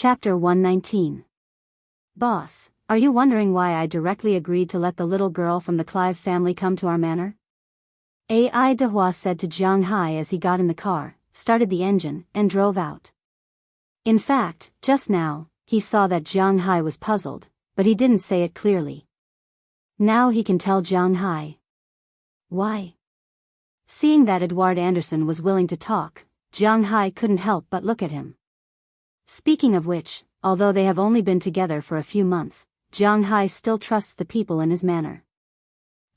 Chapter 119. Boss, are you wondering why I directly agreed to let the little girl from the Clive family come to our manor? Ai Dehua said to Jianghu as he got in the car, started the engine, and drove out. In fact, just now, he saw that Jianghu was puzzled, but he didn't say it clearly. Now he can tell Jianghu. Why? Seeing that Edward Anderson was willing to talk, Jianghu couldn't help but look at him. Speaking of which, although they have only been together for a few months, Jianghu still trusts the people in his manor.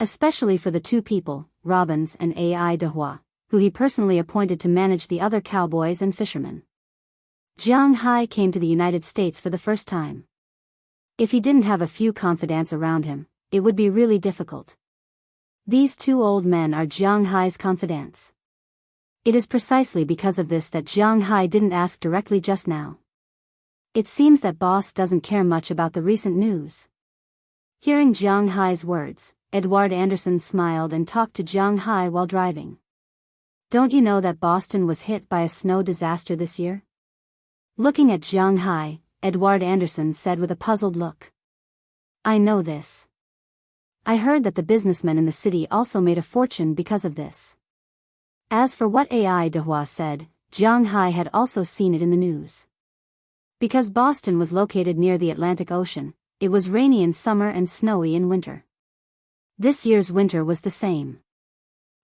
Especially for the two people, Robbins and Ai Dehua, who he personally appointed to manage the other cowboys and fishermen. Jianghu came to the United States for the first time. If he didn't have a few confidants around him, it would be really difficult. These two old men are Jianghu's confidants. It is precisely because of this that Jianghu didn't ask directly just now. It seems that boss doesn't care much about the recent news. Hearing Jianghu's words, Edward Anderson smiled and talked to Jianghu while driving. Don't you know that Boston was hit by a snow disaster this year? Looking at Jianghu, Edward Anderson said with a puzzled look. I know this. I heard that the businessmen in the city also made a fortune because of this. As for what Ai Dehua said, Jianghu had also seen it in the news. Because Boston was located near the Atlantic Ocean, it was rainy in summer and snowy in winter. This year's winter was the same.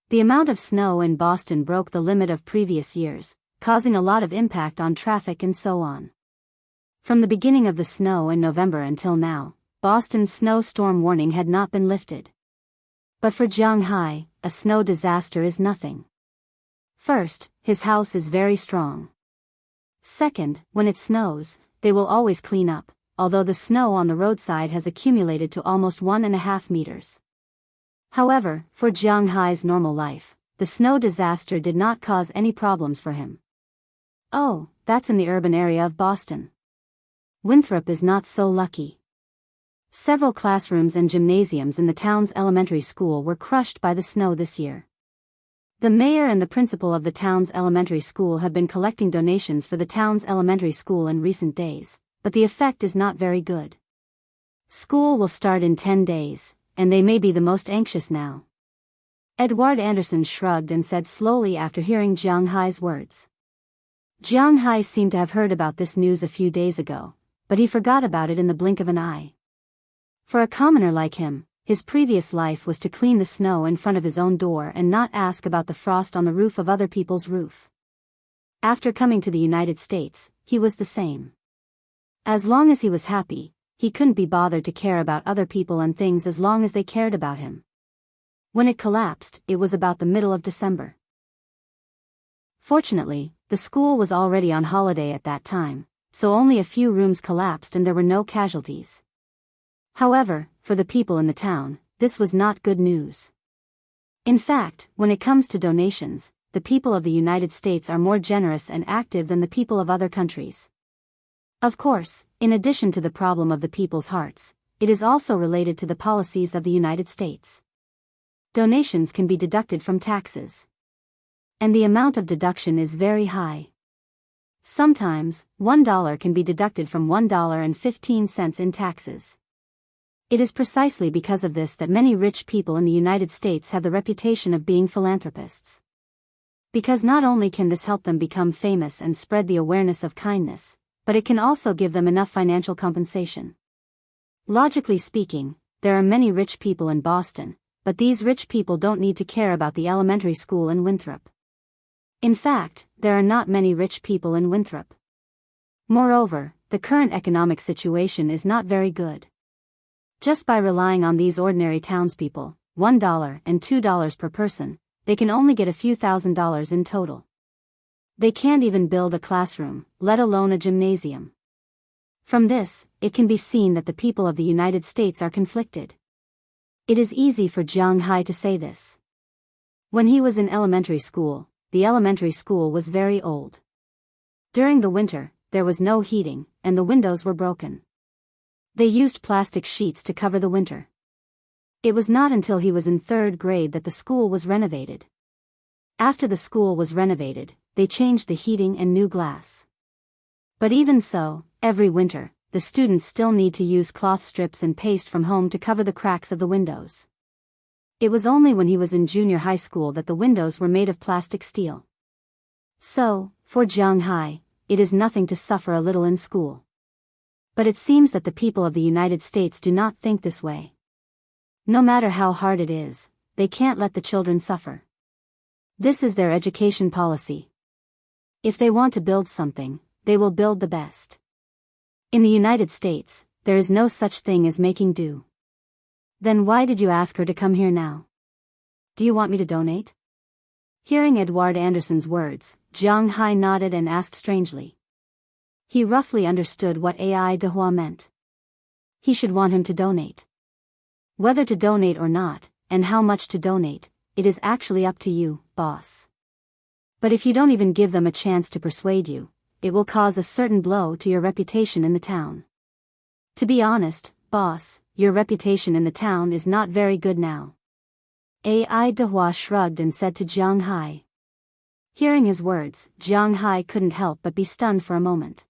The amount of snow in Boston broke the limit of previous years, causing a lot of impact on traffic and so on. From the beginning of the snow in November until now, Boston's snowstorm warning had not been lifted. But for Jianghu, a snow disaster is nothing. First, his house is very strong. Second, when it snows, they will always clean up, although the snow on the roadside has accumulated to almost 1.5 meters. However, for Jianghu's normal life, the snow disaster did not cause any problems for him. Oh, that's in the urban area of Boston. Winthrop is not so lucky. Several classrooms and gymnasiums in the town's elementary school were crushed by the snow this year. The mayor and the principal of the town's elementary school have been collecting donations for the town's elementary school in recent days, but the effect is not very good. School will start in 10 days, and they may be the most anxious now. Edward Anderson shrugged and said slowly after hearing Jianghu's words. Jianghu seemed to have heard about this news a few days ago, but he forgot about it in the blink of an eye. For a commoner like him, his previous life was to clean the snow in front of his own door and not ask about the frost on the roof of other people's roof. After coming to the United States, he was the same. As long as he was happy, he couldn't be bothered to care about other people and things as long as they cared about him. When it collapsed, it was about the middle of December. Fortunately, the school was already on holiday at that time, so only a few rooms collapsed and there were no casualties. However, for the people in the town, this was not good news. In fact, when it comes to donations, the people of the United States are more generous and active than the people of other countries. Of course, in addition to the problem of the people's hearts, it is also related to the policies of the United States. Donations can be deducted from taxes. And the amount of deduction is very high. Sometimes, $1 can be deducted from $1.15 in taxes. It is precisely because of this that many rich people in the United States have the reputation of being philanthropists. Because not only can this help them become famous and spread the awareness of kindness, but it can also give them enough financial compensation. Logically speaking, there are many rich people in Boston, but these rich people don't need to care about the elementary school in Winthrop. In fact, there are not many rich people in Winthrop. Moreover, the current economic situation is not very good. Just by relying on these ordinary townspeople, $1 and $2 per person, they can only get a few $1,000s in total. They can't even build a classroom, let alone a gymnasium. From this, it can be seen that the people of the United States are conflicted. It is easy for Jianghu to say this. When he was in elementary school, the elementary school was very old. During the winter, there was no heating, and the windows were broken. They used plastic sheets to cover the winter. It was not until he was in 3rd grade that the school was renovated. After the school was renovated, they changed the heating and new glass. But even so, every winter, the students still need to use cloth strips and paste from home to cover the cracks of the windows. It was only when he was in junior high school that the windows were made of plastic steel. So, for Jianghu, it is nothing to suffer a little in school. But it seems that the people of the United States do not think this way. No matter how hard it is, they can't let the children suffer. This is their education policy. If they want to build something, they will build the best. In the United States, there is no such thing as making do. Then why did you ask her to come here now? Do you want me to donate? Hearing Edward Anderson's words, Jianghu nodded and asked strangely. He roughly understood what Ai Dehua meant. He should want him to donate. Whether to donate or not, and how much to donate, it is actually up to you, boss. But if you don't even give them a chance to persuade you, it will cause a certain blow to your reputation in the town. To be honest, boss, your reputation in the town is not very good now. Ai Dehua shrugged and said to Jianghu. Hearing his words, Jianghu couldn't help but be stunned for a moment.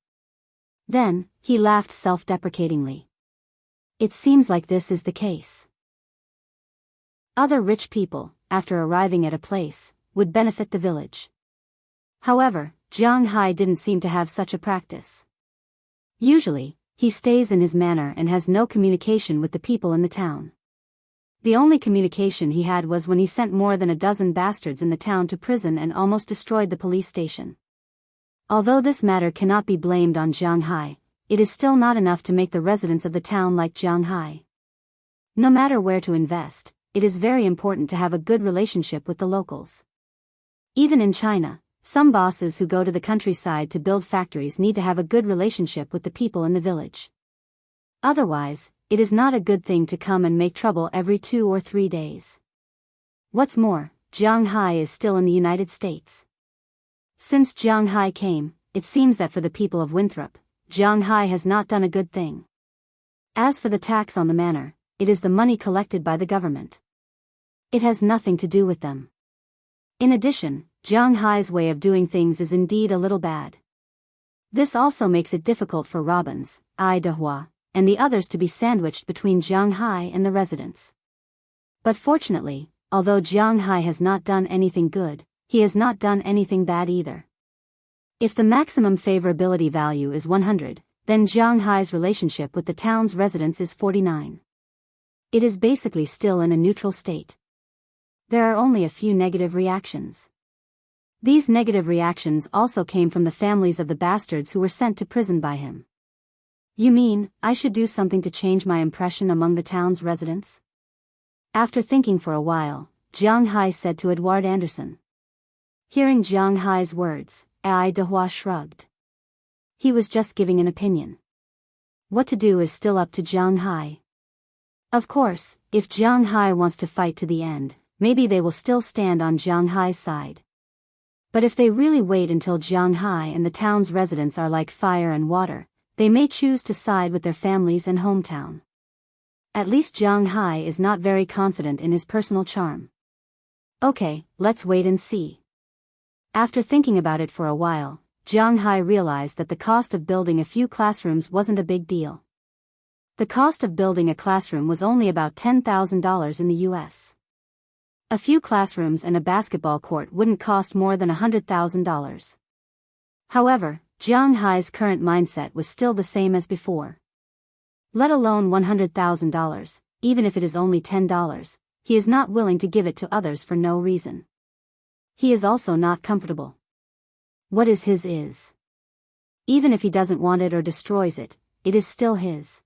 Then, he laughed self-deprecatingly. It seems like this is the case. Other rich people, after arriving at a place, would benefit the village. However, Jianghu didn't seem to have such a practice. Usually, he stays in his manor and has no communication with the people in the town. The only communication he had was when he sent more than a dozen bastards in the town to prison and almost destroyed the police station. Although this matter cannot be blamed on Jianghu, it is still not enough to make the residents of the town like Jianghu. No matter where to invest, it is very important to have a good relationship with the locals. Even in China, some bosses who go to the countryside to build factories need to have a good relationship with the people in the village. Otherwise, it is not a good thing to come and make trouble every 2 or 3 days. What's more, Jianghu is still in the United States. Since Jianghu came, it seems that for the people of Winthrop, Jianghu has not done a good thing. As for the tax on the manor, it is the money collected by the government. It has nothing to do with them. In addition, Jianghu's way of doing things is indeed a little bad. This also makes it difficult for Robbins, Ai Dehua, and the others to be sandwiched between Jianghu and the residents. But fortunately, although Jianghu has not done anything good, he has not done anything bad either. If the maximum favorability value is 100, then Jianghu's relationship with the town's residents is 49. It is basically still in a neutral state. There are only a few negative reactions. These negative reactions also came from the families of the bastards who were sent to prison by him. You mean, I should do something to change my impression among the town's residents? After thinking for a while, Jianghu said to Edward Anderson. Hearing Jianghu's words, Ai Dehua shrugged. He was just giving an opinion. What to do is still up to Jianghu. Of course, if Jianghu wants to fight to the end, maybe they will still stand on Jianghu's side. But if they really wait until Jianghu and the town's residents are like fire and water, they may choose to side with their families and hometown. At least Jianghu is not very confident in his personal charm. Okay, let's wait and see. After thinking about it for a while, Jianghu realized that the cost of building a few classrooms wasn't a big deal. The cost of building a classroom was only about $10,000 in the US. A few classrooms and a basketball court wouldn't cost more than $100,000. However, Jianghu's current mindset was still the same as before. Let alone $100,000, even if it is only $10, he is not willing to give it to others for no reason. He is also not comfortable. What is his is. Even if he doesn't want it or destroys it, it is still his.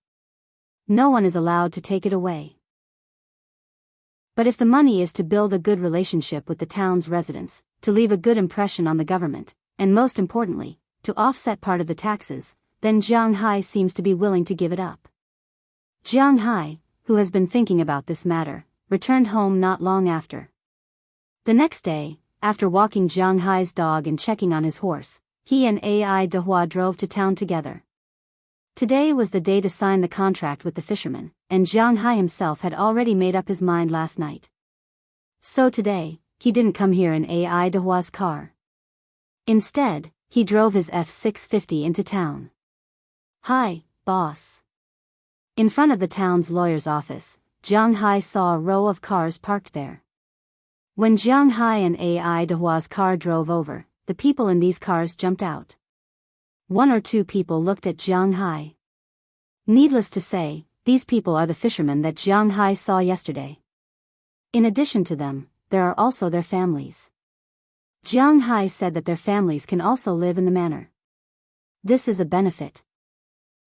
No one is allowed to take it away. But if the money is to build a good relationship with the town's residents, to leave a good impression on the government, and most importantly, to offset part of the taxes, then Jianghu seems to be willing to give it up. Jianghu, who has been thinking about this matter, returned home not long after. The next day, after walking Jianghu's dog and checking on his horse, he and Ai Dehua drove to town together. Today was the day to sign the contract with the fisherman, and Jianghu himself had already made up his mind last night. So today, he didn't come here in Ai Dehua's car. Instead, he drove his F-650 into town. "Hi, boss." In front of the town's lawyer's office, Jianghu saw a row of cars parked there. When Jianghu and Ai Dehua's car drove over, the people in these cars jumped out. One or two people looked at Jianghu. Needless to say, these people are the fishermen that Jianghu saw yesterday. In addition to them, there are also their families. Jianghu said that their families can also live in the manor. This is a benefit.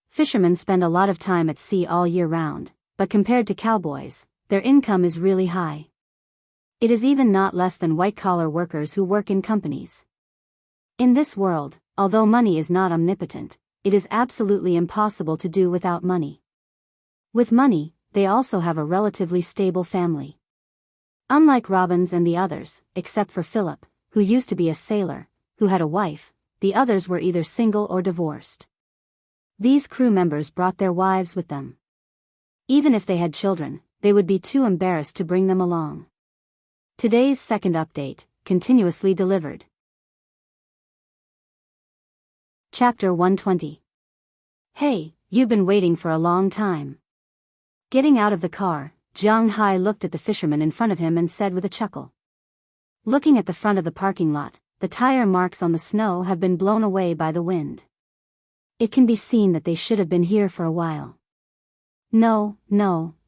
Fishermen spend a lot of time at sea all year round, but compared to cowboys, their income is really high. It is even not less than white-collar workers who work in companies. In this world, although money is not omnipotent, it is absolutely impossible to do without money. With money, they also have a relatively stable family. Unlike Robbins and the others, except for Philip, who used to be a sailor, who had a wife, the others were either single or divorced. These crew members brought their wives with them. Even if they had children, they would be too embarrassed to bring them along. Today's second update, continuously delivered. Chapter 120. Hey, you've been waiting for a long time. Getting out of the car, Jianghu looked at the fisherman in front of him and said with a chuckle. Looking at the front of the parking lot, the tire marks on the snow have been blown away by the wind. It can be seen that they should have been here for a while. No,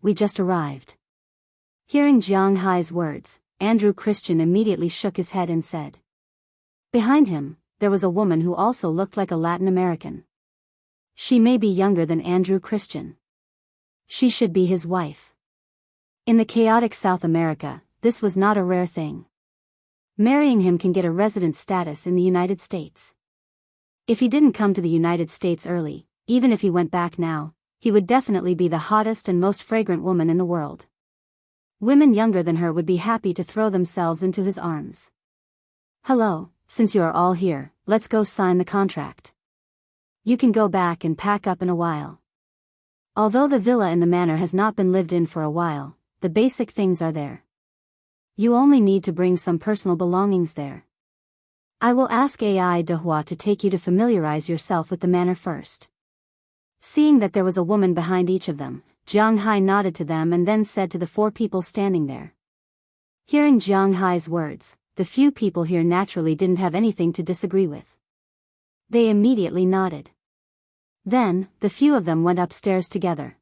we just arrived. Hearing Jianghu's words, Andrew Christian immediately shook his head and said. Behind him, there was a woman who also looked like a Latin American. She may be younger than Andrew Christian. She should be his wife. In the chaotic South America, this was not a rare thing. Marrying him can get a resident status in the United States. If he didn't come to the United States early, even if he went back now, he would definitely be the hottest and most fragrant woman in the world. Women younger than her would be happy to throw themselves into his arms. Hello, since you are all here, let's go sign the contract. You can go back and pack up in a while. Although the villa in the manor has not been lived in for a while, the basic things are there. You only need to bring some personal belongings there. I will ask Ai Dehua to take you to familiarize yourself with the manor first. Seeing that there was a woman behind each of them, Jianghu nodded to them and then said to the four people standing there. Hearing Jianghu's words, the few people here naturally didn't have anything to disagree with. They immediately nodded. Then, the few of them went upstairs together.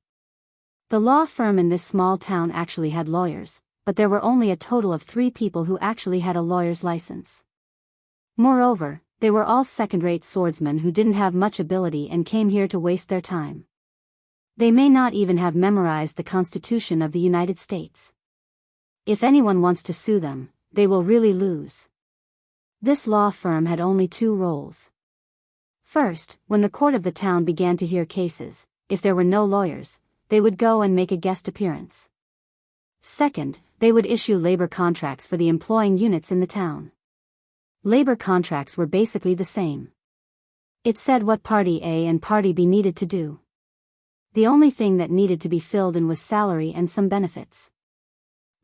The law firm in this small town actually had lawyers, but there were only a total of 3 people who actually had a lawyer's license. Moreover, they were all second-rate swordsmen who didn't have much ability and came here to waste their time. They may not even have memorized the Constitution of the United States. If anyone wants to sue them, they will really lose. This law firm had only 2 roles. First, when the court of the town began to hear cases, if there were no lawyers, they would go and make a guest appearance. Second, they would issue labor contracts for the employing units in the town. Labor contracts were basically the same. It said what Party A and Party B needed to do. The only thing that needed to be filled in was salary and some benefits.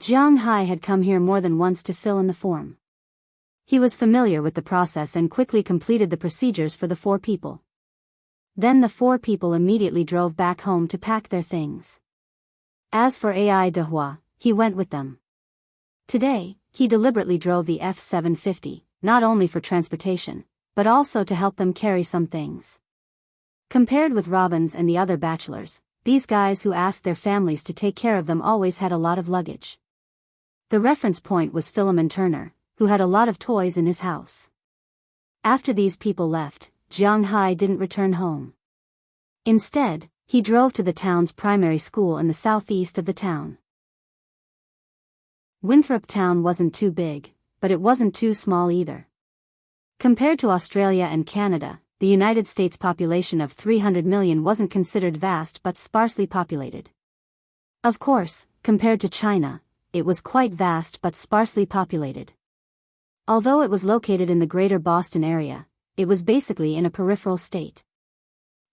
Jianghu had come here more than once to fill in the form. He was familiar with the process and quickly completed the procedures for the 4 people. Then the 4 people immediately drove back home to pack their things. As for Ai Dehua, he went with them. Today, he deliberately drove the F-750, not only for transportation, but also to help them carry some things. Compared with Robbins and the other bachelors, these guys who asked their families to take care of them always had a lot of luggage. The reference point was Philemon Turner, who had a lot of toys in his house. After these people left, Jianghu didn't return home. Instead, he drove to the town's primary school in the southeast of the town. Winthrop Town wasn't too big, but it wasn't too small either. Compared to Australia and Canada, the United States population of 300 million wasn't considered vast but sparsely populated. Of course, compared to China, it was quite vast but sparsely populated. Although it was located in the greater Boston area, it was basically in a peripheral state.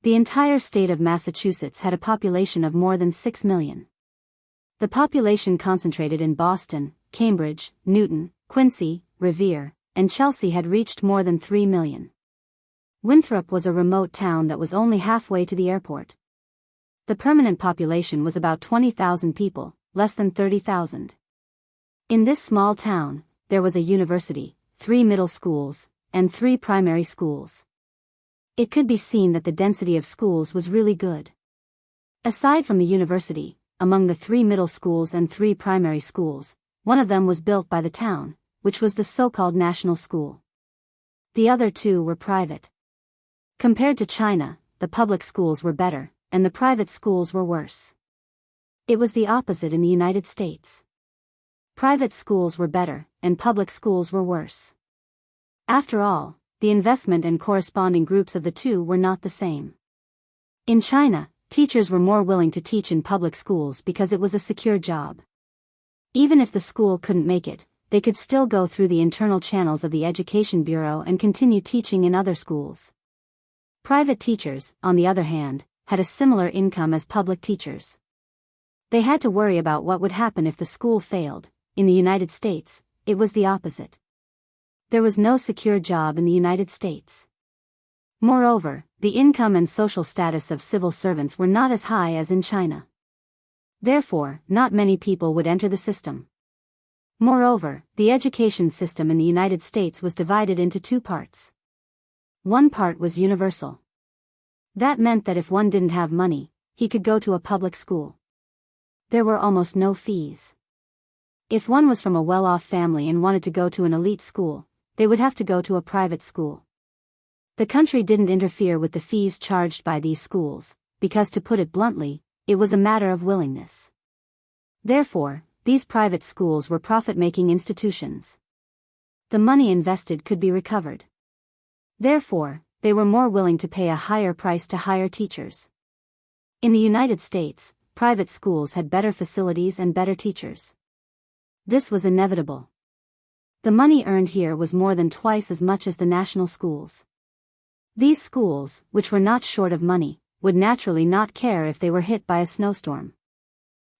The entire state of Massachusetts had a population of more than 6 million. The population concentrated in Boston, Cambridge, Newton, Quincy, Revere, and Chelsea had reached more than 3 million. Winthrop was a remote town that was only halfway to the airport. The permanent population was about 20,000 people, less than 30,000. In this small town, there was a university, 3 middle schools, and 3 primary schools. It could be seen that the density of schools was really good. Aside from the university, among the 3 middle schools and 3 primary schools, one of them was built by the town, which was the so-called national school. The other 2 were private. Compared to China, the public schools were better, and the private schools were worse. It was the opposite in the United States. Private schools were better, and public schools were worse. After all, the investment and corresponding groups of the 2 were not the same. In China, teachers were more willing to teach in public schools because it was a secure job. Even if the school couldn't make it, they could still go through the internal channels of the Education Bureau and continue teaching in other schools. Private teachers, on the other hand, had a similar income as public teachers. They had to worry about what would happen if the school failed. In the United States, it was the opposite. There was no secure job in the United States. Moreover, the income and social status of civil servants were not as high as in China. Therefore, not many people would enter the system. Moreover, the education system in the United States was divided into 2 parts. One part was universal. That meant that if one didn't have money, he could go to a public school. There were almost no fees. If one was from a well-off family and wanted to go to an elite school, they would have to go to a private school. The country didn't interfere with the fees charged by these schools, because to put it bluntly, it was a matter of willingness. Therefore, these private schools were profit-making institutions. The money invested could be recovered. Therefore, they were more willing to pay a higher price to hire teachers. In the United States, private schools had better facilities and better teachers. This was inevitable. The money earned here was more than twice as much as the national schools. These schools, which were not short of money, would naturally not care if they were hit by a snowstorm.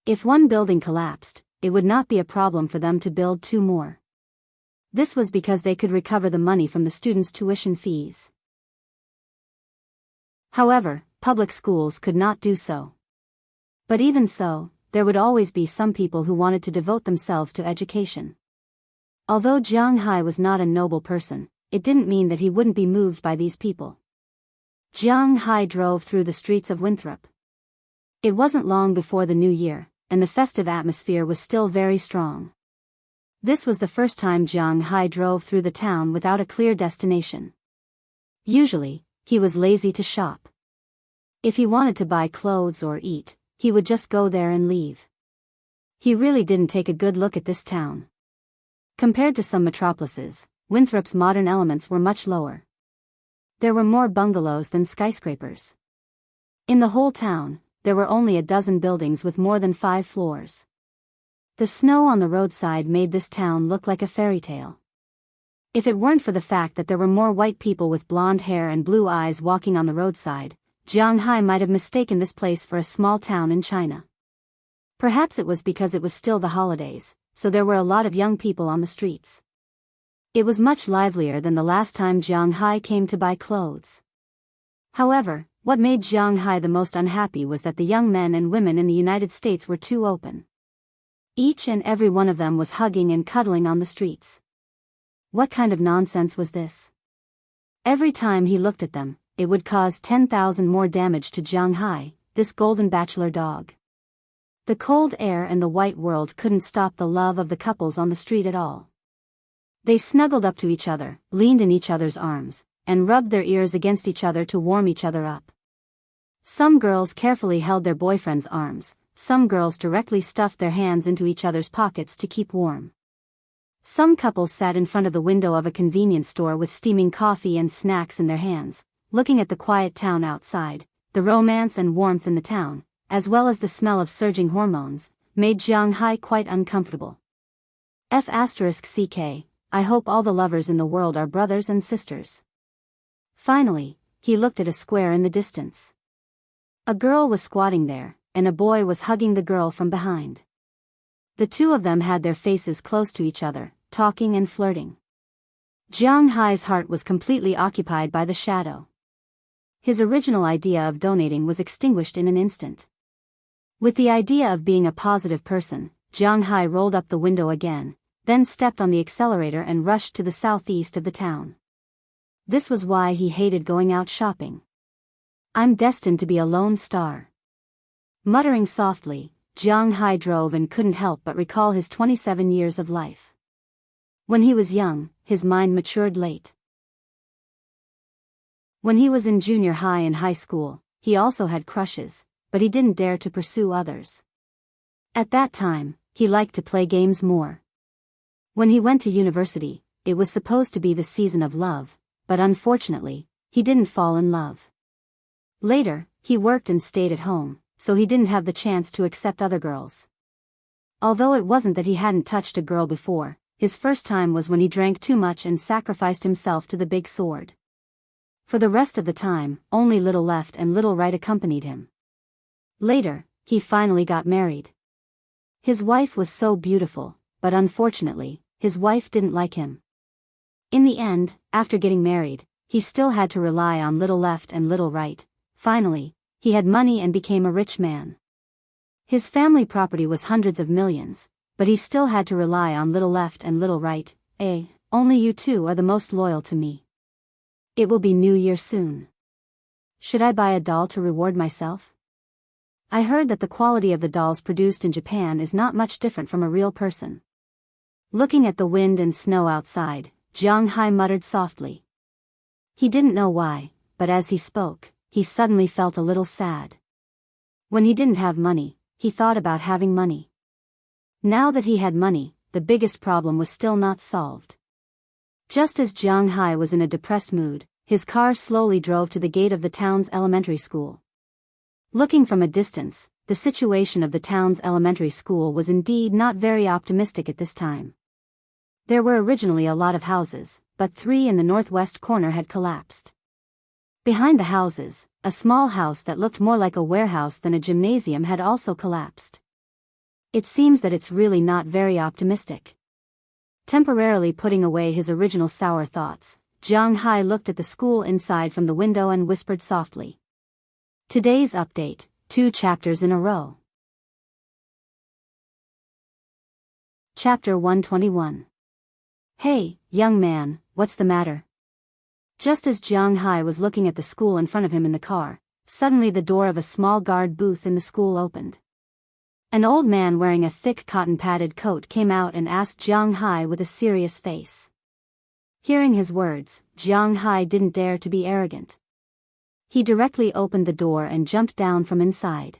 If one building collapsed, it would not be a problem for them to build 2 more. This was because they could recover the money from the students' tuition fees. However, public schools could not do so. But even so, there would always be some people who wanted to devote themselves to education. Although Jianghu was not a noble person, it didn't mean that he wouldn't be moved by these people. Jianghu drove through the streets of Winthrop. It wasn't long before the new year, and the festive atmosphere was still very strong. This was the first time Jianghu drove through the town without a clear destination. Usually, he was lazy to shop. If he wanted to buy clothes or eat, he would just go there and leave. He really didn't take a good look at this town. Compared to some metropolises, Winthrop's modern elements were much lower. There were more bungalows than skyscrapers. In the whole town, there were only a dozen buildings with more than 5 floors. The snow on the roadside made this town look like a fairy tale. If it weren't for the fact that there were more white people with blonde hair and blue eyes walking on the roadside, Jianghu might have mistaken this place for a small town in China. Perhaps it was because it was still the holidays, so there were a lot of young people on the streets. It was much livelier than the last time Jianghu came to buy clothes. However, what made Jianghu the most unhappy was that the young men and women in the United States were too open. Each and every one of them was hugging and cuddling on the streets. What kind of nonsense was this? Every time he looked at them, it would cause 10,000 more damage to Jianghu, this golden bachelor dog. The cold air and the white world couldn't stop the love of the couples on the street at all. They snuggled up to each other, leaned in each other's arms, and rubbed their ears against each other to warm each other up. Some girls carefully held their boyfriends' arms, some girls directly stuffed their hands into each other's pockets to keep warm. Some couples sat in front of the window of a convenience store with steaming coffee and snacks in their hands, looking at the quiet town outside. The romance and warmth in the town, as well as the smell of surging hormones, made Jianghu quite uncomfortable. F***ck, I hope all the lovers in the world are brothers and sisters. Finally, he looked at a square in the distance. A girl was squatting there, and a boy was hugging the girl from behind. The two of them had their faces close to each other, talking and flirting. Jianghu's heart was completely occupied by the shadow. His original idea of donating was extinguished in an instant. With the idea of being a positive person, Jianghu rolled up the window again, then stepped on the accelerator and rushed to the southeast of the town. This was why he hated going out shopping. I'm destined to be a lone star. Muttering softly, Jianghu drove and couldn't help but recall his 27 years of life. When he was young, his mind matured late. When he was in junior high and high school, he also had crushes, but he didn't dare to pursue others. At that time, he liked to play games more. When he went to university, it was supposed to be the season of love, but unfortunately, he didn't fall in love. Later, he worked and stayed at home, so he didn't have the chance to accept other girls. Although it wasn't that he hadn't touched a girl before, his first time was when he drank too much and sacrificed himself to the big sword. For the rest of the time, only little left and little right accompanied him. Later, he finally got married. His wife was so beautiful, but unfortunately, his wife didn't like him. In the end, after getting married, he still had to rely on little left and little right. Finally, he had money and became a rich man. His family property was hundreds of millions, but he still had to rely on little left and little right. Only you two are the most loyal to me. It will be New Year soon. Should I buy a doll to reward myself? I heard that the quality of the dolls produced in Japan is not much different from a real person. Looking at the wind and snow outside, Jianghu muttered softly. He didn't know why, but as he spoke, he suddenly felt a little sad. When he didn't have money, he thought about having money. Now that he had money, the biggest problem was still not solved. Just as Jianghu was in a depressed mood, his car slowly drove to the gate of the town's elementary school. Looking from a distance, the situation of the town's elementary school was indeed not very optimistic at this time. There were originally a lot of houses, but 3 in the northwest corner had collapsed. Behind the houses, a small house that looked more like a warehouse than a gymnasium had also collapsed. It seems that it's really not very optimistic. Temporarily putting away his original sour thoughts, Jianghu looked at the school inside from the window and whispered softly. Today's update, 2 chapters in a row. Chapter 121. Hey, young man, what's the matter? Just as Jianghu was looking at the school in front of him in the car, suddenly the door of a small guard booth in the school opened. An old man wearing a thick cotton-padded coat came out and asked Jianghu with a serious face. Hearing his words, Jianghu didn't dare to be arrogant. He directly opened the door and jumped down from inside.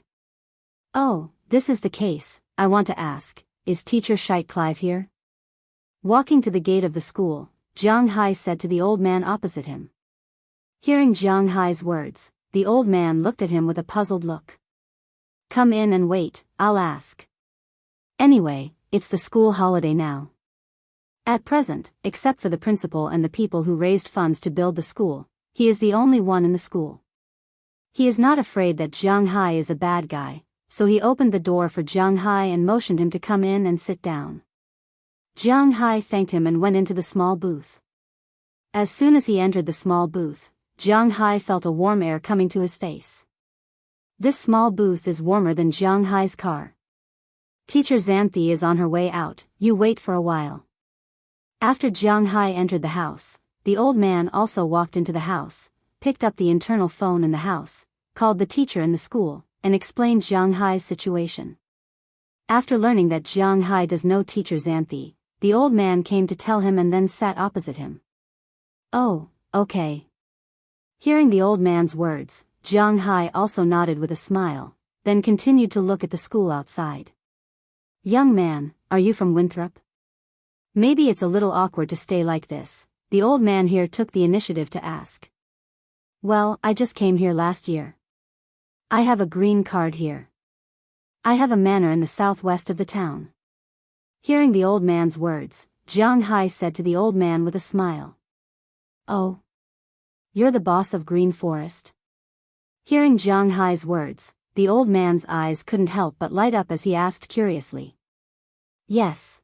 Oh, this is the case. I want to ask, is Teacher Clive here? Walking to the gate of the school, Jianghu said to the old man opposite him. Hearing Jianghu's words, the old man looked at him with a puzzled look. Come in and wait, I'll ask. Anyway, it's the school holiday now. At present, except for the principal and the people who raised funds to build the school, he is the only one in the school. He is not afraid that Jianghu is a bad guy, so he opened the door for Jianghu and motioned him to come in and sit down. Jianghu thanked him and went into the small booth. As soon as he entered the small booth, Jianghu felt a warm air coming to his face. This small booth is warmer than Jianghu's car. Teacher Xanthi is on her way out, you wait for a while. After Jianghu entered the house, the old man also walked into the house, picked up the internal phone in the house, called the teacher in the school, and explained Jianghu's situation. After learning that Jianghu does know Teacher Xanthi, the old man came to tell him and then sat opposite him. Oh, okay. Hearing the old man's words, Jianghu also nodded with a smile, then continued to look at the school outside. Young man, are you from Winthrop? Maybe it's a little awkward to stay like this, the old man here took the initiative to ask. Well, I just came here last year. I have a green card here. I have a manor in the southwest of the town. Hearing the old man's words, Jianghu said to the old man with a smile. Oh. You're the boss of Green Forest? Hearing Jianghu's words, the old man's eyes couldn't help but light up as he asked curiously. Yes.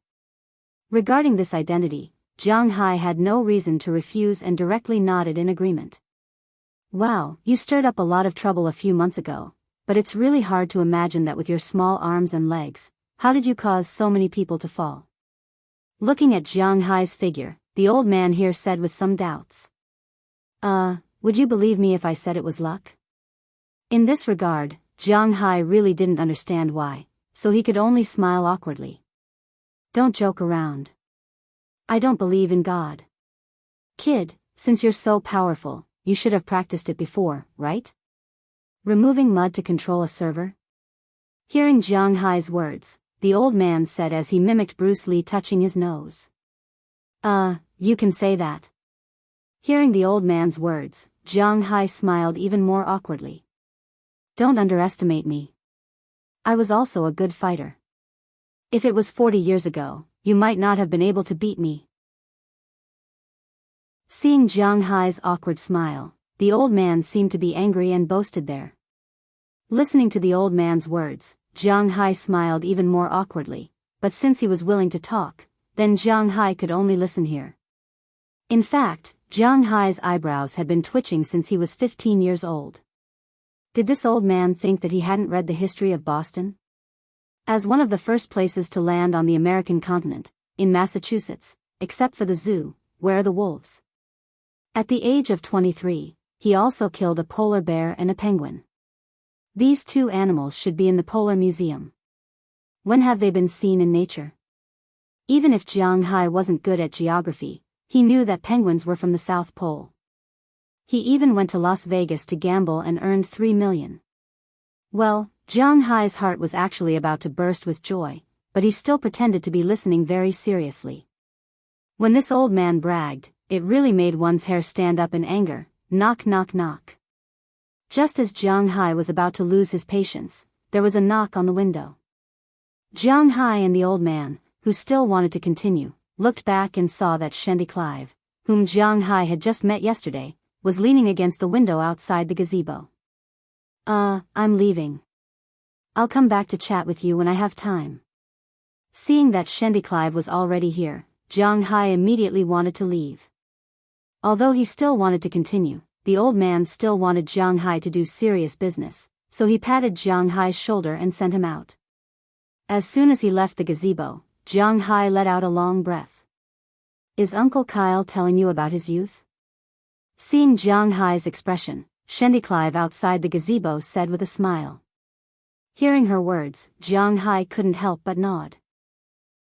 Regarding this identity, Jianghu had no reason to refuse and directly nodded in agreement. Wow, you stirred up a lot of trouble a few months ago, but it's really hard to imagine that with your small arms and legs, how did you cause so many people to fall? Looking at Jiang Hai's figure, the old man here said with some doubts. Would you believe me if I said it was luck? In this regard, Jiang Hai really didn't understand why, so he could only smile awkwardly. Don't joke around. I don't believe in God. Kid, since you're so powerful, you should have practiced it before, right? Removing mud to control a server? Hearing Jiang Hai's words, the old man said as he mimicked Bruce Lee touching his nose. You can say that. Hearing the old man's words, Jiang Hai smiled even more awkwardly. Don't underestimate me. I was also a good fighter. If it was 40 years ago, you might not have been able to beat me. Seeing Jiang Hai's awkward smile, the old man seemed to be angry and boasted there. Listening to the old man's words, Jiang Hai smiled even more awkwardly, but since he was willing to talk, then Jiang Hai could only listen here. In fact, Jiang Hai's eyebrows had been twitching since he was 15 years old. Did this old man think that he hadn't read the history of Boston? As one of the first places to land on the American continent, in Massachusetts, except for the zoo, where are the wolves? At the age of 23, he also killed a polar bear and a penguin. These two animals should be in the Polar Museum. When have they been seen in nature? Even if Jiang Hai wasn't good at geography, he knew that penguins were from the South Pole. He even went to Las Vegas to gamble and earned $3 million. Well, Jiang Hai's heart was actually about to burst with joy, but he still pretended to be listening very seriously. When this old man bragged, it really made one's hair stand up in anger. Knock knock knock. Just as Jiang Hai was about to lose his patience, there was a knock on the window. Jiang Hai and the old man, who still wanted to continue, looked back and saw that Shendy Clive, whom Jiang Hai had just met yesterday, was leaning against the window outside the gazebo. I'm leaving. I'll come back to chat with you when I have time. Seeing that Shendy Clive was already here, Jiang Hai immediately wanted to leave. Although he still wanted to continue, the old man still wanted Jiang Hai to do serious business, so he patted Jiang Hai's shoulder and sent him out. As soon as he left the gazebo, Jiang Hai let out a long breath. Is Uncle Kyle telling you about his youth? Seeing Jiang Hai's expression, Shendy Clive outside the gazebo said with a smile. Hearing her words, Jiang Hai couldn't help but nod.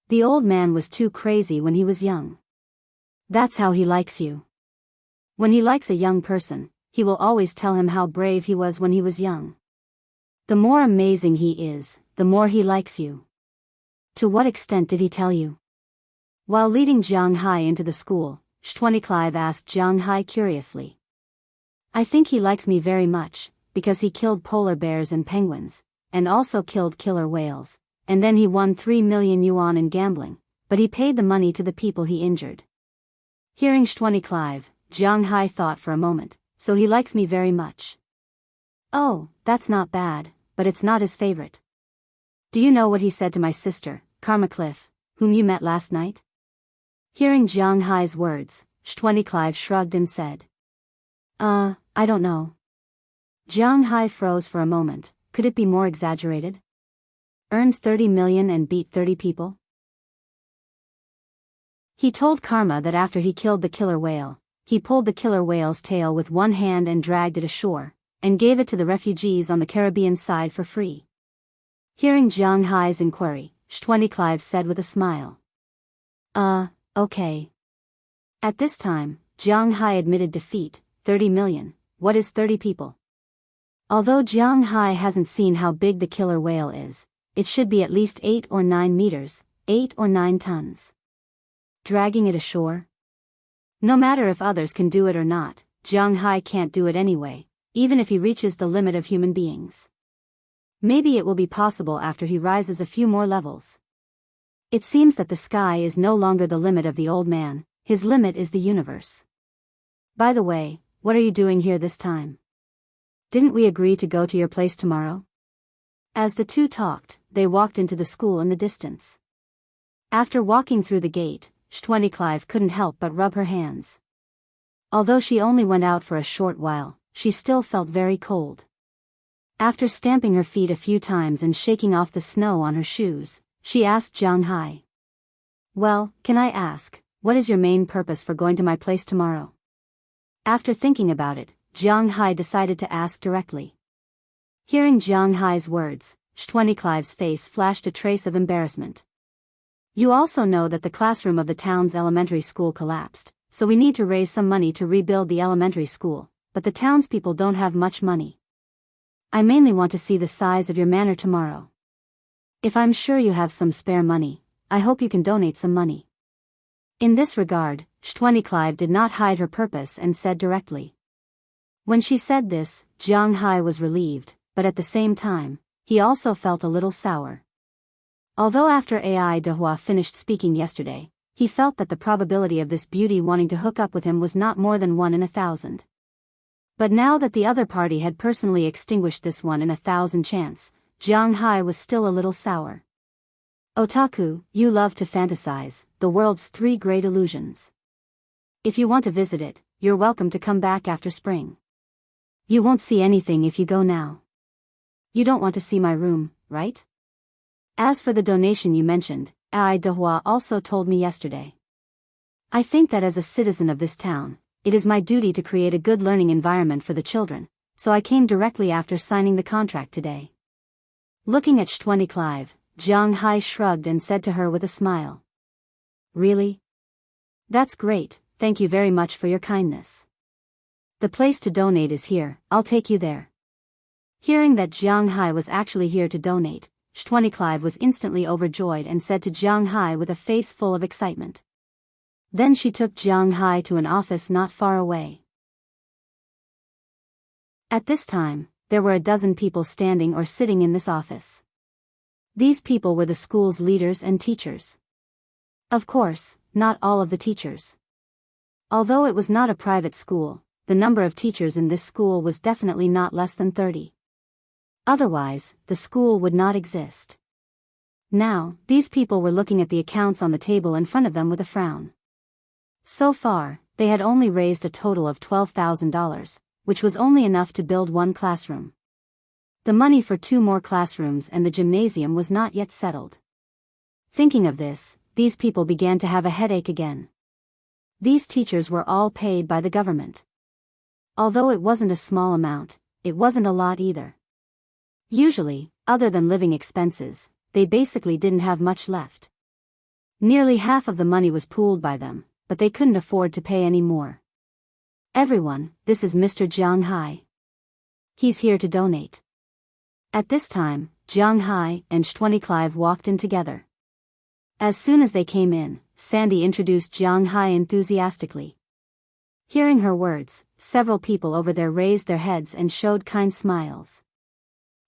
The old man was too crazy when he was young. That's how he likes you. When he likes a young person, he will always tell him how brave he was when he was young. The more amazing he is, the more he likes you. To what extent did he tell you? While leading Jiang Hai into the school, Shendy Clive asked Jiang Hai curiously. I think he likes me very much, because he killed polar bears and penguins, and also killed killer whales, and then he won 3 million yuan in gambling, but he paid the money to the people he injured. Hearing Shendy Clive, Jiang Hai thought for a moment, so he likes me very much. Oh, that's not bad, but it's not his favorite. Do you know what he said to my sister, Karma Cliff, whom you met last night? Hearing Jiang Hai's words, Shendy Clive shrugged and said. I don't know. Jiang Hai froze for a moment. Could it be more exaggerated? Earned 30 million and beat 30 people? He told Karma that after he killed the killer whale, he pulled the killer whale's tail with one hand and dragged it ashore, and gave it to the refugees on the Caribbean side for free. Hearing Jiang Hai's inquiry, Shendy Clive said with a smile. Okay. At this time, Jiang Hai admitted defeat. 30 million, what is 30 people? Although Jiang Hai hasn't seen how big the killer whale is, it should be at least 8 or 9 meters, 8 or 9 tons. Dragging it ashore? No matter if others can do it or not, Jiang Hai can't do it anyway, even if he reaches the limit of human beings. Maybe it will be possible after he rises a few more levels. It seems that the sky is no longer the limit of the old man, his limit is the universe. By the way, what are you doing here this time? Didn't we agree to go to your place tomorrow? As the two talked, they walked into the school in the distance. After walking through the gate, Shendy Clive couldn't help but rub her hands. Although she only went out for a short while, she still felt very cold. After stamping her feet a few times and shaking off the snow on her shoes, she asked Jianghu. "Well, can I ask, what is your main purpose for going to my place tomorrow?" After thinking about it, Jianghu decided to ask directly. Hearing Jianghu's words, Chtuaniclive's face flashed a trace of embarrassment. "You also know that the classroom of the town's elementary school collapsed, so we need to raise some money to rebuild the elementary school, but the townspeople don't have much money. I mainly want to see the size of your manor tomorrow. If I'm sure you have some spare money, I hope you can donate some money." In this regard, Chtuaniclive did not hide her purpose and said directly. When she said this, Jianghu was relieved, but at the same time, he also felt a little sour. Although after Ai Dehua finished speaking yesterday, he felt that the probability of this beauty wanting to hook up with him was not more than 1 in 1,000. But now that the other party had personally extinguished this 1 in 1,000 chance, Jianghu was still a little sour. "Otaku, you love to fantasize, the world's 3 great illusions. If you want to visit it, you're welcome to come back after spring. You won't see anything if you go now. You don't want to see my room, right? As for the donation you mentioned, Ai Dehua also told me yesterday. I think that as a citizen of this town, it is my duty to create a good learning environment for the children, so I came directly after signing the contract today." Looking at Chtuaniclive, Jianghu shrugged and said to her with a smile. "Really? That's great, thank you very much for your kindness. The place to donate is here, I'll take you there." Hearing that Jianghu was actually here to donate, Chtuaniclive was instantly overjoyed and said to Jianghu with a face full of excitement. Then she took Jianghu to an office not far away. At this time, there were a dozen people standing or sitting in this office. These people were the school's leaders and teachers. Of course, not all of the teachers. Although it was not a private school, the number of teachers in this school was definitely not less than 30. Otherwise, the school would not exist. Now, these people were looking at the accounts on the table in front of them with a frown. So far, they had only raised a total of $12,000, which was only enough to build 1 classroom. The money for 2 more classrooms and the gymnasium was not yet settled. Thinking of this, these people began to have a headache again. These teachers were all paid by the government. Although it wasn't a small amount, it wasn't a lot either. Usually, other than living expenses, they basically didn't have much left. Nearly half of the money was pooled by them, but they couldn't afford to pay any more. "Everyone, this is Mr. Jianghu. He's here to donate." At this time, Jianghu and Chtuaniclive walked in together. As soon as they came in, Sandy introduced Jianghu enthusiastically. Hearing her words, several people over there raised their heads and showed kind smiles.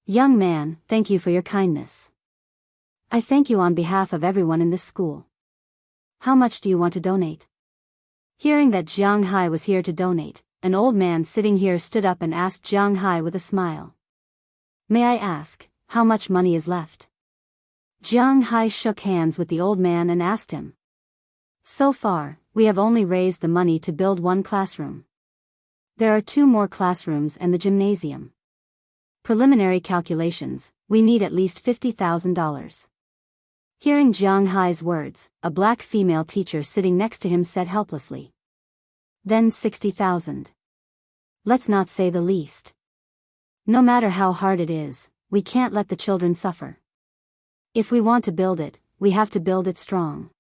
"Young man, thank you for your kindness. I thank you on behalf of everyone in this school. How much do you want to donate?" Hearing that Jianghu was here to donate, an old man sitting here stood up and asked Jianghu with a smile. "May I ask, how much money is left?" Jianghu shook hands with the old man and asked him. "So far, we have only raised the money to build 1 classroom. There are 2 more classrooms and the gymnasium. Preliminary calculations, we need at least $50,000. Hearing Jianghu's words, a black female teacher sitting next to him said helplessly. "Then 60,000. Let's not say the least. No matter how hard it is, we can't let the children suffer. If we want to build it, we have to build it strong."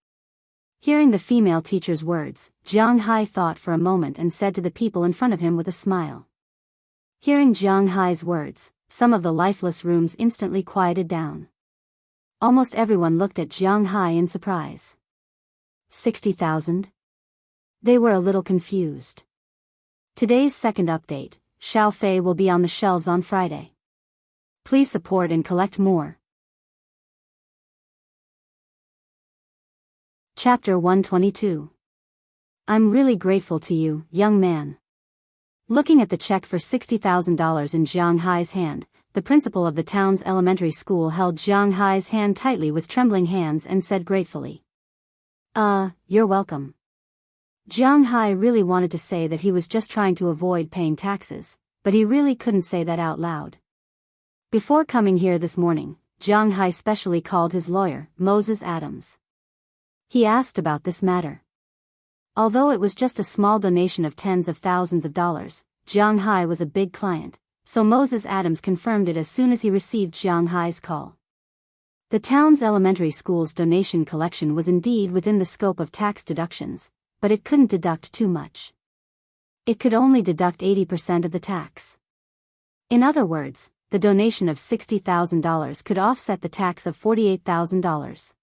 Hearing the female teacher's words, Jianghu thought for a moment and said to the people in front of him with a smile. Hearing Jianghu's words, some of the lifeless rooms instantly quieted down. Almost everyone looked at Jianghu in surprise. 60,000? They were a little confused. Today's second update, Xiao Fei will be on the shelves on Friday. Please support and collect more. Chapter 122. I'm really grateful to you, young man. Looking at the check for $60,000 in Jianghu's hand, the principal of the town's elementary school held Jianghu's hand tightly with trembling hands and said gratefully. You're welcome. Jianghu really wanted to say that he was just trying to avoid paying taxes, but he really couldn't say that out loud. Before coming here this morning, Jianghu specially called his lawyer, Moses Adams. He asked about this matter. Although it was just a small donation of tens of thousands of dollars, Jianghu was a big client, so Moses Adams confirmed it as soon as he received Jianghu's call. The town's elementary school's donation collection was indeed within the scope of tax deductions, but it couldn't deduct too much. It could only deduct 80% of the tax. In other words, the donation of $60,000 could offset the tax of $48,000.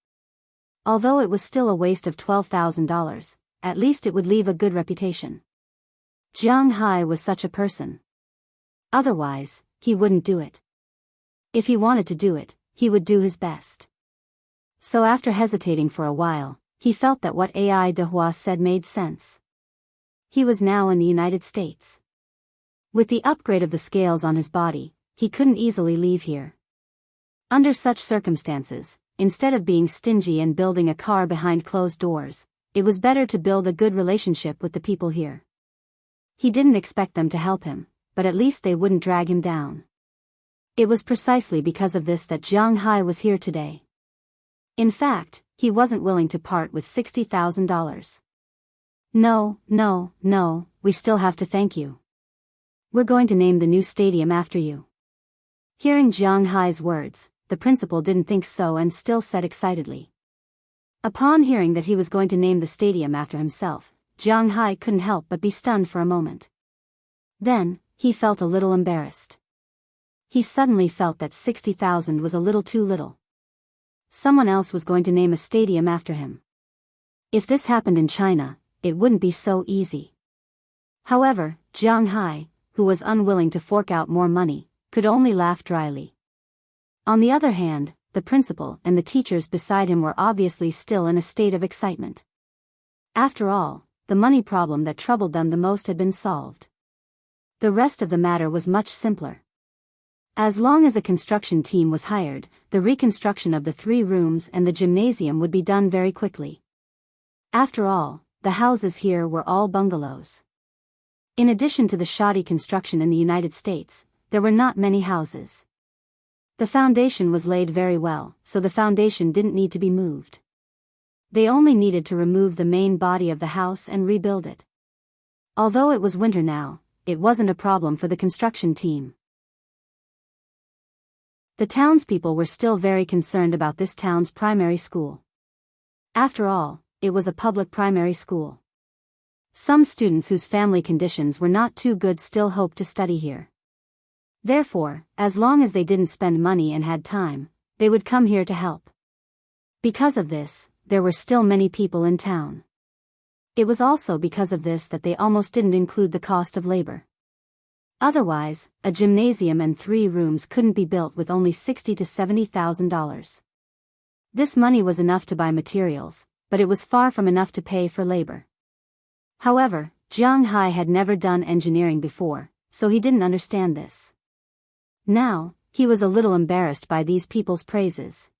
Although it was still a waste of $12,000, at least it would leave a good reputation. Jianghu was such a person. Otherwise, he wouldn't do it. If he wanted to do it, he would do his best. So after hesitating for a while, he felt that what Ai Dehua said made sense. He was now in the United States. With the upgrade of the scales on his body, he couldn't easily leave here. Under such circumstances, instead of being stingy and building a car behind closed doors, it was better to build a good relationship with the people here. He didn't expect them to help him, but at least they wouldn't drag him down. It was precisely because of this that Jianghu was here today. In fact, he wasn't willing to part with $60,000. No, we still have to thank you. We're going to name the new stadium after you. Hearing Jianghu's words, the principal didn't think so and still said excitedly. Upon hearing that he was going to name the stadium after himself, Jianghu couldn't help but be stunned for a moment. Then, he felt a little embarrassed. He suddenly felt that $60,000 was a little too little. Someone else was going to name a stadium after him. If this happened in China, it wouldn't be so easy. However, Jianghu, who was unwilling to fork out more money, could only laugh dryly. On the other hand, the principal and the teachers beside him were obviously still in a state of excitement. After all, the money problem that troubled them the most had been solved. The rest of the matter was much simpler. As long as a construction team was hired, the reconstruction of the 3 rooms and the gymnasium would be done very quickly. After all, the houses here were all bungalows. In addition to the shoddy construction in the United States, there were not many houses. The foundation was laid very well, so the foundation didn't need to be moved. They only needed to remove the main body of the house and rebuild it. Although it was winter now, it wasn't a problem for the construction team. The townspeople were still very concerned about this town's primary school. After all, it was a public primary school. Some students whose family conditions were not too good still hoped to study here. Therefore, as long as they didn't spend money and had time, they would come here to help. Because of this, there were still many people in town. It was also because of this that they almost didn't include the cost of labor. Otherwise, a gymnasium and 3 rooms couldn't be built with only $60,000 to $70,000. This money was enough to buy materials, but it was far from enough to pay for labor. However, Jianghu had never done engineering before, so he didn't understand this. Now, he was a little embarrassed by these people's praises.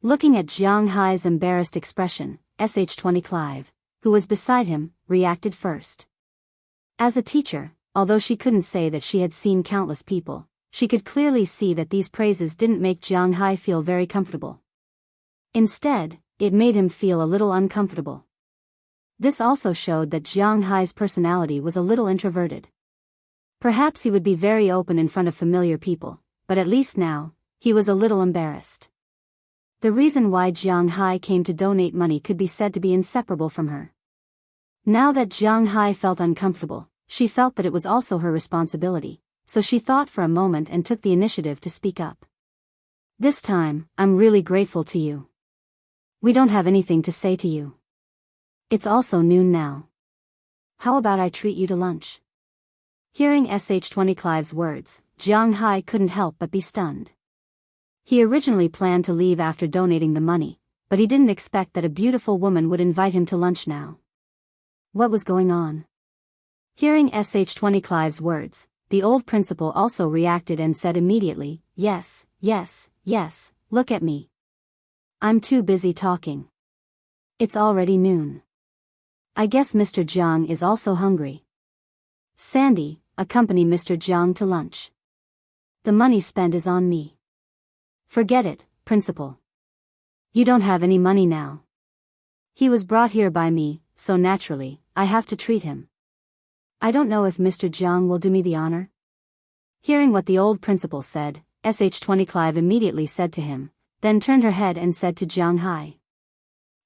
Looking at Jianghu's embarrassed expression, Sh20 Clive, who was beside him, reacted first. As a teacher, although she couldn't say that she had seen countless people, she could clearly see that these praises didn't make Jianghu feel very comfortable. Instead, it made him feel a little uncomfortable. This also showed that Jianghu's personality was a little introverted. Perhaps he would be very open in front of familiar people, but at least now, he was a little embarrassed. The reason why Jianghu came to donate money could be said to be inseparable from her. Now that Jianghu felt uncomfortable, she felt that it was also her responsibility, so she thought for a moment and took the initiative to speak up. This time, I'm really grateful to you. We don't have anything to say to you. It's also noon now. How about I treat you to lunch? Hearing Sh20 Clive's words, Jianghu couldn't help but be stunned. He originally planned to leave after donating the money, but he didn't expect that a beautiful woman would invite him to lunch now. What was going on? Hearing Sh20 Clive's words, the old principal also reacted and said immediately, yes, look at me. I'm too busy talking. It's already noon. I guess Mr. Jiang is also hungry. Sandy, accompany Mr. Jiang to lunch. The money spent is on me. Forget it, principal. You don't have any money now. He was brought here by me, so naturally, I have to treat him. I don't know if Mr. Jiang will do me the honor. Hearing what the old principal said, Sh20 Clive immediately said to him, then turned her head and said to Jiang Hai.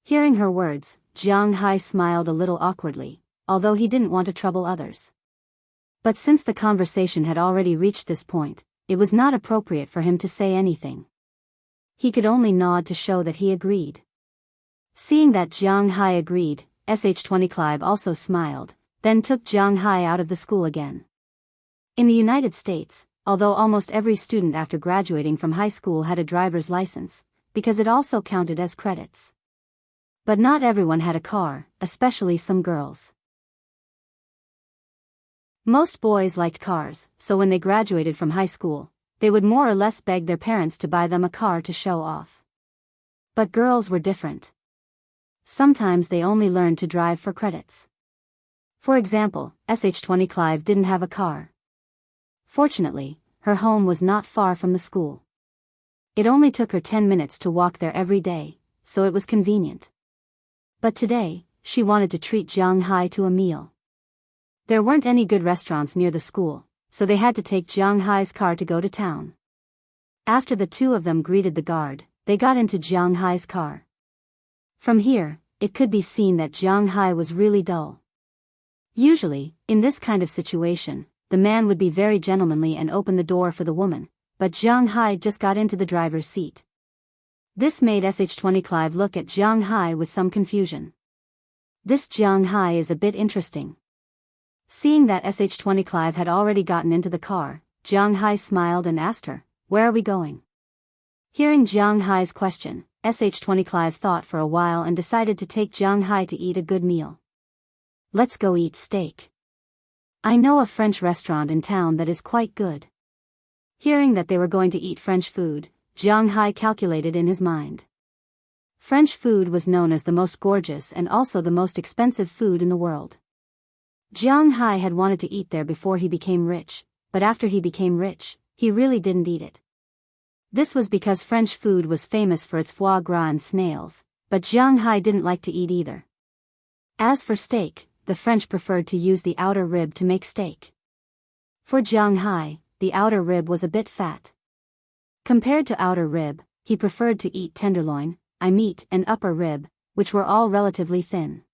Hearing her words, Jiang Hai smiled a little awkwardly, although he didn't want to trouble others. But since the conversation had already reached this point, it was not appropriate for him to say anything. He could only nod to show that he agreed. Seeing that Jiang Hai agreed, Sh20 Clive also smiled, then took Jiang Hai out of the school again. In the United States, although almost every student after graduating from high school had a driver's license, because it also counted as credits. But not everyone had a car, especially some girls. Most boys liked cars, so when they graduated from high school, they would more or less beg their parents to buy them a car to show off. But girls were different. Sometimes they only learned to drive for credits. For example, Sh20 Clive didn't have a car. Fortunately, her home was not far from the school. It only took her 10 minutes to walk there every day, so it was convenient. But today, she wanted to treat Jiang Hai to a meal. There weren't any good restaurants near the school, so they had to take Jiang Hai's car to go to town. After the two of them greeted the guard, they got into Jiang Hai's car. From here, it could be seen that Jiang Hai was really dull. Usually, in this kind of situation, the man would be very gentlemanly and open the door for the woman, but Jiang Hai just got into the driver's seat. This made Sh20 Clive look at Jiang Hai with some confusion. This Jiang Hai is a bit interesting. Seeing that Sh20 Clive had already gotten into the car, Jiang Hai smiled and asked her, "Where are we going?" Hearing Jiang Hai's question, Sh20 Clive thought for a while and decided to take Jiang Hai to eat a good meal. "Let's go eat steak. I know a French restaurant in town that is quite good." Hearing that they were going to eat French food, Jiang Hai calculated in his mind. French food was known as the most gorgeous and also the most expensive food in the world. Jiang Hai had wanted to eat there before he became rich, but after he became rich, he really didn't eat it. This was because French food was famous for its foie gras and snails, but Jiang Hai didn't like to eat either. As for steak, the French preferred to use the outer rib to make steak. For Jiang Hai, the outer rib was a bit fat. Compared to outer rib, he preferred to eat tenderloin, meat and upper rib, which were all relatively thin.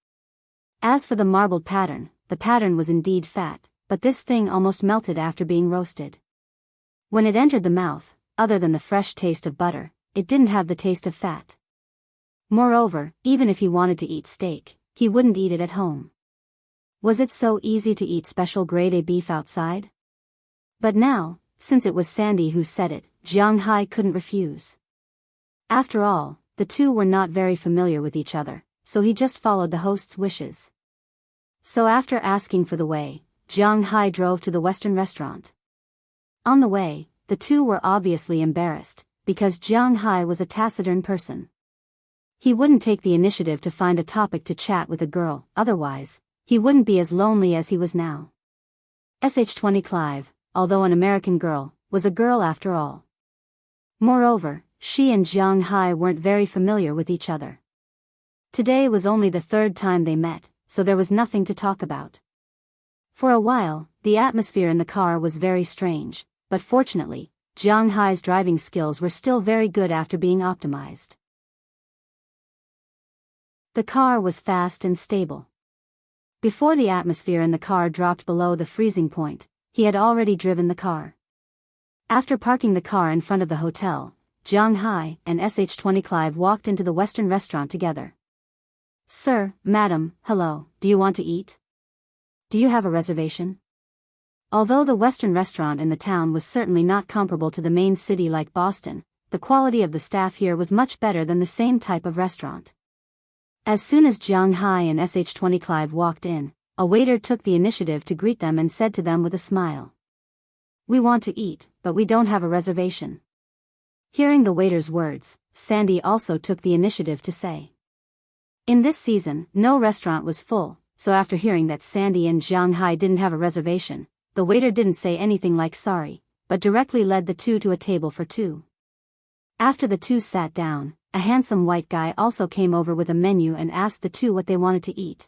As for the marbled pattern, the pattern was indeed fat, but this thing almost melted after being roasted. When it entered the mouth, other than the fresh taste of butter, it didn't have the taste of fat. Moreover, even if he wanted to eat steak, he wouldn't eat it at home. Was it so easy to eat special grade A beef outside? But now, since it was Sandy who said it, Jiang Hai couldn't refuse. After all, the two were not very familiar with each other, so he just followed the host's wishes. So after asking for the way, Jiang Hai drove to the Western restaurant. On the way, the two were obviously embarrassed, because Jiang Hai was a taciturn person. He wouldn't take the initiative to find a topic to chat with a girl, otherwise, he wouldn't be as lonely as he was now. Sh20 Clive, although an American girl, was a girl after all. Moreover, she and Jiang Hai weren't very familiar with each other. Today was only the third time they met, so there was nothing to talk about. For a while, the atmosphere in the car was very strange, but fortunately, Jiang Hai's driving skills were still very good after being optimized. The car was fast and stable. Before the atmosphere in the car dropped below the freezing point, he had already driven the car. After parking the car in front of the hotel, Jiang Hai and Sh20 Clive walked into the Western restaurant together. "Sir, madam, hello, do you want to eat? Do you have a reservation?" Although the Western restaurant in the town was certainly not comparable to the main city like Boston, the quality of the staff here was much better than the same type of restaurant. As soon as Jiang Hai and Sh20 Clive walked in, a waiter took the initiative to greet them and said to them with a smile, "We want to eat, but we don't have a reservation." Hearing the waiter's words, Sandy also took the initiative to say. In this season, no restaurant was full, so after hearing that Sandy and Jiang Hai didn't have a reservation, the waiter didn't say anything like sorry, but directly led the two to a table for two. After the two sat down, a handsome white guy also came over with a menu and asked the two what they wanted to eat.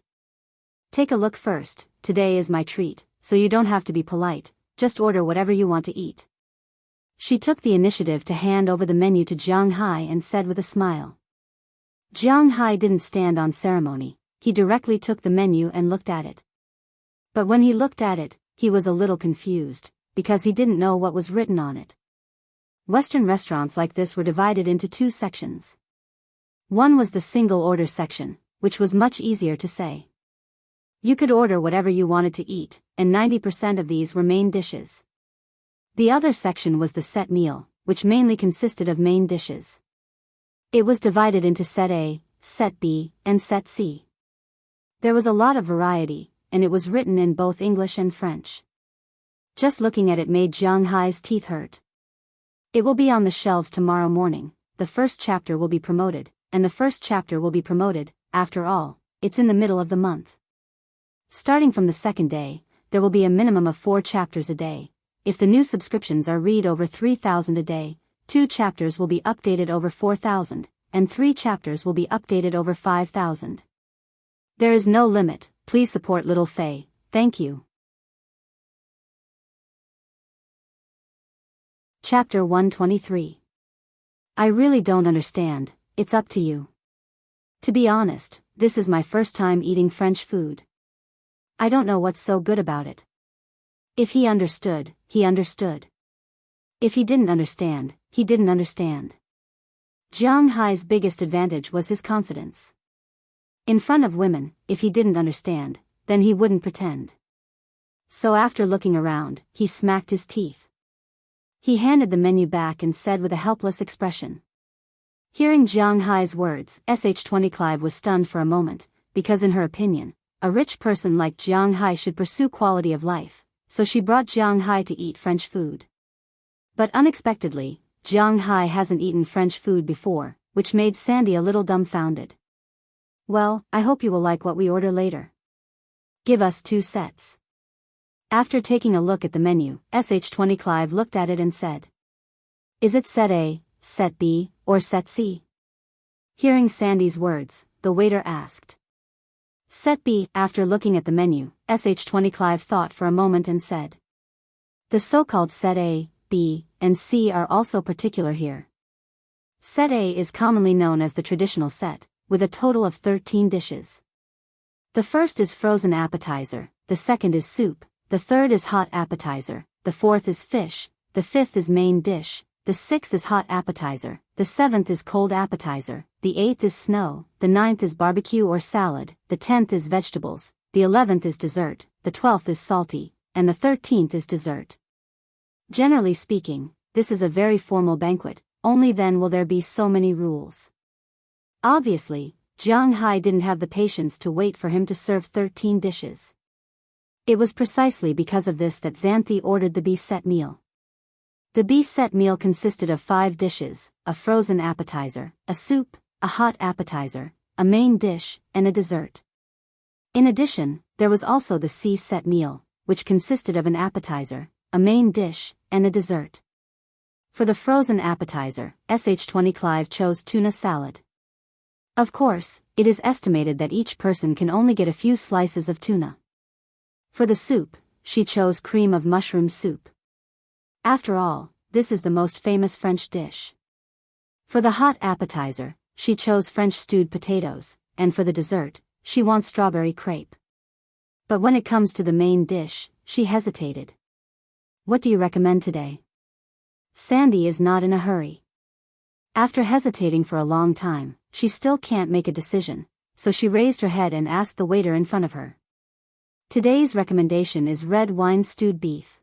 Take a look first, today is my treat, so you don't have to be polite, just order whatever you want to eat. She took the initiative to hand over the menu to Jianghu and said with a smile. Jianghu didn't stand on ceremony, he directly took the menu and looked at it. But when he looked at it, he was a little confused, because he didn't know what was written on it. Western restaurants like this were divided into two sections. One was the single order section, which was much easier to say. You could order whatever you wanted to eat, and 90% of these were main dishes. The other section was the set meal, which mainly consisted of main dishes. It was divided into set A, set B, and set C. There was a lot of variety, and it was written in both English and French. Just looking at it made Jianghu's teeth hurt. It will be on the shelves tomorrow morning, the first chapter will be promoted, and the first chapter will be promoted, after all, it's in the middle of the month. Starting from the second day, there will be a minimum of 4 chapters a day. If the new subscriptions are read over 3,000 a day, 2 chapters will be updated over 4,000, and 3 chapters will be updated over 5,000. There is no limit, please support Little Faye, thank you. Chapter 123. I really don't understand, it's up to you. To be honest, this is my first time eating French food. I don't know what's so good about it. If he understood, he understood. If he didn't understand, he didn't understand. Jianghu's biggest advantage was his confidence. In front of women, if he didn't understand, then he wouldn't pretend. So after looking around, he smacked his teeth. He handed the menu back and said with a helpless expression. Hearing Jianghu's words, Sh20 Clive was stunned for a moment, because in her opinion, a rich person like Jianghu should pursue quality of life, so she brought Jianghu to eat French food. But unexpectedly, Jianghu hasn't eaten French food before, which made Sandy a little dumbfounded. Well, I hope you will like what we order later. Give us 2 sets. After taking a look at the menu, Sh20 Clive looked at it and said. Is it set A, set B, or set C? Hearing Sandy's words, the waiter asked. Set B. After looking at the menu, Sh20 Clive thought for a moment and said. The so-called set A, B, and C are also particular here. Set A is commonly known as the traditional set, with a total of 13 dishes. The first is frozen appetizer, the second is soup, the third is hot appetizer, the fourth is fish, the fifth is main dish, the sixth is hot appetizer, the seventh is cold appetizer, the eighth is snow, the ninth is barbecue or salad, the 10th is vegetables, the 11th is dessert, the 12th is salty, and the 13th is dessert. Generally speaking, this is a very formal banquet, only then will there be so many rules. Obviously, Jianghu didn't have the patience to wait for him to serve 13 dishes. It was precisely because of this that Xanthi ordered the B-set meal. The B-set meal consisted of 5 dishes, a frozen appetizer, a soup, a hot appetizer, a main dish, and a dessert. In addition, there was also the C-set meal, which consisted of an appetizer, a main dish, and a dessert. For the frozen appetizer, Sh20 Clive chose tuna salad. Of course, it is estimated that each person can only get a few slices of tuna. For the soup, she chose cream of mushroom soup. After all, this is the most famous French dish. For the hot appetizer, she chose French stewed potatoes, and for the dessert, she wants strawberry crepe. But when it comes to the main dish, she hesitated. What do you recommend today? Sandy is not in a hurry. After hesitating for a long time, she still can't make a decision, so she raised her head and asked the waiter in front of her. Today's recommendation is red wine stewed beef.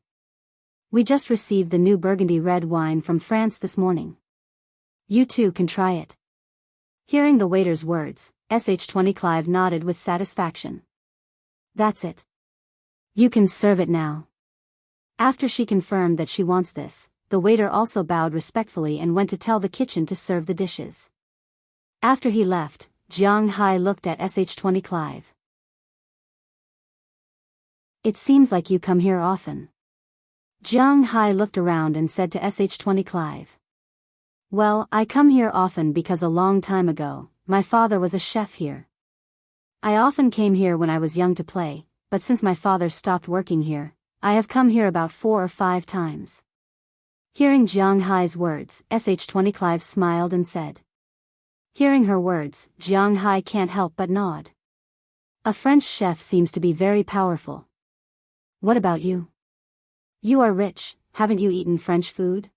We just received the new Burgundy red wine from France this morning. You too can try it. Hearing the waiter's words, Sh20 Clive nodded with satisfaction. That's it. You can serve it now. After she confirmed that she wants this, the waiter also bowed respectfully and went to tell the kitchen to serve the dishes. After he left, Jianghu looked at Sh20 Clive. It seems like you come here often. Jiang Hai looked around and said to Sh20 Clive. Well, I come here often because a long time ago, my father was a chef here. I often came here when I was young to play, but since my father stopped working here, I have come here about 4 or 5 times. Hearing Jiang Hai's words, Sh20 Clive smiled and said. Hearing her words, Jiang Hai can't help but nod. A French chef seems to be very powerful. What about you? You are rich, haven't you eaten French food?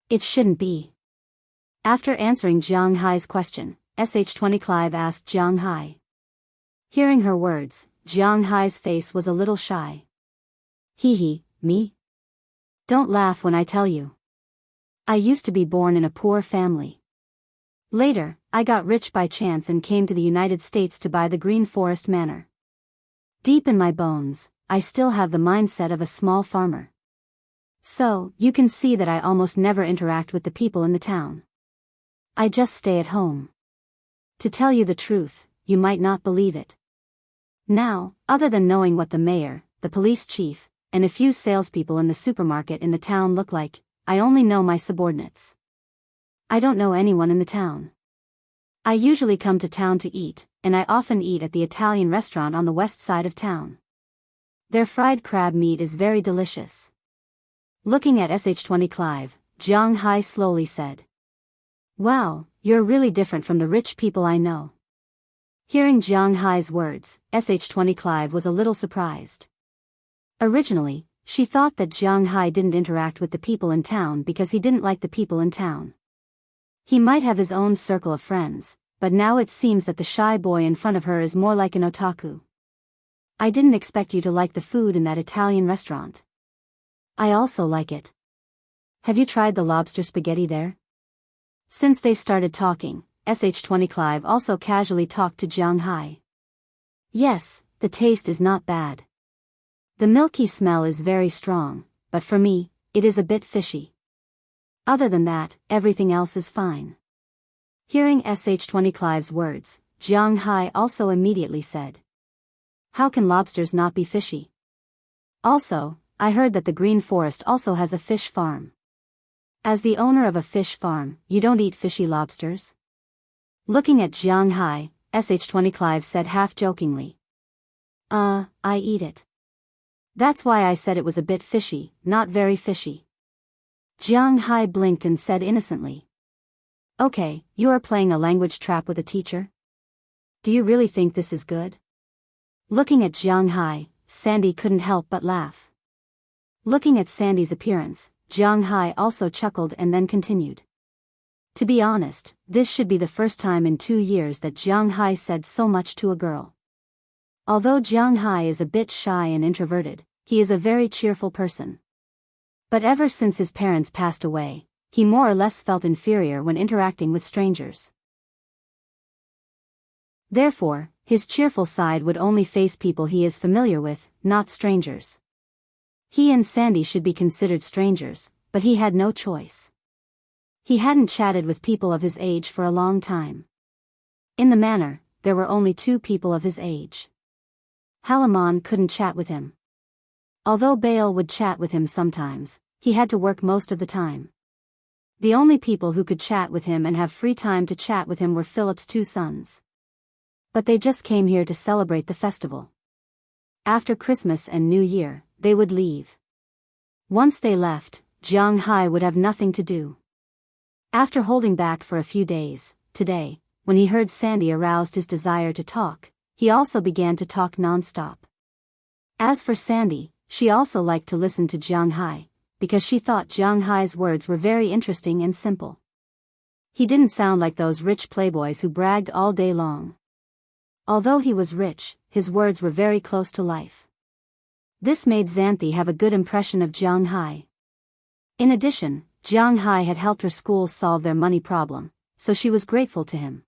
It shouldn't be. After answering Jiang Hai's question, Sh20 Clive asked Jiang Hai. Hearing her words, Jiang Hai's face was a little shy. Hee, me? Don't laugh when I tell you. I used to be born in a poor family. Later, I got rich by chance and came to the United States to buy the Green Forest Manor. Deep in my bones, I still have the mindset of a small farmer. So, you can see that I almost never interact with the people in the town. I just stay at home. To tell you the truth, you might not believe it. Now, other than knowing what the mayor, the police chief, and a few salespeople in the supermarket in the town look like, I only know my subordinates. I don't know anyone in the town. I usually come to town to eat, and I often eat at the Italian restaurant on the west side of town. Their fried crab meat is very delicious. Looking at Sh20 Clive, Jiang Hai slowly said. Wow, you're really different from the rich people I know. Hearing Jiang Hai's words, Sh20 Clive was a little surprised. Originally, she thought that Jiang Hai didn't interact with the people in town because he didn't like the people in town. He might have his own circle of friends, but now it seems that the shy boy in front of her is more like an otaku. I didn't expect you to like the food in that Italian restaurant. I also like it. Have you tried the lobster spaghetti there? Since they started talking, Sh20 Clive also casually talked to Jiang Hai. Yes, the taste is not bad. The milky smell is very strong, but for me, it is a bit fishy. Other than that, everything else is fine. Hearing Sh20 Clive's words, Jiang Hai also immediately said. How can lobsters not be fishy? Also, I heard that the Green Forest also has a fish farm. As the owner of a fish farm, you don't eat fishy lobsters? Looking at Jiang Hai, Sh20 Clive said half-jokingly. I eat it. That's why I said it was a bit fishy, not very fishy. Jiang Hai blinked and said innocently. Okay, you are playing a language trap with a teacher? Do you really think this is good? Looking at Jiang Hai, Sandy couldn't help but laugh. Looking at Sandy's appearance, Jiang Hai also chuckled and then continued. To be honest, this should be the first time in 2 years that Jiang Hai said so much to a girl. Although Jiang Hai is a bit shy and introverted, he is a very cheerful person. But ever since his parents passed away, he more or less felt inferior when interacting with strangers. Therefore, his cheerful side would only face people he is familiar with, not strangers. He and Sandy should be considered strangers, but he had no choice. He hadn't chatted with people of his age for a long time. In the manor, there were only 2 people of his age. Halamon couldn't chat with him. Although Biyao would chat with him sometimes, he had to work most of the time. The only people who could chat with him and have free time to chat with him were Philip's 2 sons. But they just came here to celebrate the festival. After Christmas and New Year, they would leave. Once they left, Jiang Hai would have nothing to do. After holding back for a few days, today, when he heard Sandy aroused his desire to talk, he also began to talk non-stop. As for Sandy, she also liked to listen to Jiang Hai, because she thought Jiang Hai's words were very interesting and simple. He didn't sound like those rich playboys who bragged all day long. Although he was rich, his words were very close to life. This made Xanthi have a good impression of Jiang Hai. In addition, Jiang Hai had helped her schools solve their money problem, so she was grateful to him.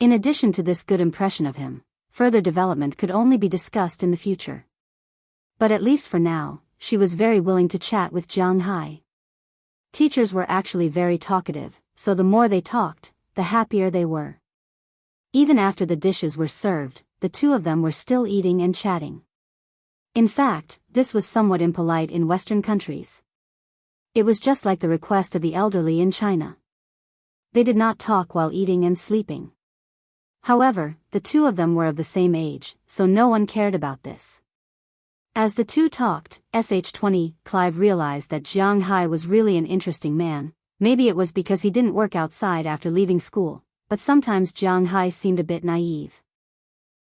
In addition to this good impression of him, further development could only be discussed in the future. But at least for now, she was very willing to chat with Jiang Hai. Teachers were actually very talkative, so the more they talked, the happier they were. Even after the dishes were served, the 2 of them were still eating and chatting. In fact, this was somewhat impolite in Western countries. It was just like the request of the elderly in China. They did not talk while eating and sleeping. However, the two of them were of the same age, so no one cared about this. As the two talked, sh20, Clive realized that Jiang Hai was really an interesting man. Maybe it was because he didn't work outside after leaving school, but sometimes Jiang Hai seemed a bit naive.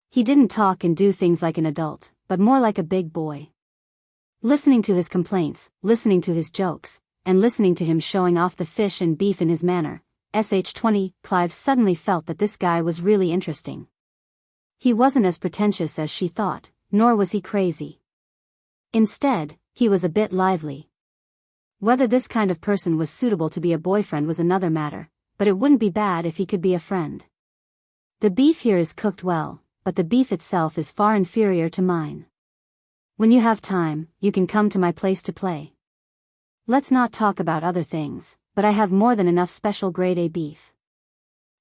He didn't talk and do things like an adult, but more like a big boy. Listening to his complaints, listening to his jokes, and listening to him showing off the fish and beef in his manner, sh20, Clive suddenly felt that this guy was really interesting. He wasn't as pretentious as she thought, nor was he crazy. Instead, he was a bit lively. Whether this kind of person was suitable to be a boyfriend was another matter, but it wouldn't be bad if he could be a friend. The beef here is cooked well, but the beef itself is far inferior to mine. When you have time, you can come to my place to play. Let's not talk about other things, but I have more than enough special grade A beef.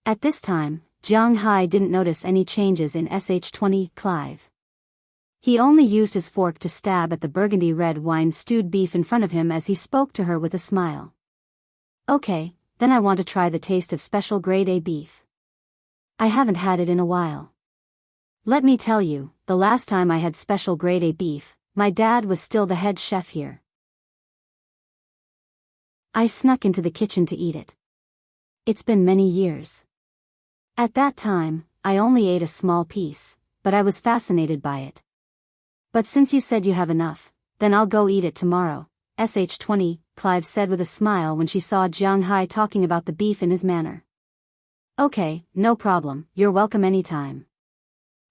At this time, Jiang Hai didn't notice any changes in sh20, Clive. He only used his fork to stab at the burgundy red wine stewed beef in front of him as he spoke to her with a smile. Okay, then I want to try the taste of special grade A beef. I haven't had it in a while. Let me tell you, the last time I had special grade A beef, my dad was still the head chef here. I snuck into the kitchen to eat it. It's been many years. At that time, I only ate a small piece, but I was fascinated by it. But since you said you have enough, then I'll go eat it tomorrow, sh20, Clive said with a smile when she saw Jiang Hai talking about the beef in his manner. Okay, no problem, you're welcome anytime.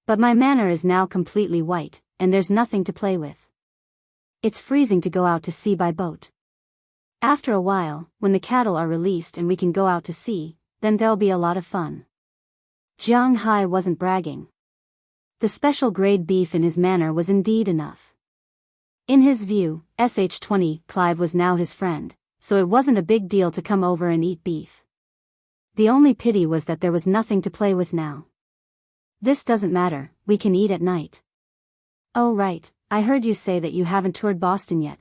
But my manor is now completely white, and there's nothing to play with. It's freezing to go out to sea by boat. After a while, when the cattle are released and we can go out to sea, then there'll be a lot of fun. Jiang Hai wasn't bragging. The special grade beef in his manor was indeed enough. In his view, sh20, Clive was now his friend, so it wasn't a big deal to come over and eat beef. The only pity was that there was nothing to play with now. This doesn't matter, we can eat at night. Oh right, I heard you say that you haven't toured Boston yet.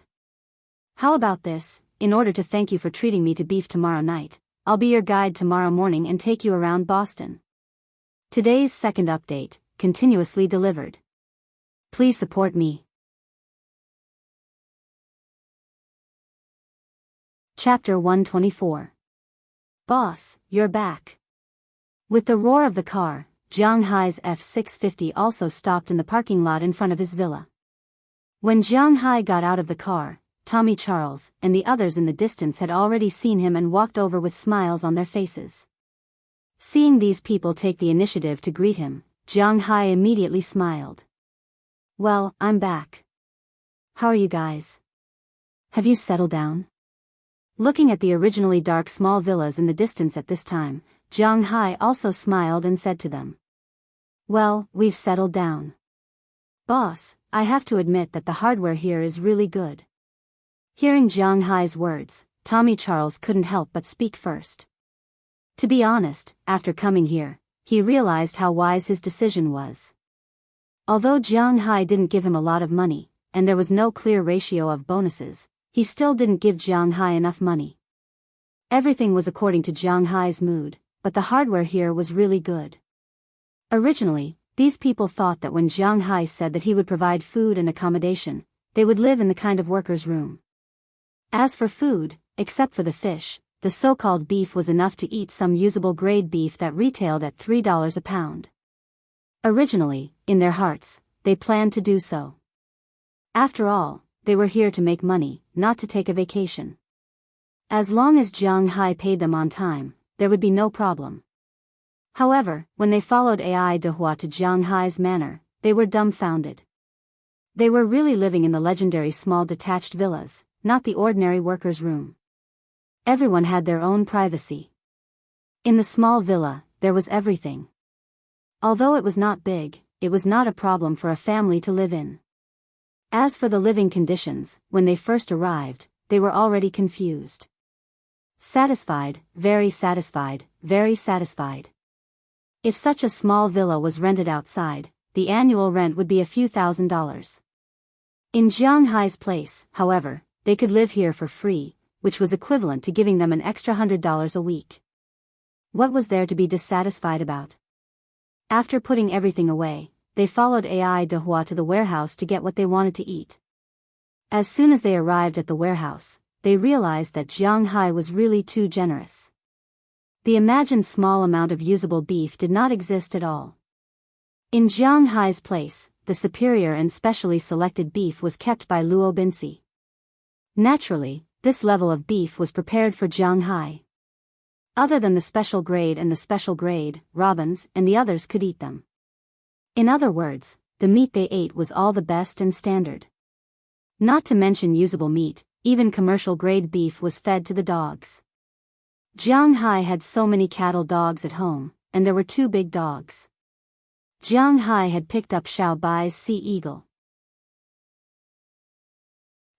How about this, in order to thank you for treating me to beef tomorrow night, I'll be your guide tomorrow morning and take you around Boston. Today's second update, continuously delivered. Please support me. Chapter 124. Boss, you're back. With the roar of the car, Jiang Hai's F650 also stopped in the parking lot in front of his villa. When Jiang Hai got out of the car, Tommy Charles and the others in the distance had already seen him and walked over with smiles on their faces. Seeing these people take the initiative to greet him, Jiang Hai immediately smiled. Well, I'm back. How are you guys? Have you settled down? Looking at the originally dark small villas in the distance at this time, Jiang Hai also smiled and said to them. Well, we've settled down. Boss, I have to admit that the hardware here is really good. Hearing Jiang Hai's words, Tommy Charles couldn't help but speak first. To be honest, after coming here, he realized how wise his decision was. Although Jiang Hai didn't give him a lot of money, and there was no clear ratio of bonuses, he still didn't give Jiang Hai enough money. Everything was according to Jiang Hai's mood, but the hardware here was really good. Originally, these people thought that when Jiang Hai said that he would provide food and accommodation, they would live in the kind of workers' room. As for food, except for the fish, the so-called beef was enough to eat some usable grade beef that retailed at $3 a pound. Originally, in their hearts, they planned to do so. After all, they were here to make money, not to take a vacation. As long as Jiang Hai paid them on time, there would be no problem. However, when they followed Ai Dehua to Jiang Hai's manor, they were dumbfounded. They were really living in the legendary small detached villas, not the ordinary workers' room. Everyone had their own privacy. In the small villa, there was everything. Although it was not big, it was not a problem for a family to live in. As for the living conditions, when they first arrived, they were already confused. Satisfied, very satisfied, very satisfied. If such a small villa was rented outside, the annual rent would be a few $1,000s. In Jianghai's place, however, they could live here for free, which was equivalent to giving them an extra $100 a week. What was there to be dissatisfied about? After putting everything away, they followed Ai Dehua to the warehouse to get what they wanted to eat. As soon as they arrived at the warehouse, they realized that Jianghai was really too generous. The imagined small amount of usable beef did not exist at all. In Jianghai's place, the superior and specially selected beef was kept by Luo Binci. Naturally, this level of beef was prepared for Jianghai. Other than the special grade and the special grade, Robins and the others could eat them. In other words, the meat they ate was all the best and standard. Not to mention usable meat, even commercial grade beef was fed to the dogs. Jianghai had so many cattle dogs at home, and there were 2 big dogs. Jianghai had picked up Xiao Bai's sea eagle.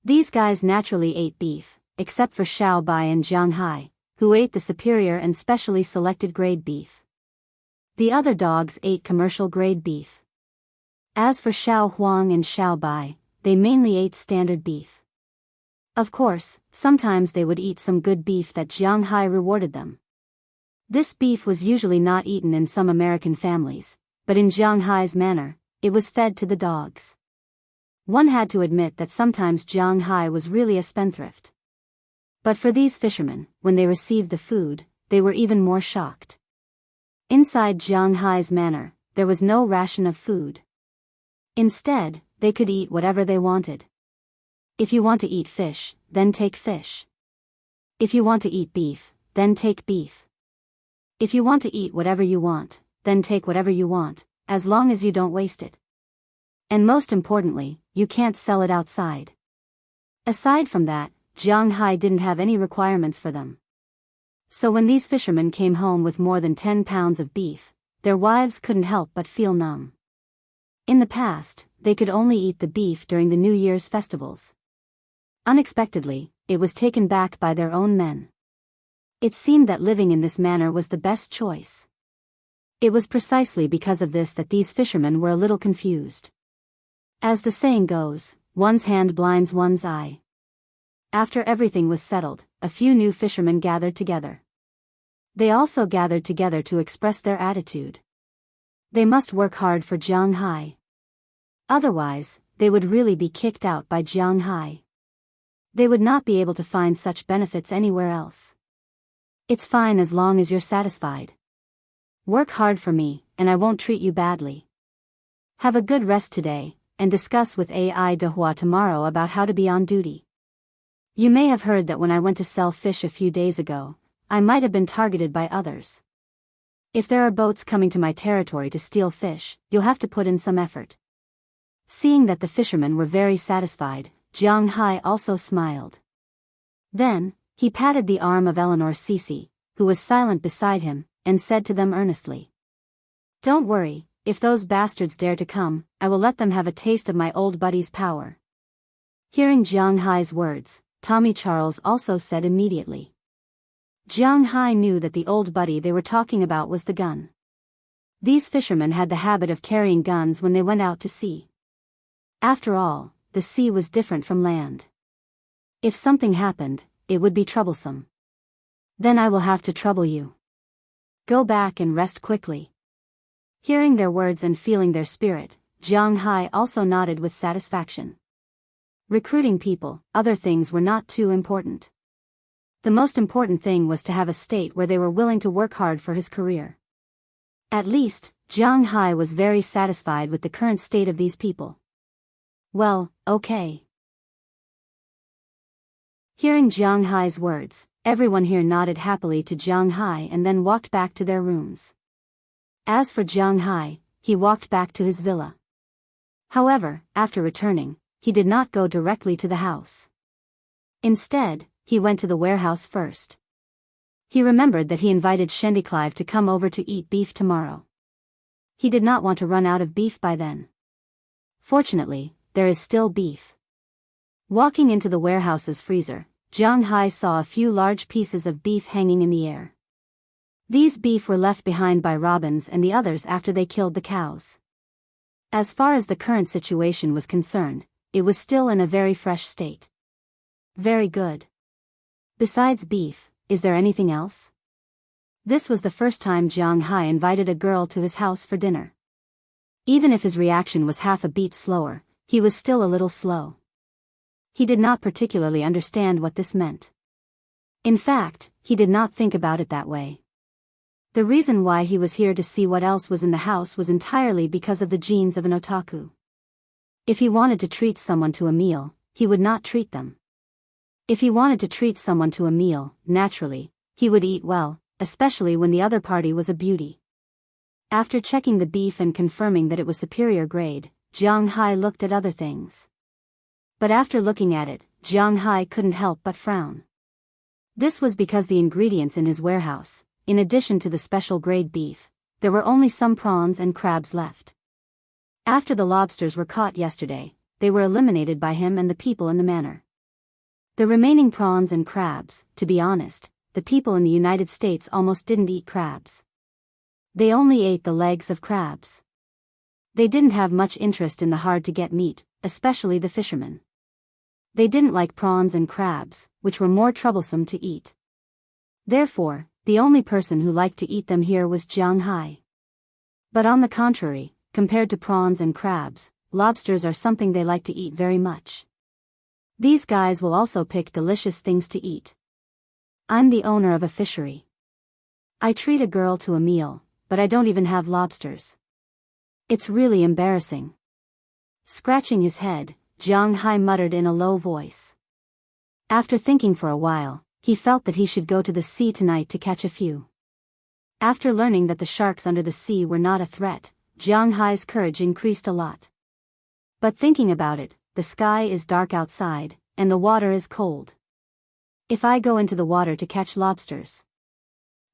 These guys naturally ate beef, except for Xiao Bai and Jianghai, who ate the superior and specially selected grade beef. The other dogs ate commercial grade beef. As for Xiao Huang and Xiao Bai, they mainly ate standard beef. Of course, sometimes they would eat some good beef that Jianghai rewarded them. This beef was usually not eaten in some American families, but in Jianghai's manor, it was fed to the dogs. One had to admit that sometimes Jianghai was really a spendthrift. But for these fishermen, when they received the food, they were even more shocked. Inside Jianghai's manor, there was no ration of food. Instead, they could eat whatever they wanted. If you want to eat fish, then take fish. If you want to eat beef, then take beef. If you want to eat whatever you want, then take whatever you want, as long as you don't waste it. And most importantly, you can't sell it outside. Aside from that, Jianghai didn't have any requirements for them. So when these fishermen came home with more than 10 pounds of beef, their wives couldn't help but feel numb. In the past, they could only eat the beef during the New Year's festivals. Unexpectedly, it was taken back by their own men. It seemed that living in this manner was the best choice. It was precisely because of this that these fishermen were a little confused. As the saying goes, one's hand blinds one's eye. After everything was settled, a few new fishermen gathered together. They also gathered together to express their attitude. They must work hard for Jianghai. Otherwise, they would really be kicked out by Jianghai. They would not be able to find such benefits anywhere else. It's fine as long as you're satisfied. Work hard for me, and I won't treat you badly. Have a good rest today, and discuss with Ai Dehua tomorrow about how to be on duty. You may have heard that when I went to sell fish a few days ago, I might have been targeted by others. If there are boats coming to my territory to steal fish, you'll have to put in some effort. Seeing that the fishermen were very satisfied, Jianghai also smiled. Then, he patted the arm of Eleanor Cece, who was silent beside him, and said to them earnestly, "Don't worry, if those bastards dare to come, I will let them have a taste of my old buddy's power." Hearing Jianghai's words, Tommy Charles also said immediately. Jianghai knew that the old buddy they were talking about was the gun. These fishermen had the habit of carrying guns when they went out to sea. After all, the sea was different from land. If something happened, it would be troublesome. Then I will have to trouble you. Go back and rest quickly. Hearing their words and feeling their spirit, Jianghai also nodded with satisfaction. Recruiting people, other things were not too important. The most important thing was to have a state where they were willing to work hard for his career. At least, Jianghai was very satisfied with the current state of these people. Well, okay. Hearing Jianghai's words, everyone here nodded happily to Jianghai and then walked back to their rooms. As for Jianghai, he walked back to his villa. However, after returning, he did not go directly to the house. Instead, he went to the warehouse first. He remembered that he invited Shendiclive to come over to eat beef tomorrow. He did not want to run out of beef by then. Fortunately, there is still beef. Walking into the warehouse's freezer, Jianghai saw a few large pieces of beef hanging in the air. These beef were left behind by Robins and the others after they killed the cows. As far as the current situation was concerned, it was still in a very fresh state. Very good. Besides beef, is there anything else? This was the first time Jianghu invited a girl to his house for dinner. Even if his reaction was half a beat slower, he was still a little slow. He did not particularly understand what this meant. In fact, he did not think about it that way. The reason why he was here to see what else was in the house was entirely because of the genes of an otaku. If he wanted to treat someone to a meal, he would not treat them. If he wanted to treat someone to a meal, naturally, he would eat well, especially when the other party was a beauty. After checking the beef and confirming that it was superior grade, Jianghu looked at other things. But after looking at it, Jianghu couldn't help but frown. This was because the ingredients in his warehouse, in addition to the special grade beef, there were only some prawns and crabs left. After the lobsters were caught yesterday, they were eliminated by him and the people in the manor. The remaining prawns and crabs, to be honest, the people in the United States almost didn't eat crabs. They only ate the legs of crabs. They didn't have much interest in the hard-to-get meat, especially the fishermen. They didn't like prawns and crabs, which were more troublesome to eat. Therefore, the only person who liked to eat them here was Jianghu. But on the contrary, compared to prawns and crabs, lobsters are something they like to eat very much. These guys will also pick delicious things to eat. I'm the owner of a fishery. I treat a girl to a meal, but I don't even have lobsters. It's really embarrassing. Scratching his head, Jianghu muttered in a low voice. After thinking for a while, he felt that he should go to the sea tonight to catch a few. After learning that the sharks under the sea were not a threat, Jianghu's courage increased a lot. But thinking about it, the sky is dark outside, and the water is cold. If I go into the water to catch lobsters.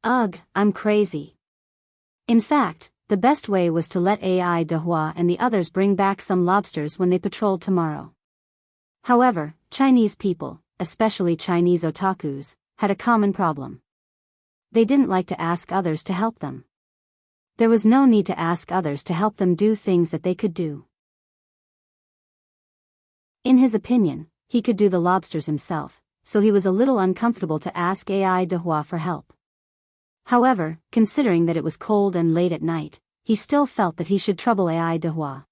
Ugh, I'm crazy. In fact, the best way was to let Ai Dehua and the others bring back some lobsters when they patrolled tomorrow. However, Chinese people, especially Chinese otakus, had a common problem. They didn't like to ask others to help them. There was no need to ask others to help them do things that they could do. In his opinion, he could do the lobsters himself, so he was a little uncomfortable to ask Ai Dehua for help. However, considering that it was cold and late at night, he still felt that he should trouble Ai Dehua.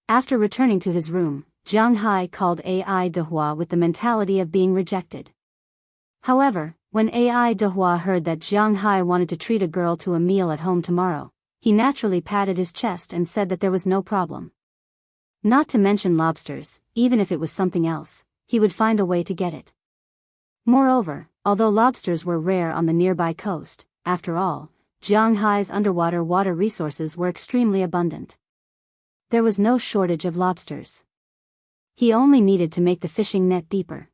After returning to his room, Jianghu called Ai Dehua with the mentality of being rejected. However, when Ai Dehua heard that Jianghu wanted to treat a girl to a meal at home tomorrow, he naturally patted his chest and said that there was no problem. Not to mention lobsters, even if it was something else, he would find a way to get it. Moreover, although lobsters were rare on the nearby coast, after all, Jianghu's underwater water resources were extremely abundant. There was no shortage of lobsters. He only needed to make the fishing net deeper.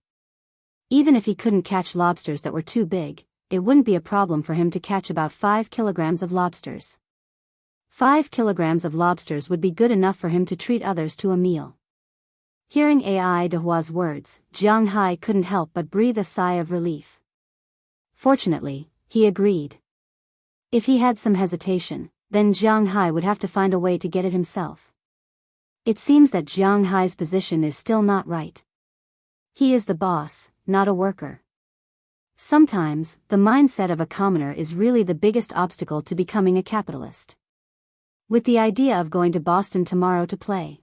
Even if he couldn't catch lobsters that were too big, it wouldn't be a problem for him to catch about 5 kilograms of lobsters. 5 kilograms of lobsters would be good enough for him to treat others to a meal. Hearing Ai Dehua's words, Jianghu couldn't help but breathe a sigh of relief. Fortunately, he agreed. If he had some hesitation, then Jianghu would have to find a way to get it himself. It seems that Jianghu's position is still not right. He is the boss, not a worker. Sometimes, the mindset of a commoner is really the biggest obstacle to becoming a capitalist. With the idea of going to Boston tomorrow to play.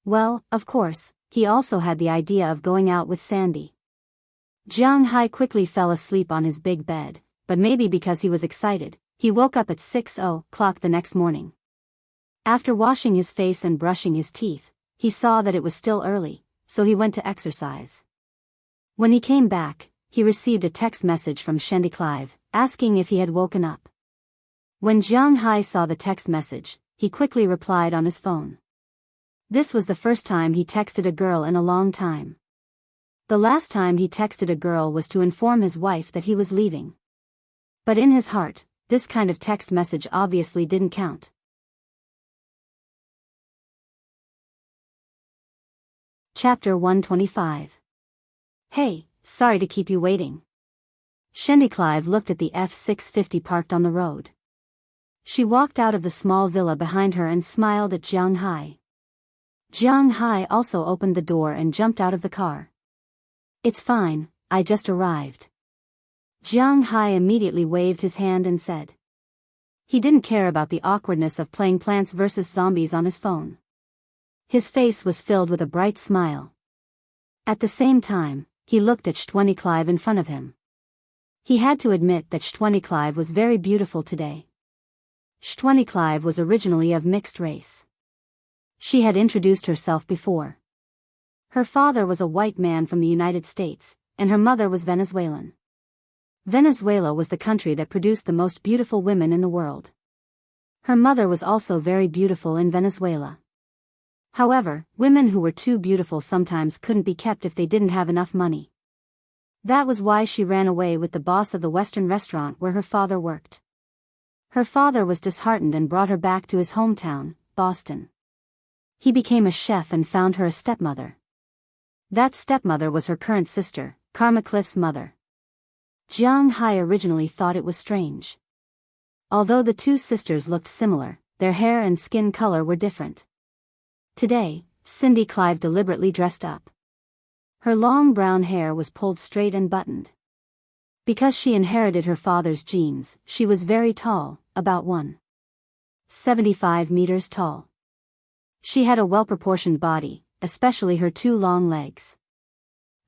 Well, of course, he also had the idea of going out with Sandy. Jianghu quickly fell asleep on his big bed, but maybe because he was excited, he woke up at 6:00 the next morning. After washing his face and brushing his teeth, he saw that it was still early, so he went to exercise. When he came back, he received a text message from Shendy Clive, asking if he had woken up. When Jianghu saw the text message, he quickly replied on his phone. This was the first time he texted a girl in a long time. The last time he texted a girl was to inform his wife that he was leaving. But in his heart, this kind of text message obviously didn't count. Chapter 125. Hey, sorry to keep you waiting. Shendy Clive looked at the F-650 parked on the road. She walked out of the small villa behind her and smiled at Jianghu. Jianghu also opened the door and jumped out of the car. It's fine, I just arrived. Jianghu immediately waved his hand and said. He didn't care about the awkwardness of playing Plants vs. Zombies on his phone. His face was filled with a bright smile. At the same time, he looked at Clive in front of him. He had to admit that Clive was very beautiful today. Clive was originally of mixed race. She had introduced herself before. Her father was a white man from the United States, and her mother was Venezuelan. Venezuela was the country that produced the most beautiful women in the world. Her mother was also very beautiful in Venezuela. However, women who were too beautiful sometimes couldn't be kept if they didn't have enough money. That was why she ran away with the boss of the Western restaurant where her father worked. Her father was disheartened and brought her back to his hometown, Boston. He became a chef and found her a stepmother. That stepmother was her current sister, Karma Cliff's mother. Jianghu originally thought it was strange. Although the two sisters looked similar, their hair and skin color were different. Today, Clive deliberately dressed up. Her long brown hair was pulled straight and buttoned. Because she inherited her father's genes, she was very tall, about 1.75 meters tall. She had a well-proportioned body, especially her two long legs.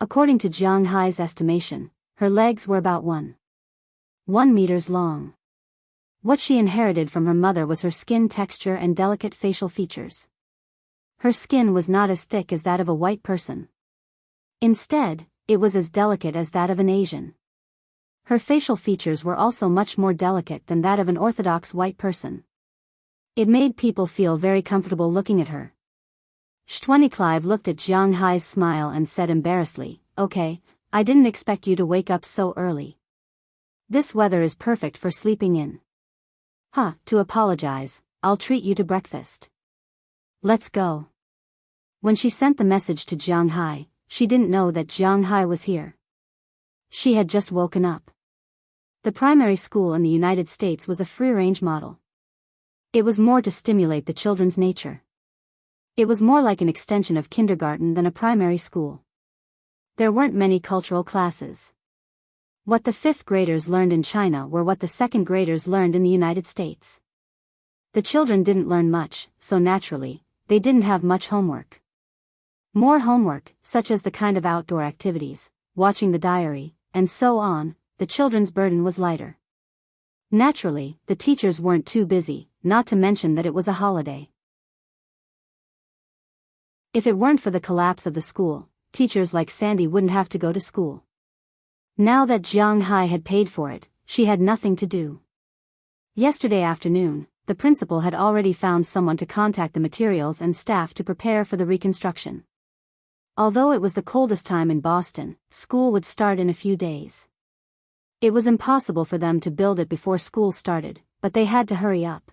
According to Jianghu's estimation, her legs were about 1 meters long. What she inherited from her mother was her skin texture and delicate facial features. Her skin was not as thick as that of a white person. Instead, it was as delicate as that of an Asian. Her facial features were also much more delicate than that of an orthodox white person. It made people feel very comfortable looking at her. Clive looked at Jianghu's smile and said embarrassedly, "Okay, I didn't expect you to wake up so early. This weather is perfect for sleeping in." To apologize, I'll treat you to breakfast. Let's go." When she sent the message to Jianghu, she didn't know that Jianghu was here. She had just woken up. The primary school in the United States was a free-range model. It was more to stimulate the children's nature. It was more like an extension of kindergarten than a primary school. There weren't many cultural classes. What the fifth graders learned in China were what the second graders learned in the United States. The children didn't learn much, so naturally, they didn't have much homework. More homework, such as the kind of outdoor activities, watching the diary, and so on, the children's burden was lighter. Naturally, the teachers weren't too busy, not to mention that it was a holiday. If it weren't for the collapse of the school, teachers like Sandy wouldn't have to go to school. Now that Jianghu had paid for it, she had nothing to do. Yesterday afternoon, the principal had already found someone to contact the materials and staff to prepare for the reconstruction. Although it was the coldest time in Boston, school would start in a few days. It was impossible for them to build it before school started, but they had to hurry up.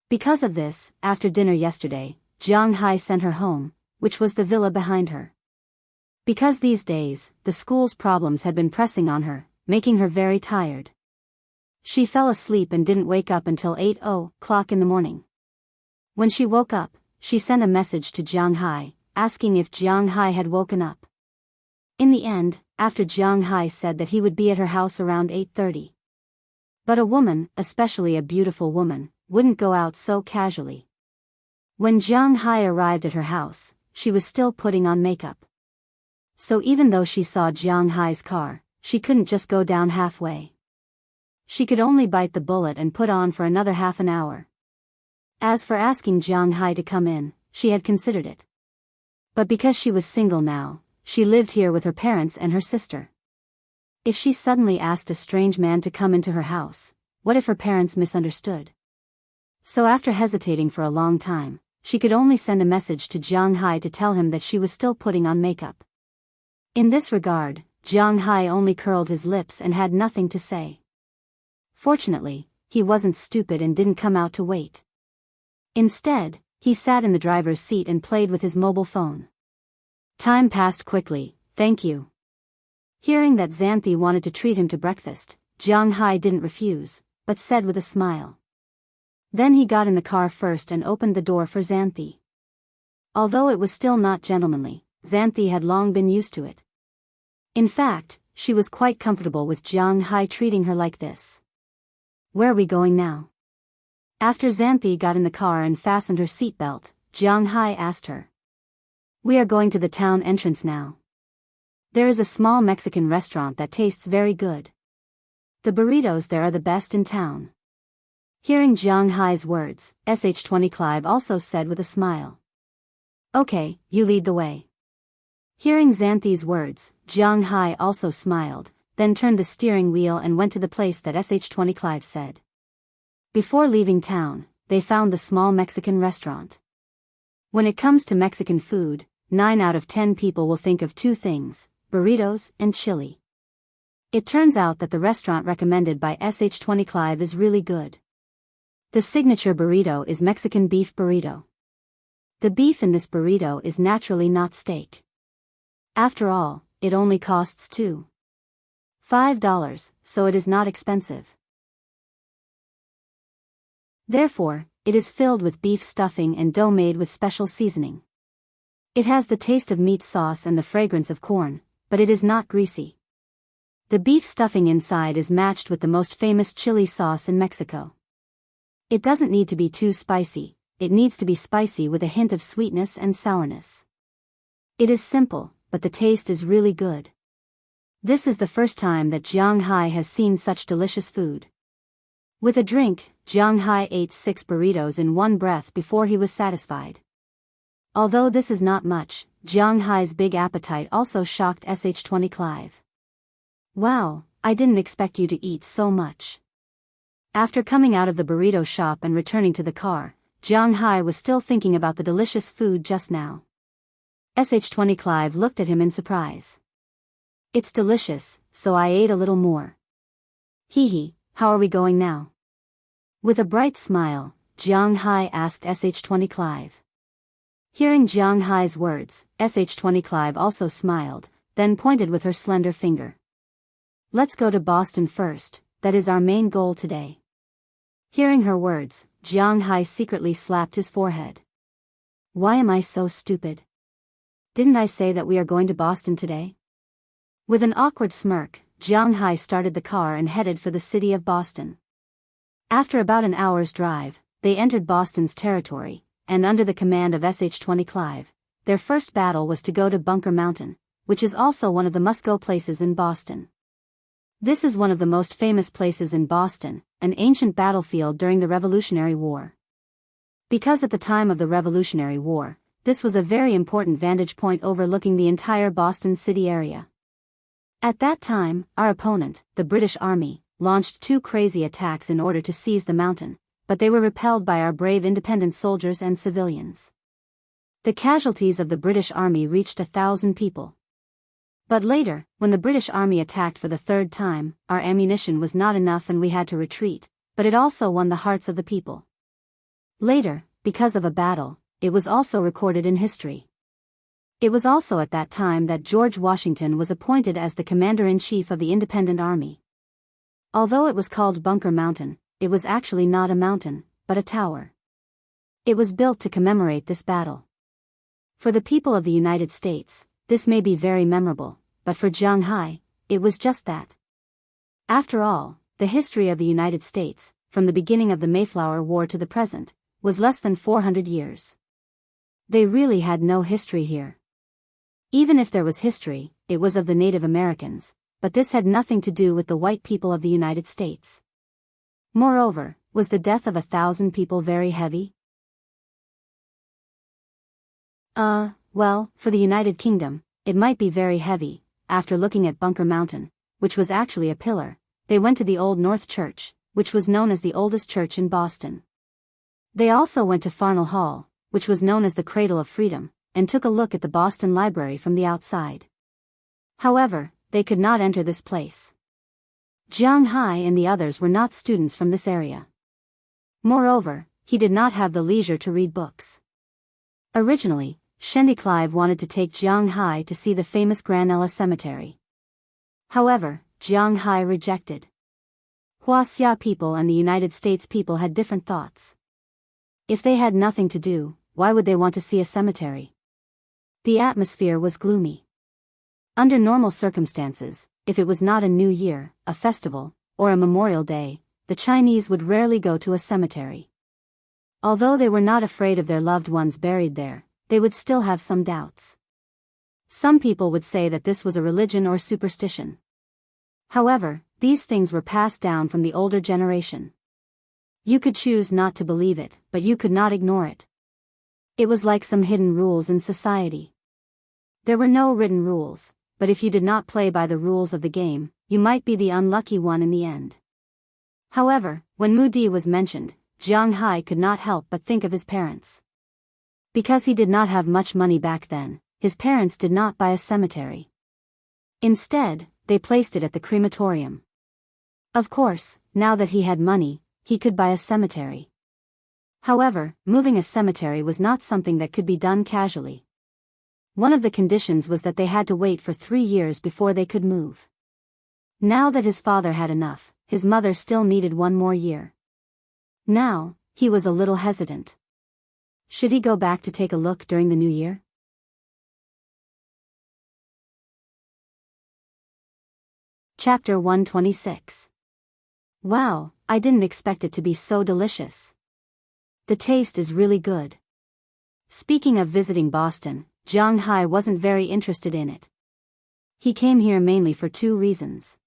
Because of this, after dinner yesterday, Jianghu sent her home, which was the villa behind her. Because these days, the school's problems had been pressing on her, making her very tired. She fell asleep and didn't wake up until 8:00 in the morning. When she woke up, she sent a message to Jianghu, asking if Jianghu had woken up. In the end, after Jianghu said that he would be at her house around 8:30. But a woman, especially a beautiful woman, wouldn't go out so casually. When Jianghu arrived at her house, she was still putting on makeup. So even though she saw Jianghu's car, she couldn't just go down halfway. She could only bite the bullet and put on for another half an hour. As for asking Jianghu to come in, she had considered it. But because she was single now, she lived here with her parents and her sister. If she suddenly asked a strange man to come into her house, what if her parents misunderstood? So after hesitating for a long time, she could only send a message to Jianghu to tell him that she was still putting on makeup. In this regard, Jianghu only curled his lips and had nothing to say. Fortunately, he wasn't stupid and didn't come out to wait. Instead, he sat in the driver's seat and played with his mobile phone. Time passed quickly, thank you. Hearing that Xanthi wanted to treat him to breakfast, Jianghu didn't refuse, but said with a smile. Then he got in the car first and opened the door for Xanthi. Although it was still not gentlemanly, Xanthi had long been used to it. In fact, she was quite comfortable with Jianghu treating her like this. Where are we going now? After Xanthi got in the car and fastened her seatbelt, Jianghu asked her. We are going to the town entrance now. There is a small Mexican restaurant that tastes very good. The burritos there are the best in town. Hearing Jianghu's words, Sh20 Clive also said with a smile. Okay, you lead the way. Hearing Xanthi's words, Jianghu also smiled, then turned the steering wheel and went to the place that Sh20 Clive said. Before leaving town, they found the small Mexican restaurant. When it comes to Mexican food, 9 out of 10 people will think of 2 things, burritos and chili. It turns out that the restaurant recommended by Sh20 Clive is really good. The signature burrito is Mexican beef burrito. The beef in this burrito is naturally not steak. After all, it only costs $5, so it is not expensive. Therefore, it is filled with beef stuffing and dough made with special seasoning. It has the taste of meat sauce and the fragrance of corn, but it is not greasy. The beef stuffing inside is matched with the most famous chili sauce in Mexico. It doesn't need to be too spicy, it needs to be spicy with a hint of sweetness and sourness. It is simple, but the taste is really good. This is the first time that Jianghu has seen such delicious food. With a drink, Jianghu ate 6 burritos in one breath before he was satisfied. Although this is not much, Jianghu's big appetite also shocked Sh20 Clive. Wow, I didn't expect you to eat so much. After coming out of the burrito shop and returning to the car, Jianghu was still thinking about the delicious food just now. Sh20 Clive looked at him in surprise. It's delicious, so I ate a little more. Hee, how are we going now? With a bright smile, Jianghu asked Sh20 Clive. Hearing Jianghu's words, Sh20 Clive also smiled, then pointed with her slender finger. Let's go to Boston first, that is our main goal today. Hearing her words, Jianghu secretly slapped his forehead. Why am I so stupid? Didn't I say that we are going to Boston today? With an awkward smirk, Jianghu started the car and headed for the city of Boston. After about an hour's drive, they entered Boston's territory, and under the command of Sh20 Clive, their first battle was to go to Bunker Mountain, which is also one of the must-go places in Boston. This is one of the most famous places in Boston, an ancient battlefield during the Revolutionary War. Because at the time of the Revolutionary War, this was a very important vantage point overlooking the entire Boston city area. At that time, our opponent, the British Army, launched 2 crazy attacks in order to seize the mountain, but they were repelled by our brave independent soldiers and civilians. The casualties of the British Army reached 1,000 people. But later, when the British Army attacked for the 3rd time, our ammunition was not enough and we had to retreat, but it also won the hearts of the people. Later, because of a battle, it was also recorded in history. It was also at that time that George Washington was appointed as the Commander-in-Chief of the Independent Army. Although it was called Bunker Mountain, it was actually not a mountain, but a tower. It was built to commemorate this battle. For the people of the United States, this may be very memorable, but for Jianghu, it was just that. After all, the history of the United States, from the beginning of the Mayflower War to the present, was less than 400 years. They really had no history here. Even if there was history, it was of the Native Americans, but this had nothing to do with the white people of the United States. Moreover, was the death of 1,000 people very heavy? Well, for the United Kingdom, it might be very heavy. After looking at Bunker Mountain, which was actually a pillar, they went to the Old North Church, which was known as the oldest church in Boston. They also went to Farnell Hall, which was known as the Cradle of Freedom, and took a look at the Boston Library from the outside. However, they could not enter this place. Jianghu and the others were not students from this area. Moreover, he did not have the leisure to read books. Originally, Shendi Clive wanted to take Jianghu to see the famous Granella Cemetery. However, Jianghu rejected. Wuxia people and the United States people had different thoughts. If they had nothing to do, why would they want to see a cemetery? The atmosphere was gloomy. Under normal circumstances, if it was not a New Year, a festival, or a Memorial Day, the Chinese would rarely go to a cemetery. Although they were not afraid of their loved ones buried there, they would still have some doubts. Some people would say that this was a religion or superstition. However, these things were passed down from the older generation. You could choose not to believe it, but you could not ignore it. It was like some hidden rules in society. There were no written rules, but if you did not play by the rules of the game, you might be the unlucky one in the end. However, when Mu Di was mentioned, Jianghu could not help but think of his parents. Because he did not have much money back then, his parents did not buy a cemetery. Instead, they placed it at the crematorium. Of course, now that he had money, he could buy a cemetery. However, moving a cemetery was not something that could be done casually. One of the conditions was that they had to wait for 3 years before they could move. Now that his father had enough, his mother still needed 1 more year. Now, he was a little hesitant. Should he go back to take a look during the new year? Chapter 126. Wow, I didn't expect it to be so delicious. The taste is really good. Speaking of visiting Boston, Jianghu wasn't very interested in it. He came here mainly for 2 reasons.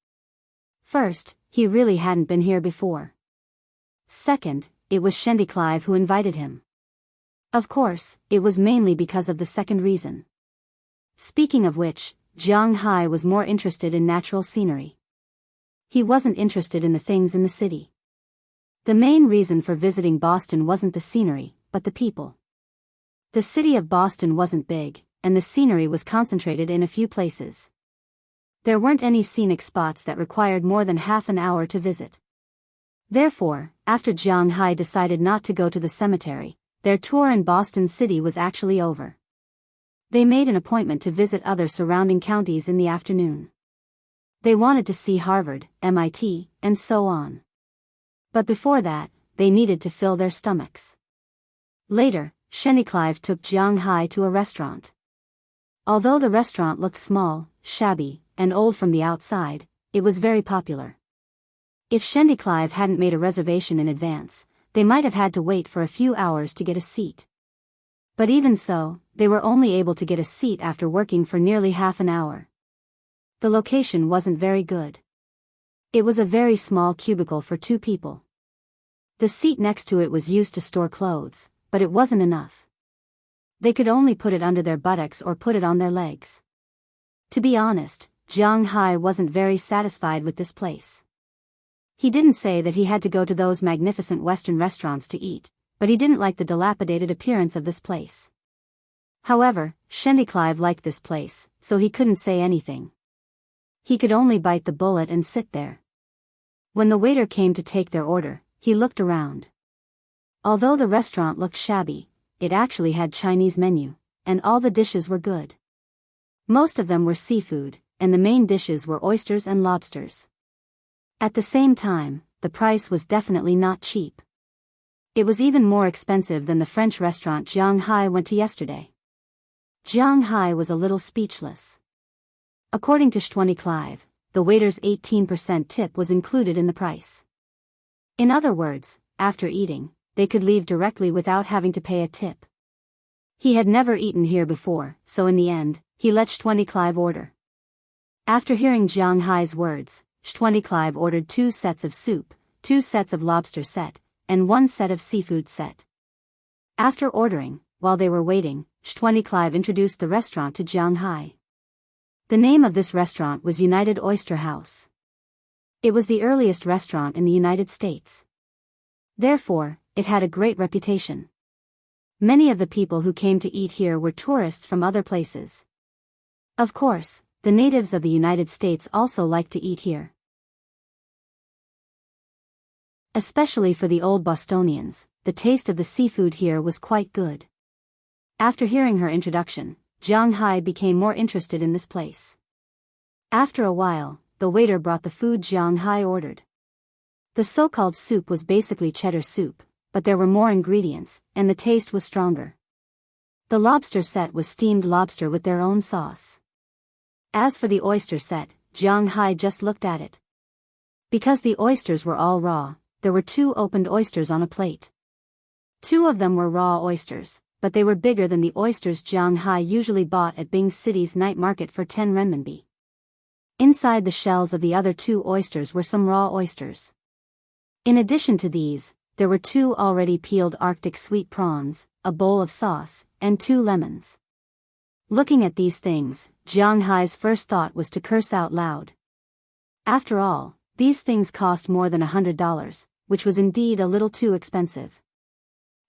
First, he really hadn't been here before. Second, it was Shendy Clive who invited him. Of course, it was mainly because of the second reason. Speaking of which, Jianghu was more interested in natural scenery. He wasn't interested in the things in the city. The main reason for visiting Boston wasn't the scenery, but the people. The city of Boston wasn't big, and the scenery was concentrated in a few places. There weren't any scenic spots that required more than half an hour to visit. Therefore, after Jianghu decided not to go to the cemetery, their tour in Boston City was actually over. They made an appointment to visit other surrounding counties in the afternoon. They wanted to see Harvard, MIT, and so on. But before that, they needed to fill their stomachs. Later, Shendy Clive took Jianghu to a restaurant. Although the restaurant looked small, shabby, and old from the outside, it was very popular. If Shendy Clive hadn't made a reservation in advance, they might have had to wait for a few hours to get a seat. But even so, they were only able to get a seat after working for nearly half an hour. The location wasn't very good. It was a very small cubicle for 2 people. The seat next to it was used to store clothes, but it wasn't enough. They could only put it under their buttocks or put it on their legs. To be honest, Jianghu wasn't very satisfied with this place. He didn't say that he had to go to those magnificent Western restaurants to eat, but he didn't like the dilapidated appearance of this place. However, Shendy Clive liked this place, so he couldn't say anything. He could only bite the bullet and sit there. When the waiter came to take their order, he looked around. Although the restaurant looked shabby, it actually had Chinese menu, and all the dishes were good. Most of them were seafood, and the main dishes were oysters and lobsters. At the same time, the price was definitely not cheap. It was even more expensive than the French restaurant Jianghu went to yesterday. Jianghu was a little speechless. According to Shendy Clive, the waiter's 18% tip was included in the price. In other words, after eating, they could leave directly without having to pay a tip. He had never eaten here before, so in the end, he let Shendy Clive order. After hearing Jianghu's words, Shendy Clive ordered 2 sets of soup, 2 sets of lobster set, and 1 set of seafood set. After ordering, while they were waiting, Shendy Clive introduced the restaurant to Jianghu. The name of this restaurant was United Oyster House. It was the earliest restaurant in the United States. Therefore, it had a great reputation. Many of the people who came to eat here were tourists from other places. Of course, the natives of the United States also liked to eat here. Especially for the old Bostonians, the taste of the seafood here was quite good. After hearing her introduction, Jianghu became more interested in this place. After a while, the waiter brought the food Jianghu ordered. The so-called soup was basically cheddar soup, but there were more ingredients, and the taste was stronger. The lobster set was steamed lobster with their own sauce. As for the oyster set, Jianghu just looked at it. Because the oysters were all raw, there were 2 opened oysters on a plate. 2 of them were raw oysters, but they were bigger than the oysters Jianghu usually bought at Bing City's night market for 10 renminbi. Inside the shells of the other 2 oysters were some raw oysters. In addition to these, there were 2 already peeled Arctic sweet prawns, a bowl of sauce, and 2 lemons. Looking at these things, Jianghu's first thought was to curse out loud. After all, these things cost more than $100, which was indeed a little too expensive.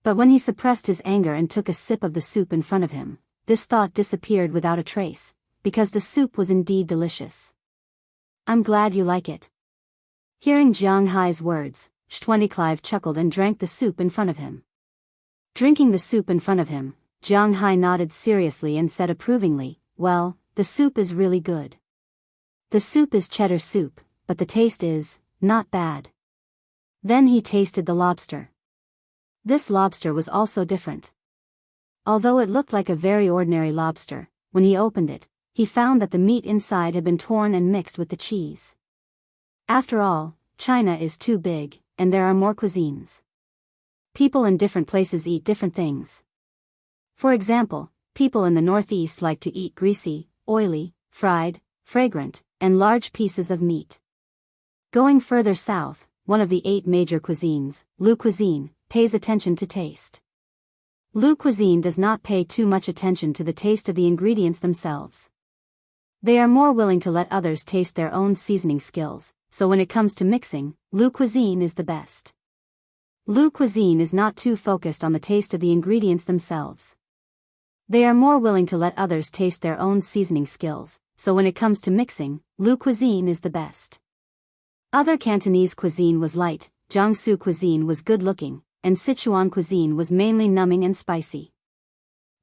But when he suppressed his anger and took a sip of the soup in front of him, this thought disappeared without a trace, because the soup was indeed delicious. I'm glad you like it. Hearing Jianghu's words, Chronicles chuckled and drank the soup in front of him. Drinking the soup in front of him, Jianghu nodded seriously and said approvingly, "Well, the soup is really good. The soup is cheddar soup, but the taste is not bad." Then he tasted the lobster. This lobster was also different. Although it looked like a very ordinary lobster, when he opened it, he found that the meat inside had been torn and mixed with the cheese. After all, China is too big, and there are more cuisines. People in different places eat different things. For example, people in the northeast like to eat greasy, oily, fried, fragrant, and large pieces of meat. Going further south, one of the 8 major cuisines, Lu cuisine, pays attention to taste. Lu cuisine does not pay too much attention to the taste of the ingredients themselves. They are more willing to let others taste their own seasoning skills, so when it comes to mixing, Lu cuisine is the best. Lu cuisine is not too focused on the taste of the ingredients themselves. They are more willing to let others taste their own seasoning skills, so when it comes to mixing, Lu cuisine is the best. Other Cantonese cuisine was light, Jiangsu cuisine was good-looking, and Sichuan cuisine was mainly numbing and spicy.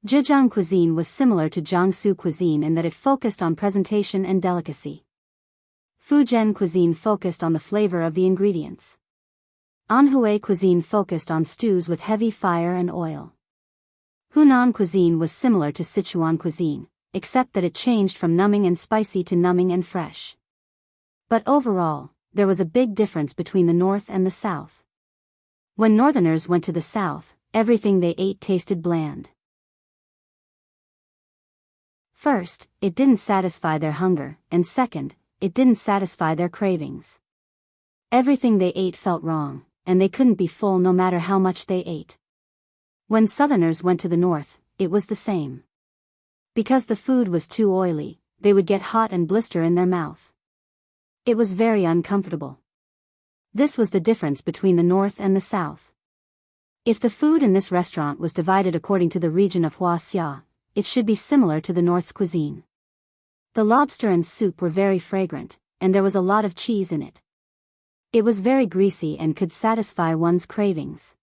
Zhejiang cuisine was similar to Jiangsu cuisine in that it focused on presentation and delicacy. Fujian cuisine focused on the flavor of the ingredients. Anhui cuisine focused on stews with heavy fire and oil. Hunan cuisine was similar to Sichuan cuisine, except that it changed from numbing and spicy to numbing and fresh. But overall, there was a big difference between the north and the south. When northerners went to the south, everything they ate tasted bland. First, it didn't satisfy their hunger, and second, it didn't satisfy their cravings. Everything they ate felt wrong, and they couldn't be full no matter how much they ate. When southerners went to the north, it was the same. Because the food was too oily, they would get hot and blister in their mouth. It was very uncomfortable. This was the difference between the north and the south. If the food in this restaurant was divided according to the region of Wuxia, it should be similar to the north's cuisine. The lobster and soup were very fragrant, and there was a lot of cheese in it. It was very greasy and could satisfy one's cravings.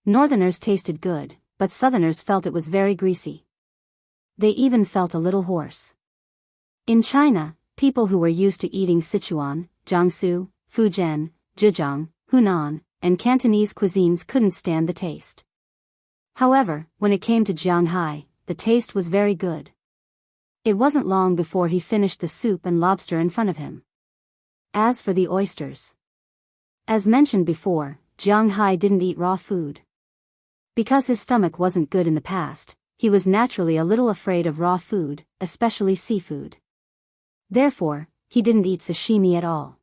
Northerners tasted good, but southerners felt it was very greasy. They even felt a little hoarse. In China, people who were used to eating Sichuan, Jiangsu, Fujian, Zhejiang, Hunan, and Cantonese cuisines couldn't stand the taste. However, when it came to Jianghu, the taste was very good. It wasn't long before he finished the soup and lobster in front of him. As for the oysters, as mentioned before, Jianghu didn't eat raw food. Because his stomach wasn't good in the past, he was naturally a little afraid of raw food, especially seafood. Therefore, he didn't eat sashimi at all.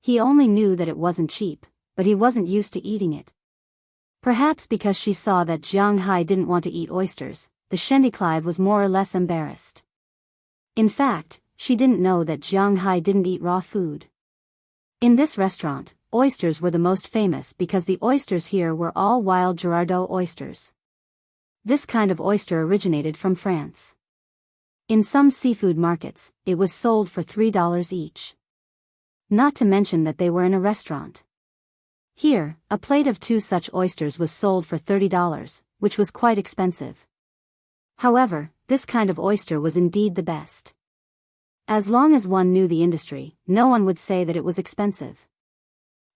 He only knew that it wasn't cheap, but he wasn't used to eating it. Perhaps because she saw that Jianghu didn't want to eat oysters, the Chronicles was more or less embarrassed. In fact, she didn't know that Jianghu didn't eat raw food. In this restaurant, oysters were the most famous because the oysters here were all wild Girardot oysters. This kind of oyster originated from France. In some seafood markets, it was sold for $3 each. Not to mention that they were in a restaurant. Here, a plate of 2 such oysters was sold for $30, which was quite expensive. However, this kind of oyster was indeed the best. As long as one knew the industry, no one would say that it was expensive.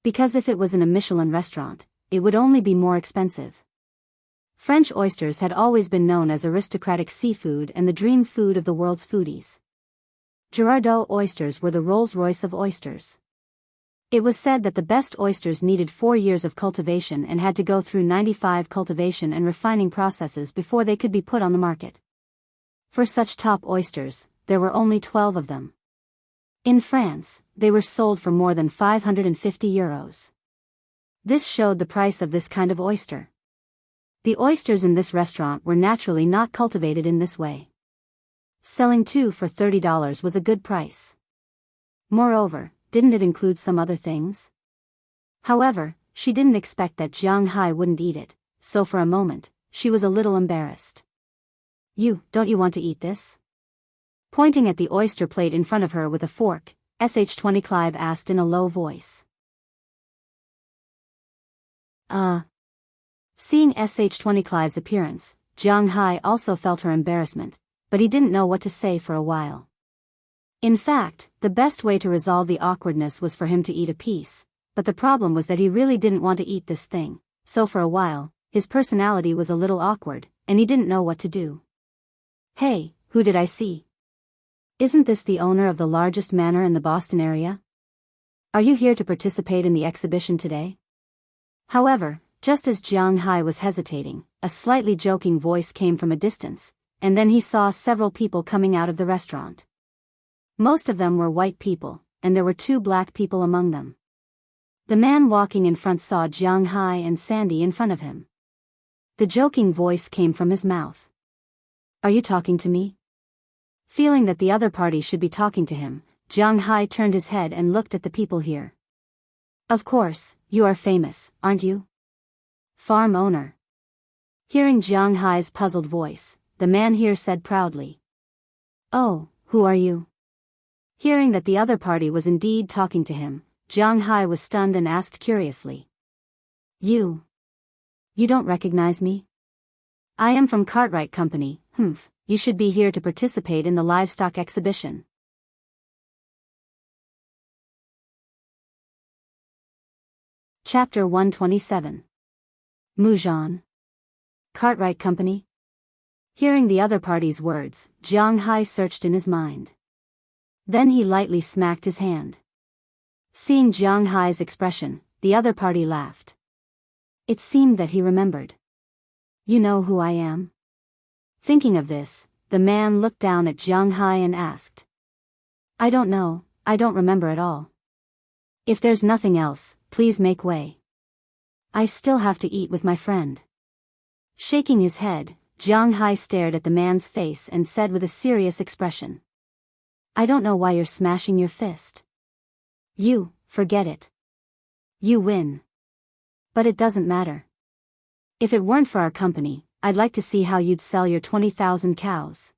Because if it was in a Michelin restaurant, it would only be more expensive. French oysters had always been known as aristocratic seafood and the dream food of the world's foodies. Girardot oysters were the Rolls-Royce of oysters. It was said that the best oysters needed 4 years of cultivation and had to go through 95 cultivation and refining processes before they could be put on the market. For such top oysters, there were only 12 of them. In France, they were sold for more than €550. This showed the price of this kind of oyster. The oysters in this restaurant were naturally not cultivated in this way. Selling 2 for $30 was a good price. Moreover, didn't it include some other things? However, she didn't expect that Jianghu wouldn't eat it, so for a moment, she was a little embarrassed. Don't you want to eat this? Pointing at the oyster plate in front of her with a fork, Sh20 Clive asked in a low voice. Seeing Sh20 Clive's appearance, Jianghu also felt her embarrassment, but he didn't know what to say for a while. In fact, the best way to resolve the awkwardness was for him to eat a piece, but the problem was that he really didn't want to eat this thing, so for a while, his personality was a little awkward, and he didn't know what to do. Hey, who did I see? Isn't this the owner of the largest manor in the Boston area? Are you here to participate in the exhibition today? However, just as Jianghu was hesitating, a slightly joking voice came from a distance, and then he saw several people coming out of the restaurant. Most of them were white people, and there were 2 black people among them. The man walking in front saw Jianghu and Sandy in front of him. The joking voice came from his mouth. Are you talking to me? Feeling that the other party should be talking to him, Jianghu turned his head and looked at the people here. Of course, you are famous, aren't you? Farm owner. Hearing Jianghu's puzzled voice, the man here said proudly. Oh, who are you? Hearing that the other party was indeed talking to him, Jianghu was stunned and asked curiously. You don't recognize me? I am from Cartwright Company. You should be here to participate in the livestock exhibition. Chapter 127. Mujan. Cartwright Company? Hearing the other party's words, Jianghu searched in his mind. Then he lightly smacked his hand. Seeing Jianghu's expression, the other party laughed. It seemed that he remembered. You know who I am? Thinking of this, the man looked down at Jianghu and asked. I don't know, I don't remember at all. If there's nothing else, please make way. I still have to eat with my friend. Shaking his head, Jianghu stared at the man's face and said with a serious expression. I don't know why you're smashing your fist. Forget it. You win. But it doesn't matter. If it weren't for our company, I'd like to see how you'd sell your 20,000 cows.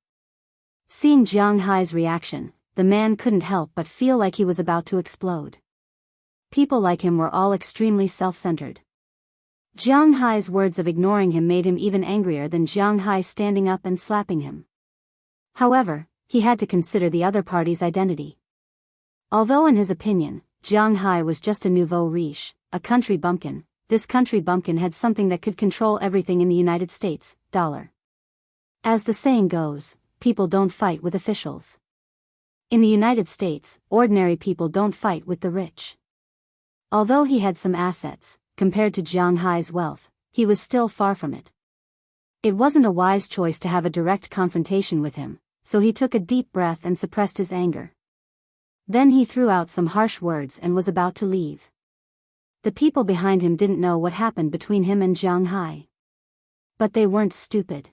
Seeing Jianghu's reaction, the man couldn't help but feel like he was about to explode. People like him were all extremely self-centered. Jianghu's words of ignoring him made him even angrier than Jianghu standing up and slapping him. However, he had to consider the other party's identity. Although in his opinion, Jianghu was just a nouveau riche, a country bumpkin, this country bumpkin had something that could control everything in the United States, dollar. As the saying goes, people don't fight with officials. In the United States, ordinary people don't fight with the rich. Although he had some assets, compared to Jianghu's wealth, he was still far from it. It wasn't a wise choice to have a direct confrontation with him, so he took a deep breath and suppressed his anger. Then he threw out some harsh words and was about to leave. The people behind him didn't know what happened between him and Jianghu. But they weren't stupid.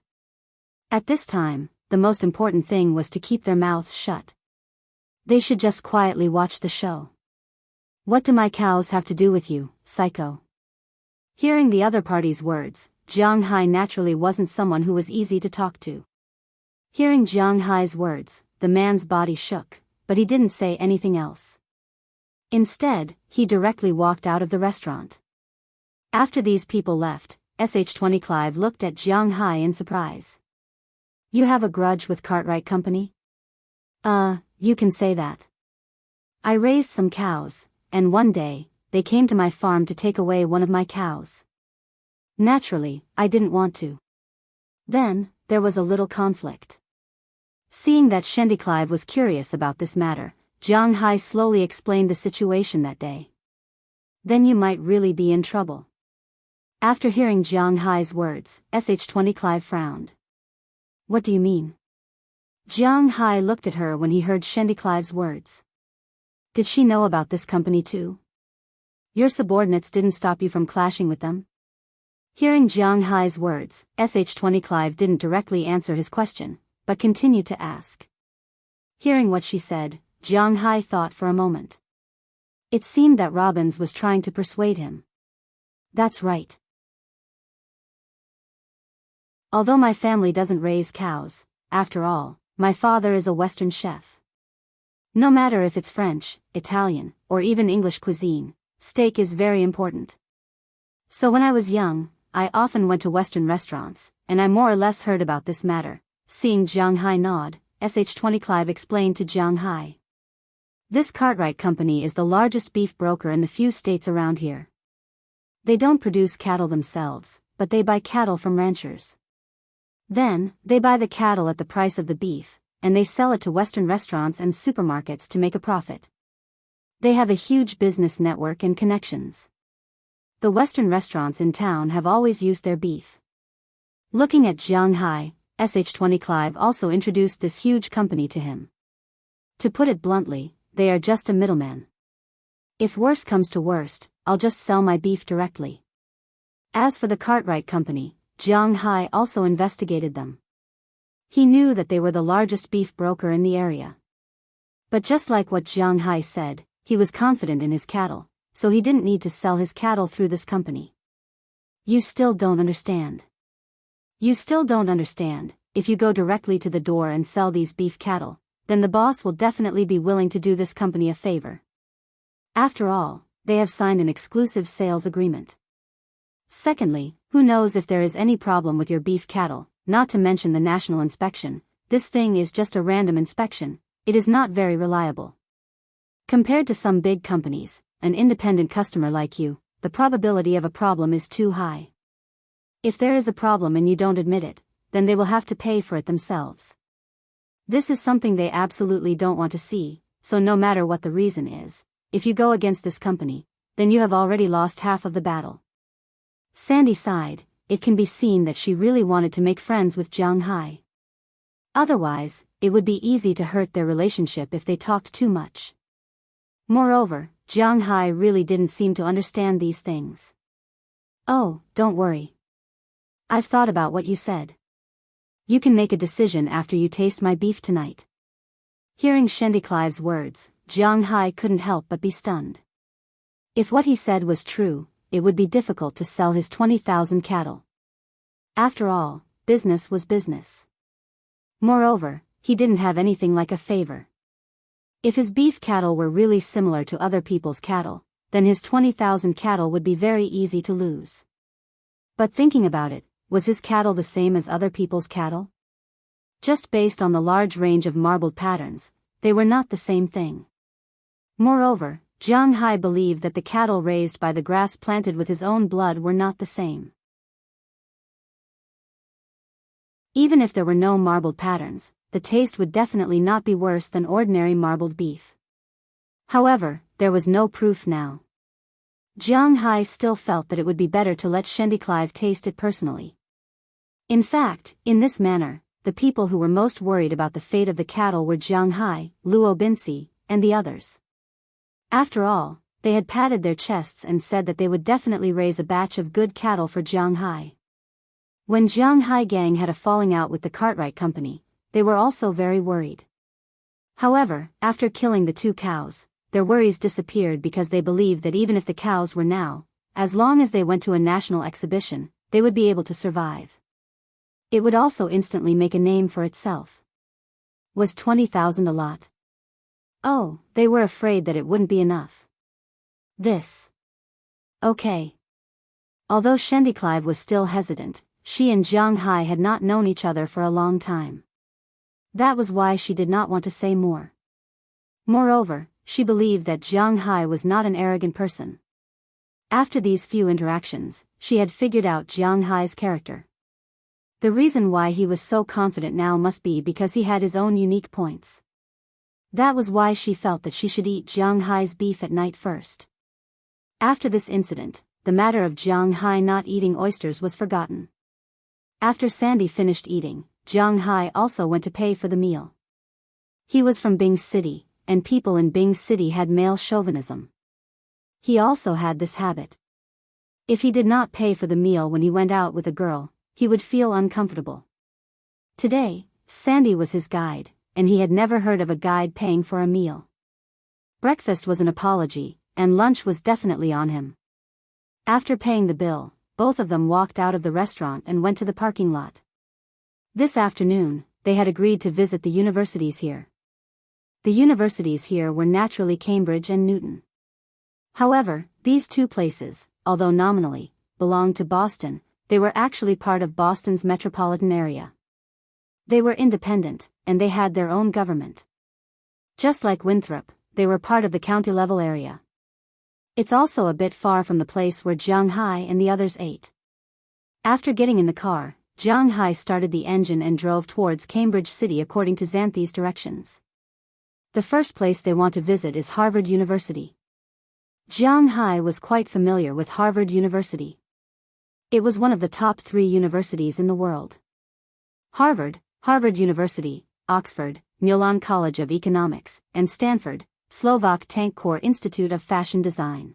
At this time, the most important thing was to keep their mouths shut. They should just quietly watch the show. What do my cows have to do with you, psycho? Hearing the other party's words, Jianghu naturally wasn't someone who was easy to talk to. Hearing Jianghu's words, the man's body shook, but he didn't say anything else. Instead, he directly walked out of the restaurant. After these people left, Sh20 Clive looked at Jianghu in surprise. You have a grudge with Cartwright Company? You can say that. I raised some cows, and one day, they came to my farm to take away one of my cows. Naturally, I didn't want to. Then, there was a little conflict. Seeing that Clive was curious about this matter, Jianghu slowly explained the situation that day. Then you might really be in trouble. After hearing Jianghu's words, Clive frowned. What do you mean? Jianghu looked at her when he heard Clive's words. Did she know about this company too? Your subordinates didn't stop you from clashing with them? Hearing Jianghu's words, Clive didn't directly answer his question, but continued to ask. Hearing what she said, Jianghu thought for a moment. It seemed that Robbins was trying to persuade him. That's right. Although my family doesn't raise cows, after all, my father is a Western chef. No matter if it's French, Italian, or even English cuisine, steak is very important. So when I was young, I often went to Western restaurants, and I more or less heard about this matter. Seeing Jianghu nod, Clive explained to Jianghu. This Cartwright Company is the largest beef broker in the few states around here. They don't produce cattle themselves, but they buy cattle from ranchers. Then, they buy the cattle at the price of the beef, and they sell it to Western restaurants and supermarkets to make a profit. They have a huge business network and connections. The Western restaurants in town have always used their beef. Looking at Jianghu, Clive also introduced this huge company to him. To put it bluntly, they are just a middleman. If worst comes to worst, I'll just sell my beef directly. As for the Cartwright Company, Jianghu also investigated them. He knew that they were the largest beef broker in the area. But just like what Jianghu said, he was confident in his cattle, so he didn't need to sell his cattle through this company. You still don't understand. You still don't understand. If you go directly to the door and sell these beef cattle, then the boss will definitely be willing to do this company a favor. After all, they have signed an exclusive sales agreement. Secondly, who knows if there is any problem with your beef cattle, not to mention the national inspection. This thing is just a random inspection, it is not very reliable. Compared to some big companies, an independent customer like you, the probability of a problem is too high. If there is a problem and you don't admit it, then they will have to pay for it themselves. This is something they absolutely don't want to see, so no matter what the reason is, if you go against this company, then you have already lost half of the battle. Sandy sighed. It can be seen that she really wanted to make friends with Jianghu. Otherwise, it would be easy to hurt their relationship if they talked too much. Moreover, Jianghu really didn't seem to understand these things. Oh, don't worry. I've thought about what you said. You can make a decision after you taste my beef tonight. Hearing Clive's words, Jianghu couldn't help but be stunned. If what he said was true, it would be difficult to sell his 20,000 cattle. After all, business was business. Moreover, he didn't have anything like a favor. If his beef cattle were really similar to other people's cattle, then his 20,000 cattle would be very easy to lose. But thinking about it, was his cattle the same as other people's cattle? Just based on the large range of marbled patterns, they were not the same thing. Moreover, Jianghu believed that the cattle raised by the grass planted with his own blood were not the same. Even if there were no marbled patterns, the taste would definitely not be worse than ordinary marbled beef. However, there was no proof now. Jianghu still felt that it would be better to let Clive taste it personally. In fact, in this manner, the people who were most worried about the fate of the cattle were Jianghu, Luo Binci, and the others. After all, they had patted their chests and said that they would definitely raise a batch of good cattle for Jianghu. When Jianghu gang had a falling out with the Cartwright Company, they were also very worried. However, after killing the 2 cows, their worries disappeared because they believed that even if the cows were now, as long as they went to a national exhibition, they would be able to survive. It would also instantly make a name for itself. Was 20,000 a lot? Oh, they were afraid that it wouldn't be enough. This. Okay. Although Clive was still hesitant, she and Jianghu had not known each other for a long time. That was why she did not want to say more. Moreover, she believed that Jianghu was not an arrogant person. After these few interactions, she had figured out Jiang Hai's character. The reason why he was so confident now must be because he had his own unique points. That was why she felt that she should eat Jiang Hai's beef at night first. After this incident, the matter of Jiang Hai not eating oysters was forgotten. After Sandy finished eating, Jiang Hai also went to pay for the meal. He was from Bing City, and people in Bing City had male chauvinism. He also had this habit. If he did not pay for the meal when he went out with a girl, he would feel uncomfortable. Today, Sandy was his guide, and he had never heard of a guide paying for a meal. Breakfast was an apology, and lunch was definitely on him. After paying the bill, both of them walked out of the restaurant and went to the parking lot. This afternoon, they had agreed to visit the universities here. The universities here were naturally Cambridge and Newton. However, these two places, although nominally belonged to Boston, they were actually part of Boston's metropolitan area. They were independent, and they had their own government. Just like Winthrop, they were part of the county-level area. It's also a bit far from the place where Jiang Hai and the others ate. After getting in the car, Jiang Hai started the engine and drove towards Cambridge City according to Xanthi's directions. The first place they want to visit is Harvard University. Jiang Hai was quite familiar with Harvard University. It was one of the top 3 universities in the world. Harvard, Harvard University, Oxford, Milan College of Economics, and Stanford, Slovak Tank Corps Institute of Fashion Design.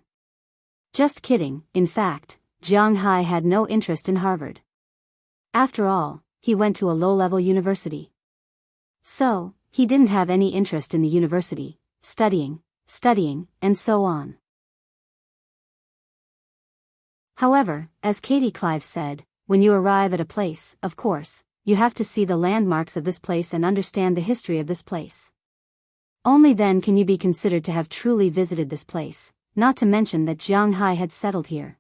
Just kidding, in fact, Jiang Hai had no interest in Harvard. After all, he went to a low-level university. So, he didn't have any interest in the university, studying, and so on. However, as Katie Clive said, when you arrive at a place, of course, you have to see the landmarks of this place and understand the history of this place. Only then can you be considered to have truly visited this place, not to mention that Jiang Hai had settled here.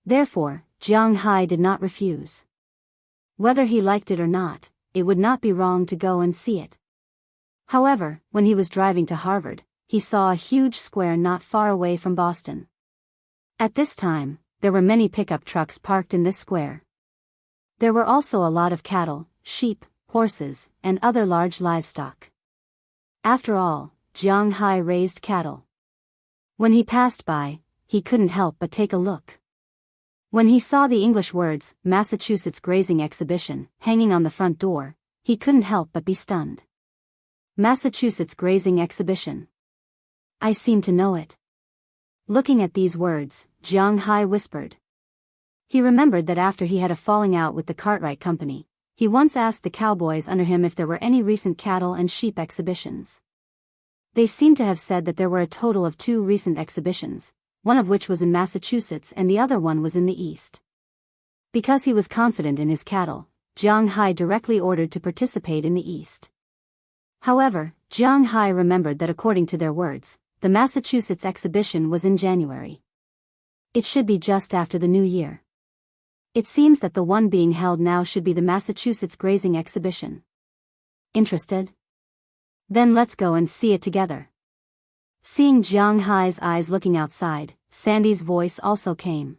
Therefore, Jiang Hai did not refuse. Whether he liked it or not, it would not be wrong to go and see it. However, when he was driving to Harvard, he saw a huge square not far away from Boston. At this time, there were many pickup trucks parked in this square. There were also a lot of cattle, sheep, horses, and other large livestock. After all, Jiang Hai raised cattle. When he passed by, he couldn't help but take a look. When he saw the English words, Massachusetts Grazing Exhibition, hanging on the front door, he couldn't help but be stunned. Massachusetts Grazing Exhibition. I seem to know it. Looking at these words, Jiang Hai whispered. He remembered that after he had a falling out with the Cartwright Company, he once asked the cowboys under him if there were any recent cattle and sheep exhibitions. They seemed to have said that there were a total of 2 recent exhibitions, one of which was in Massachusetts and the other one was in the East. Because he was confident in his cattle, Jiang Hai directly ordered to participate in the East. However, Jiang Hai remembered that according to their words, the Massachusetts exhibition was in January. It should be just after the new year. It seems that the one being held now should be the Massachusetts Grazing Exhibition. Interested? Then let's go and see it together. Seeing Jiang Hai's eyes looking outside, Sandy's voice also came.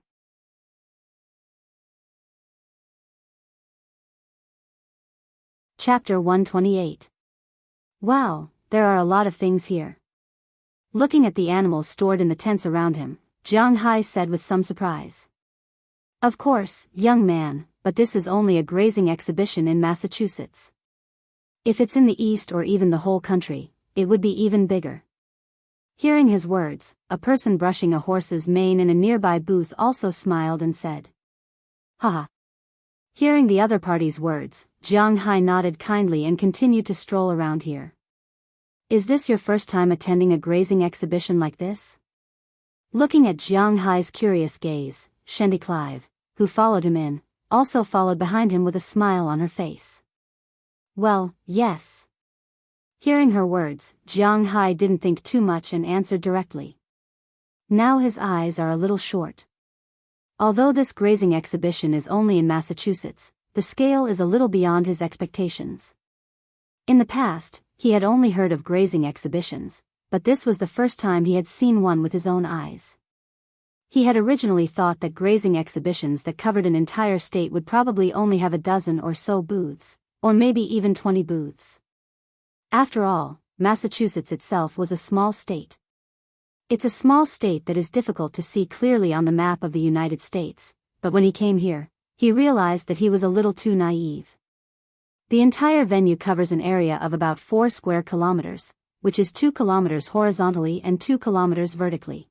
Chapter 128. Wow, there are a lot of things here. Looking at the animals stored in the tents around him, Jiang Hai said with some surprise. Of course, young man, but this is only a grazing exhibition in Massachusetts. If it's in the East or even the whole country, it would be even bigger. Hearing his words, a person brushing a horse's mane in a nearby booth also smiled and said, Haha. Hearing the other party's words, Jiang Hai nodded kindly and continued to stroll around here. Is this your first time attending a grazing exhibition like this? Looking at Jiang Hai's curious gaze, Shandy Clive, who followed him in, also followed behind him with a smile on her face. Well, yes. Hearing her words, Jiang Hai didn't think too much and answered directly. Now his eyes are a little short. Although this grazing exhibition is only in Massachusetts, the scale is a little beyond his expectations. In the past, he had only heard of grazing exhibitions, but this was the first time he had seen one with his own eyes. He had originally thought that grazing exhibitions that covered an entire state would probably only have a dozen or so booths, or maybe even 20 booths. After all, Massachusetts itself was a small state. It's a small state that is difficult to see clearly on the map of the United States, but when he came here, he realized that he was a little too naive. The entire venue covers an area of about 4 square kilometers, which is 2 kilometers horizontally and 2 kilometers vertically.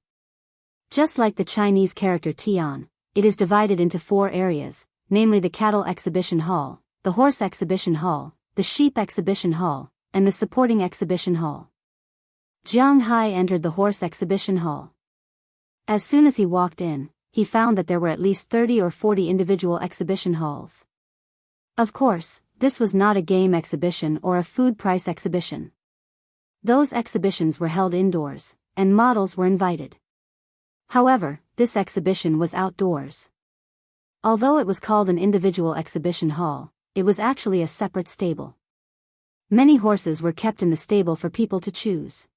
Just like the Chinese character Tian, it is divided into 4 areas, namely the Cattle Exhibition Hall, the Horse Exhibition Hall, the Sheep Exhibition Hall, and the Supporting Exhibition Hall. Jianghu entered the Horse Exhibition Hall. As soon as he walked in, he found that there were at least 30 or 40 individual exhibition halls. Of course, this was not a game exhibition or a food price exhibition. Those exhibitions were held indoors, and models were invited. However, this exhibition was outdoors. Although it was called an individual exhibition hall, it was actually a separate stable. Many horses were kept in the stable for people to choose.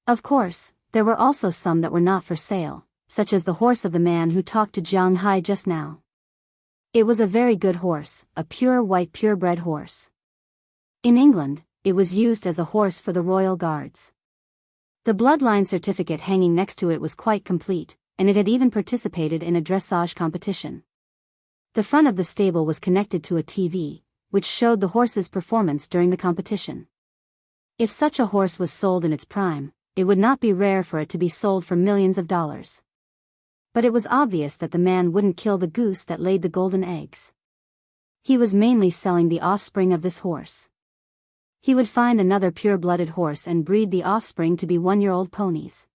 Of course, there were also some that were not for sale, such as the horse of the man who talked to Jianghu just now. It was a very good horse, a pure white purebred horse. In England, it was used as a horse for the royal guards. The bloodline certificate hanging next to it was quite complete, and it had even participated in a dressage competition. The front of the stable was connected to a TV, which showed the horse's performance during the competition. If such a horse was sold in its prime, it would not be rare for it to be sold for millions of dollars. But it was obvious that the man wouldn't kill the goose that laid the golden eggs. He was mainly selling the offspring of this horse. He would find another pure-blooded horse and breed the offspring to be 1-year-old ponies.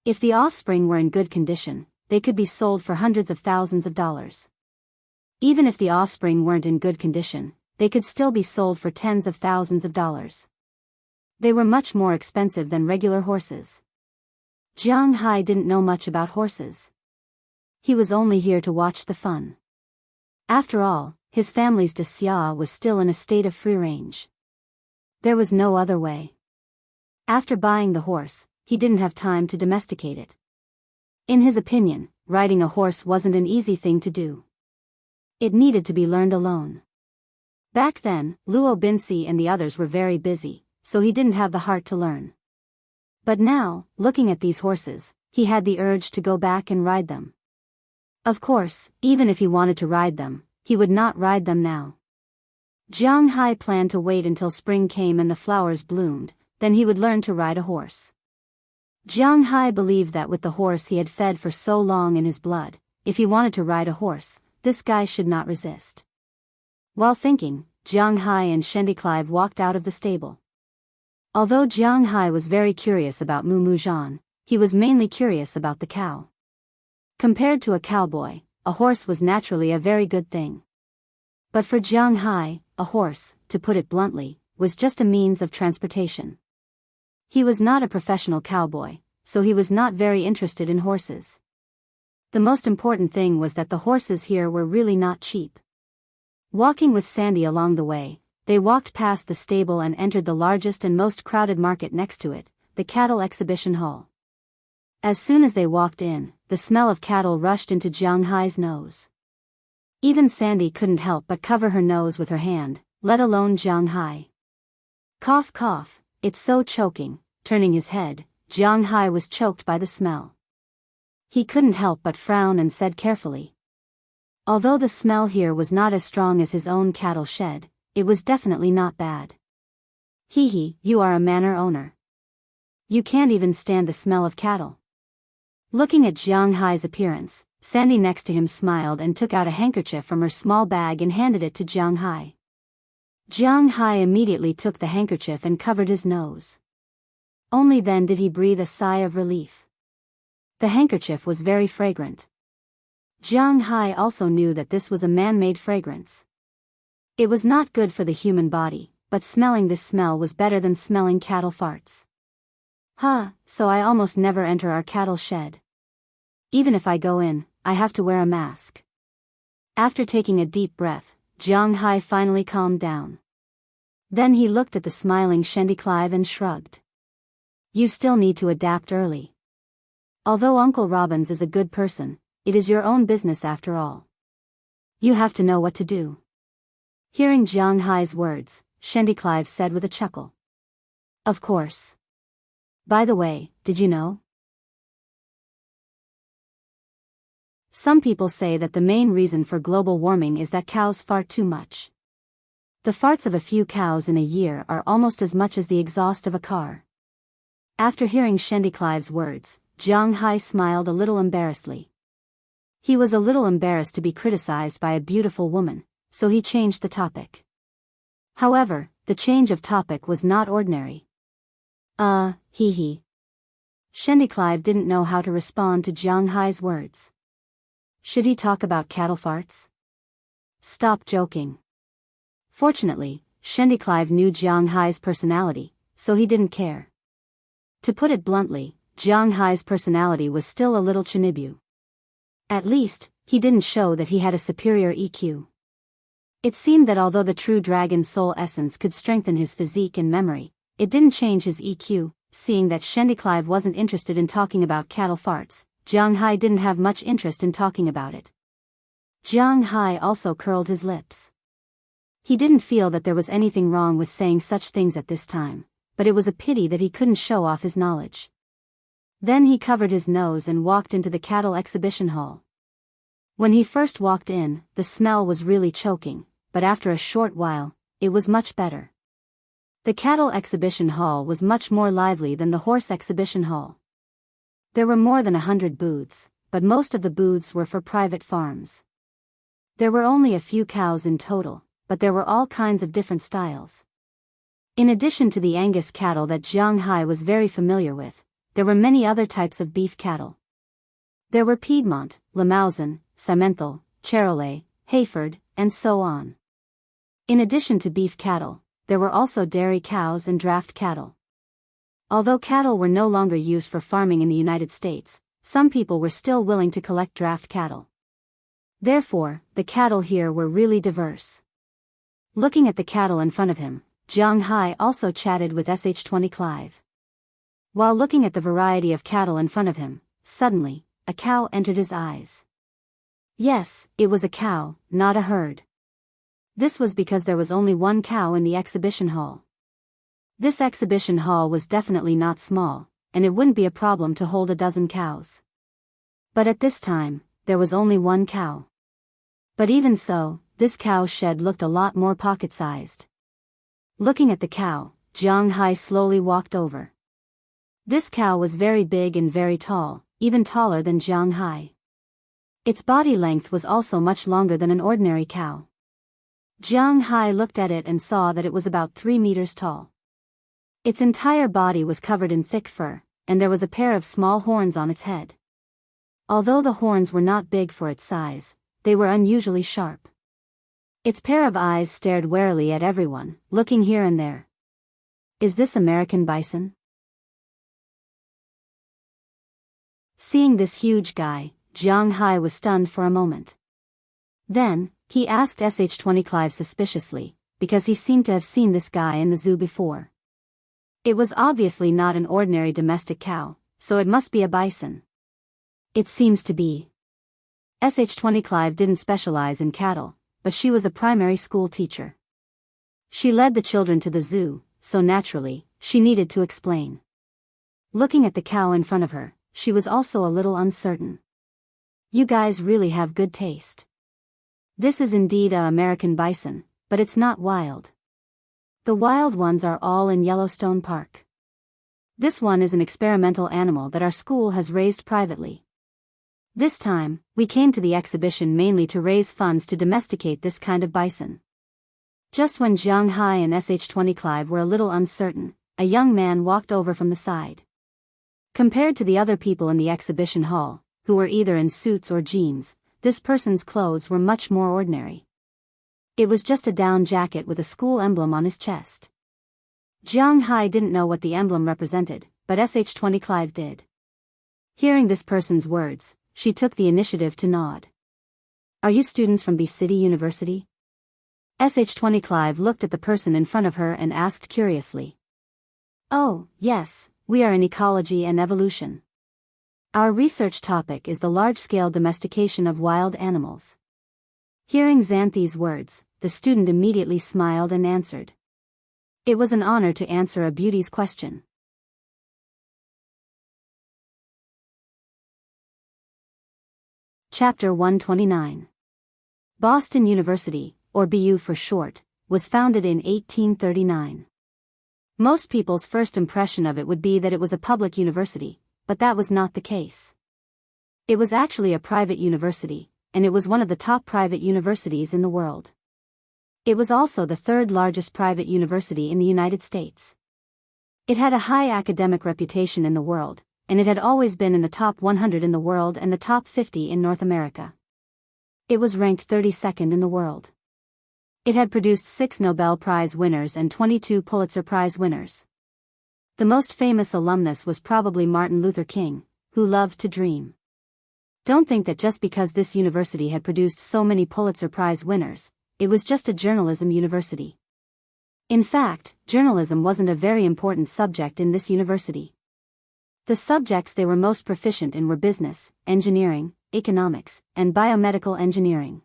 If the offspring were in good condition, they could be sold for hundreds of thousands of dollars. Even if the offspring weren't in good condition, they could still be sold for tens of thousands of dollars. They were much more expensive than regular horses. Jianghu didn't know much about horses. He was only here to watch the fun. After all, his family's Xia was still in a state of free range. There was no other way. After buying the horse, he didn't have time to domesticate it. In his opinion, riding a horse wasn't an easy thing to do. It needed to be learned alone. Back then, Luo Binsi and the others were very busy, so he didn't have the heart to learn. But now, looking at these horses, he had the urge to go back and ride them. Of course, even if he wanted to ride them, he would not ride them now. Jianghu planned to wait until spring came and the flowers bloomed, then he would learn to ride a horse. Jianghu believed that with the horse he had fed for so long in his blood, if he wanted to ride a horse, this guy should not resist. While thinking, Jianghu and Shendiclive walked out of the stable. Although Jianghu was very curious about Mumuzhan, he was mainly curious about the cow. Compared to a cowboy, a horse was naturally a very good thing. But for Jianghu, a horse, to put it bluntly, was just a means of transportation. He was not a professional cowboy, so he was not very interested in horses. The most important thing was that the horses here were really not cheap. Walking with Sandy along the way, they walked past the stable and entered the largest and most crowded market next to it, the Cattle Exhibition Hall. As soon as they walked in, the smell of cattle rushed into Jianghu's nose. Even Sandy couldn't help but cover her nose with her hand, let alone Jianghu. Cough cough, it's so choking. Turning his head, Jianghu was choked by the smell. He couldn't help but frown and said carefully. Although the smell here was not as strong as his own cattle shed, it was definitely not bad. Hee, you are a manor owner. You can't even stand the smell of cattle. Looking at Jianghu's appearance, Sandy next to him smiled and took out a handkerchief from her small bag and handed it to Jianghu. Jianghu immediately took the handkerchief and covered his nose. Only then did he breathe a sigh of relief. The handkerchief was very fragrant. Jianghu also knew that this was a man-made fragrance. It was not good for the human body, but smelling this smell was better than smelling cattle farts. So I almost never enter our cattle shed. Even if I go in, I have to wear a mask. After taking a deep breath, Jianghu finally calmed down. Then he looked at the smiling Shendiclive and shrugged. You still need to adapt early. Although Uncle Robbins is a good person, it is your own business after all. You have to know what to do. Hearing Jiang Hai's words, Shendy Clive said with a chuckle. Of course. By the way, did you know? Some people say that the main reason for global warming is that cows fart too much. The farts of a few cows in a year are almost as much as the exhaust of a car. After hearing Shendy Clive's words, Jiang Hai smiled a little embarrassedly. He was a little embarrassed to be criticized by a beautiful woman, so he changed the topic. However, the change of topic was not ordinary. Hee. Shendy Clive didn't know how to respond to Jiang Hai's words. Should he talk about cattle farts? Stop joking. Fortunately, Shendy Clive knew Jiang Hai's personality, so he didn't care. To put it bluntly, Jiang Hai's personality was still a little chinibu. At least, he didn't show that he had a superior EQ. It seemed that although the true dragon soul essence could strengthen his physique and memory, it didn't change his EQ. Seeing that Shendy Clive wasn't interested in talking about cattle farts, Jiang Hai didn't have much interest in talking about it. Jiang Hai also curled his lips. He didn't feel that there was anything wrong with saying such things at this time, but it was a pity that he couldn't show off his knowledge. Then he covered his nose and walked into the cattle exhibition hall. When he first walked in, the smell was really choking, but after a short while, it was much better. The cattle exhibition hall was much more lively than the horse exhibition hall. There were more than 100 booths, but most of the booths were for private farms. There were only a few cows in total, but there were all kinds of different styles. In addition to the Angus cattle that Jiang Hai was very familiar with, there were many other types of beef cattle. There were Piedmont, Limousin, Simmental, Charolais, Hayford, and so on. In addition to beef cattle, there were also dairy cows and draft cattle. Although cattle were no longer used for farming in the United States, some people were still willing to collect draft cattle. Therefore, the cattle here were really diverse. Looking at the cattle in front of him, Jiang Hai also chatted with Sh20 Clive. While looking at the variety of cattle in front of him, suddenly, a cow entered his eyes. Yes, it was a cow, not a herd. This was because there was only one cow in the exhibition hall. This exhibition hall was definitely not small, and it wouldn't be a problem to hold a dozen cows. But at this time, there was only one cow. But even so, this cow shed looked a lot more pocket-sized. Looking at the cow, Jiang Hai slowly walked over. This cow was very big and very tall, even taller than Jiang Hai. Its body length was also much longer than an ordinary cow. Jiang Hai looked at it and saw that it was about 3 meters tall. Its entire body was covered in thick fur, and there was a pair of small horns on its head. Although the horns were not big for its size, they were unusually sharp. Its pair of eyes stared warily at everyone, looking here and there. Is this American bison? Seeing this huge guy, Jiang Hai was stunned for a moment. Then, he asked Sh20 Clive suspiciously, because he seemed to have seen this guy in the zoo before. It was obviously not an ordinary domestic cow, so it must be a bison. It seems to be. Sh20 Clive didn't specialize in cattle, but she was a primary school teacher. She led the children to the zoo, so naturally, she needed to explain. Looking at the cow in front of her, she was also a little uncertain. You guys really have good taste. This is indeed a American bison, but it's not wild. The wild ones are all in Yellowstone Park. This one is an experimental animal that our school has raised privately. This time, we came to the exhibition mainly to raise funds to domesticate this kind of bison. Just when Jiang Hai and Sh20 Clive were a little uncertain, a young man walked over from the side. Compared to the other people in the exhibition hall, who were either in suits or jeans, this person's clothes were much more ordinary. It was just a down jacket with a school emblem on his chest. Jiang Hai didn't know what the emblem represented, but Sh20 Clive did. Hearing this person's words, she took the initiative to nod. Are you students from B City University? Sh20 Clive looked at the person in front of her and asked curiously. Oh, yes, We are in ecology and evolution. Our research topic is the large-scale domestication of wild animals. Hearing Xanthi's words, the student immediately smiled and answered. It was an honor to answer a beauty's question. Chapter 129. Boston University, or BU for short, was founded in 1839. Most people's first impression of it would be that it was a public university, but that was not the case. It was actually a private university, and it was one of the top private universities in the world. It was also the third largest private university in the United States. It had a high academic reputation in the world, and it had always been in the top 100 in the world and the top 50 in North America. It was ranked 32nd in the world. It had produced 6 Nobel Prize winners and 22 Pulitzer Prize winners. The most famous alumnus was probably Martin Luther King, who loved to dream. Don't think that just because this university had produced so many Pulitzer Prize winners, it was just a journalism university. In fact, journalism wasn't a very important subject in this university. The subjects they were most proficient in were business, engineering, economics, and biomedical engineering.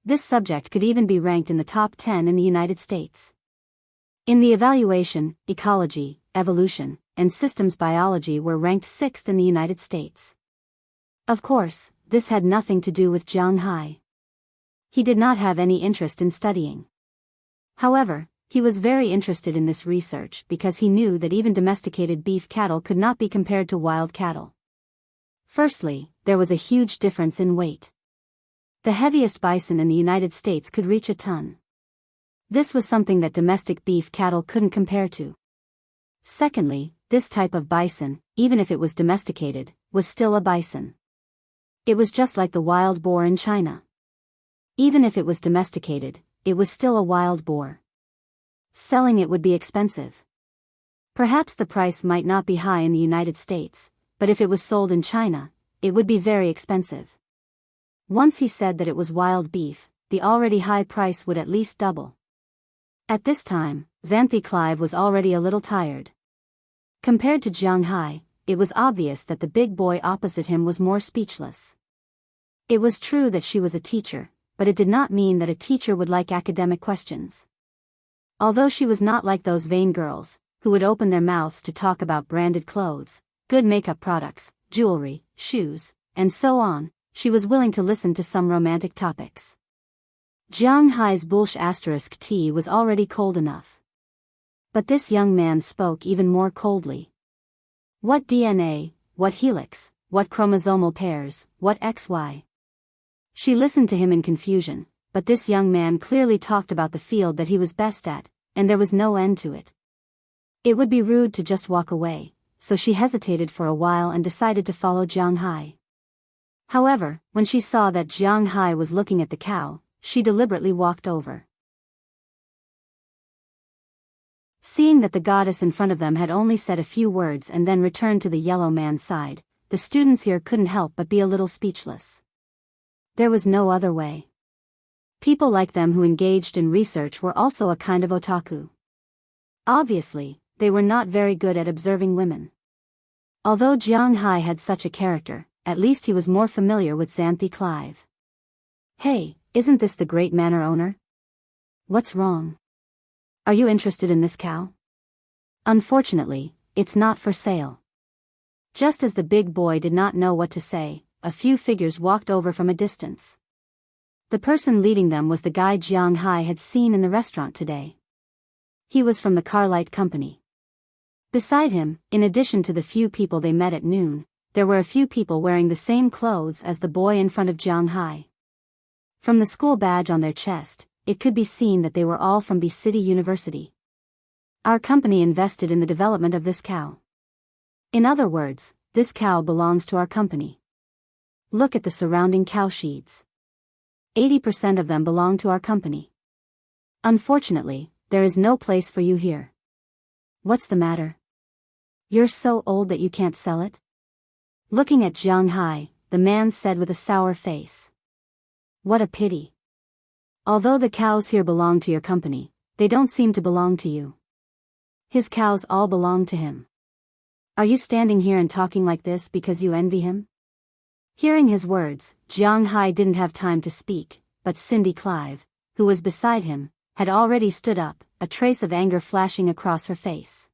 This subject could even be ranked in the top 10 in the United States. In the evaluation, ecology, evolution, and systems biology were ranked 6th in the United States. Of course, this had nothing to do with Jianghu. He did not have any interest in studying. However, he was very interested in this research because he knew that even domesticated beef cattle could not be compared to wild cattle. Firstly, there was a huge difference in weight. The heaviest bison in the United States could reach a ton. This was something that domestic beef cattle couldn't compare to. Secondly, this type of bison, even if it was domesticated, was still a bison. It was just like the wild boar in China. Even if it was domesticated, it was still a wild boar. Selling it would be expensive. Perhaps the price might not be high in the United States, but if it was sold in China, it would be very expensive. Once he said that it was wild beef, the already high price would at least double. At this time, Xanthi Clive was already a little tired. Compared to Jianghu, it was obvious that the big boy opposite him was more speechless. It was true that she was a teacher, but it did not mean that a teacher would like academic questions. Although she was not like those vain girls, who would open their mouths to talk about branded clothes, good makeup products, jewelry, shoes, and so on, she was willing to listen to some romantic topics. Jianghu's ** tea was already cold enough. But this young man spoke even more coldly. What DNA, what helix, what chromosomal pairs, what XY? She listened to him in confusion, but this young man clearly talked about the field that he was best at, and there was no end to it. It would be rude to just walk away, so she hesitated for a while and decided to follow Jianghu. However, when she saw that Jianghu was looking at the cow, she deliberately walked over. Seeing that the goddess in front of them had only said a few words and then returned to the yellow man's side, the students here couldn't help but be a little speechless. There was no other way. People like them who engaged in research were also a kind of otaku. Obviously, they were not very good at observing women. Although Jianghu had such a character, at least he was more familiar with Xanthi Clive. Hey, isn't this the great manor owner? What's wrong? Are you interested in this cow? Unfortunately, it's not for sale. Just as the big boy did not know what to say, a few figures walked over from a distance. The person leading them was the guy Jianghu had seen in the restaurant today. He was from the Carlight Company. Beside him, in addition to the few people they met at noon, there were a few people wearing the same clothes as the boy in front of Jianghu. From the school badge on their chest, it could be seen that they were all from B City University. Our company invested in the development of this cow. In other words, this cow belongs to our company. Look at the surrounding cow sheds. 80% of them belong to our company. Unfortunately, there is no place for you here. What's the matter? You're so old that you can't sell it? Looking at Jianghu, the man said with a sour face. What a pity. Although the cows here belong to your company, they don't seem to belong to you. His cows all belong to him. Are you standing here and talking like this because you envy him? Hearing his words, Jianghu didn't have time to speak, but Cindy Clive, who was beside him, had already stood up, a trace of anger flashing across her face.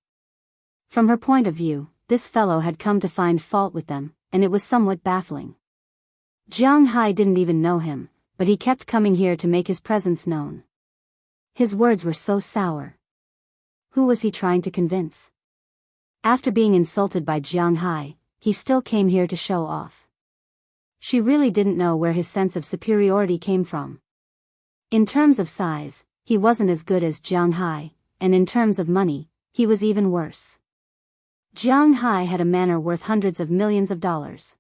From her point of view, this fellow had come to find fault with them, and it was somewhat baffling. Jianghu didn't even know him, but he kept coming here to make his presence known. His words were so sour. Who was he trying to convince? After being insulted by Jianghu, he still came here to show off. She really didn't know where his sense of superiority came from. In terms of size, he wasn't as good as Jianghu, and in terms of money, he was even worse. Jianghu had a manor worth hundreds of millions of dollars.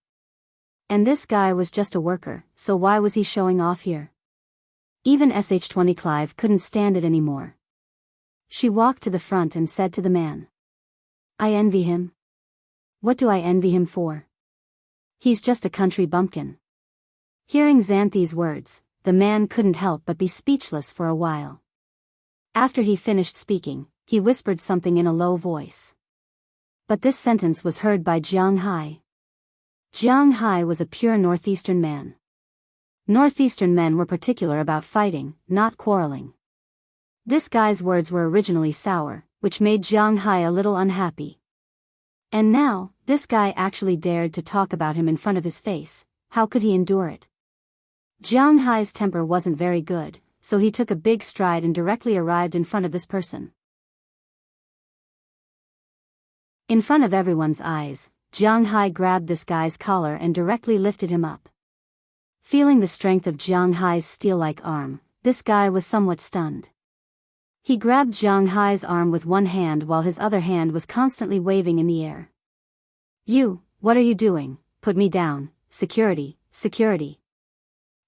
And this guy was just a worker, so why was he showing off here? Even SH-20 Clive couldn't stand it anymore. She walked to the front and said to the man, "I envy him." "What do I envy him for? He's just a country bumpkin." Hearing Xanthi's words, the man couldn't help but be speechless for a while. After he finished speaking, he whispered something in a low voice. But this sentence was heard by Jianghu. Jianghu was a pure northeastern man. Northeastern men were particular about fighting, not quarreling. This guy's words were originally sour, which made Jianghu a little unhappy. And now, this guy actually dared to talk about him in front of his face. How could he endure it? Jianghu's temper wasn't very good, so he took a big stride and directly arrived in front of this person. In front of everyone's eyes, Jianghu grabbed this guy's collar and directly lifted him up. Feeling the strength of Jianghu's steel-like arm, this guy was somewhat stunned. He grabbed Jianghu's arm with one hand while his other hand was constantly waving in the air. "You, what are you doing? Put me down, security, security."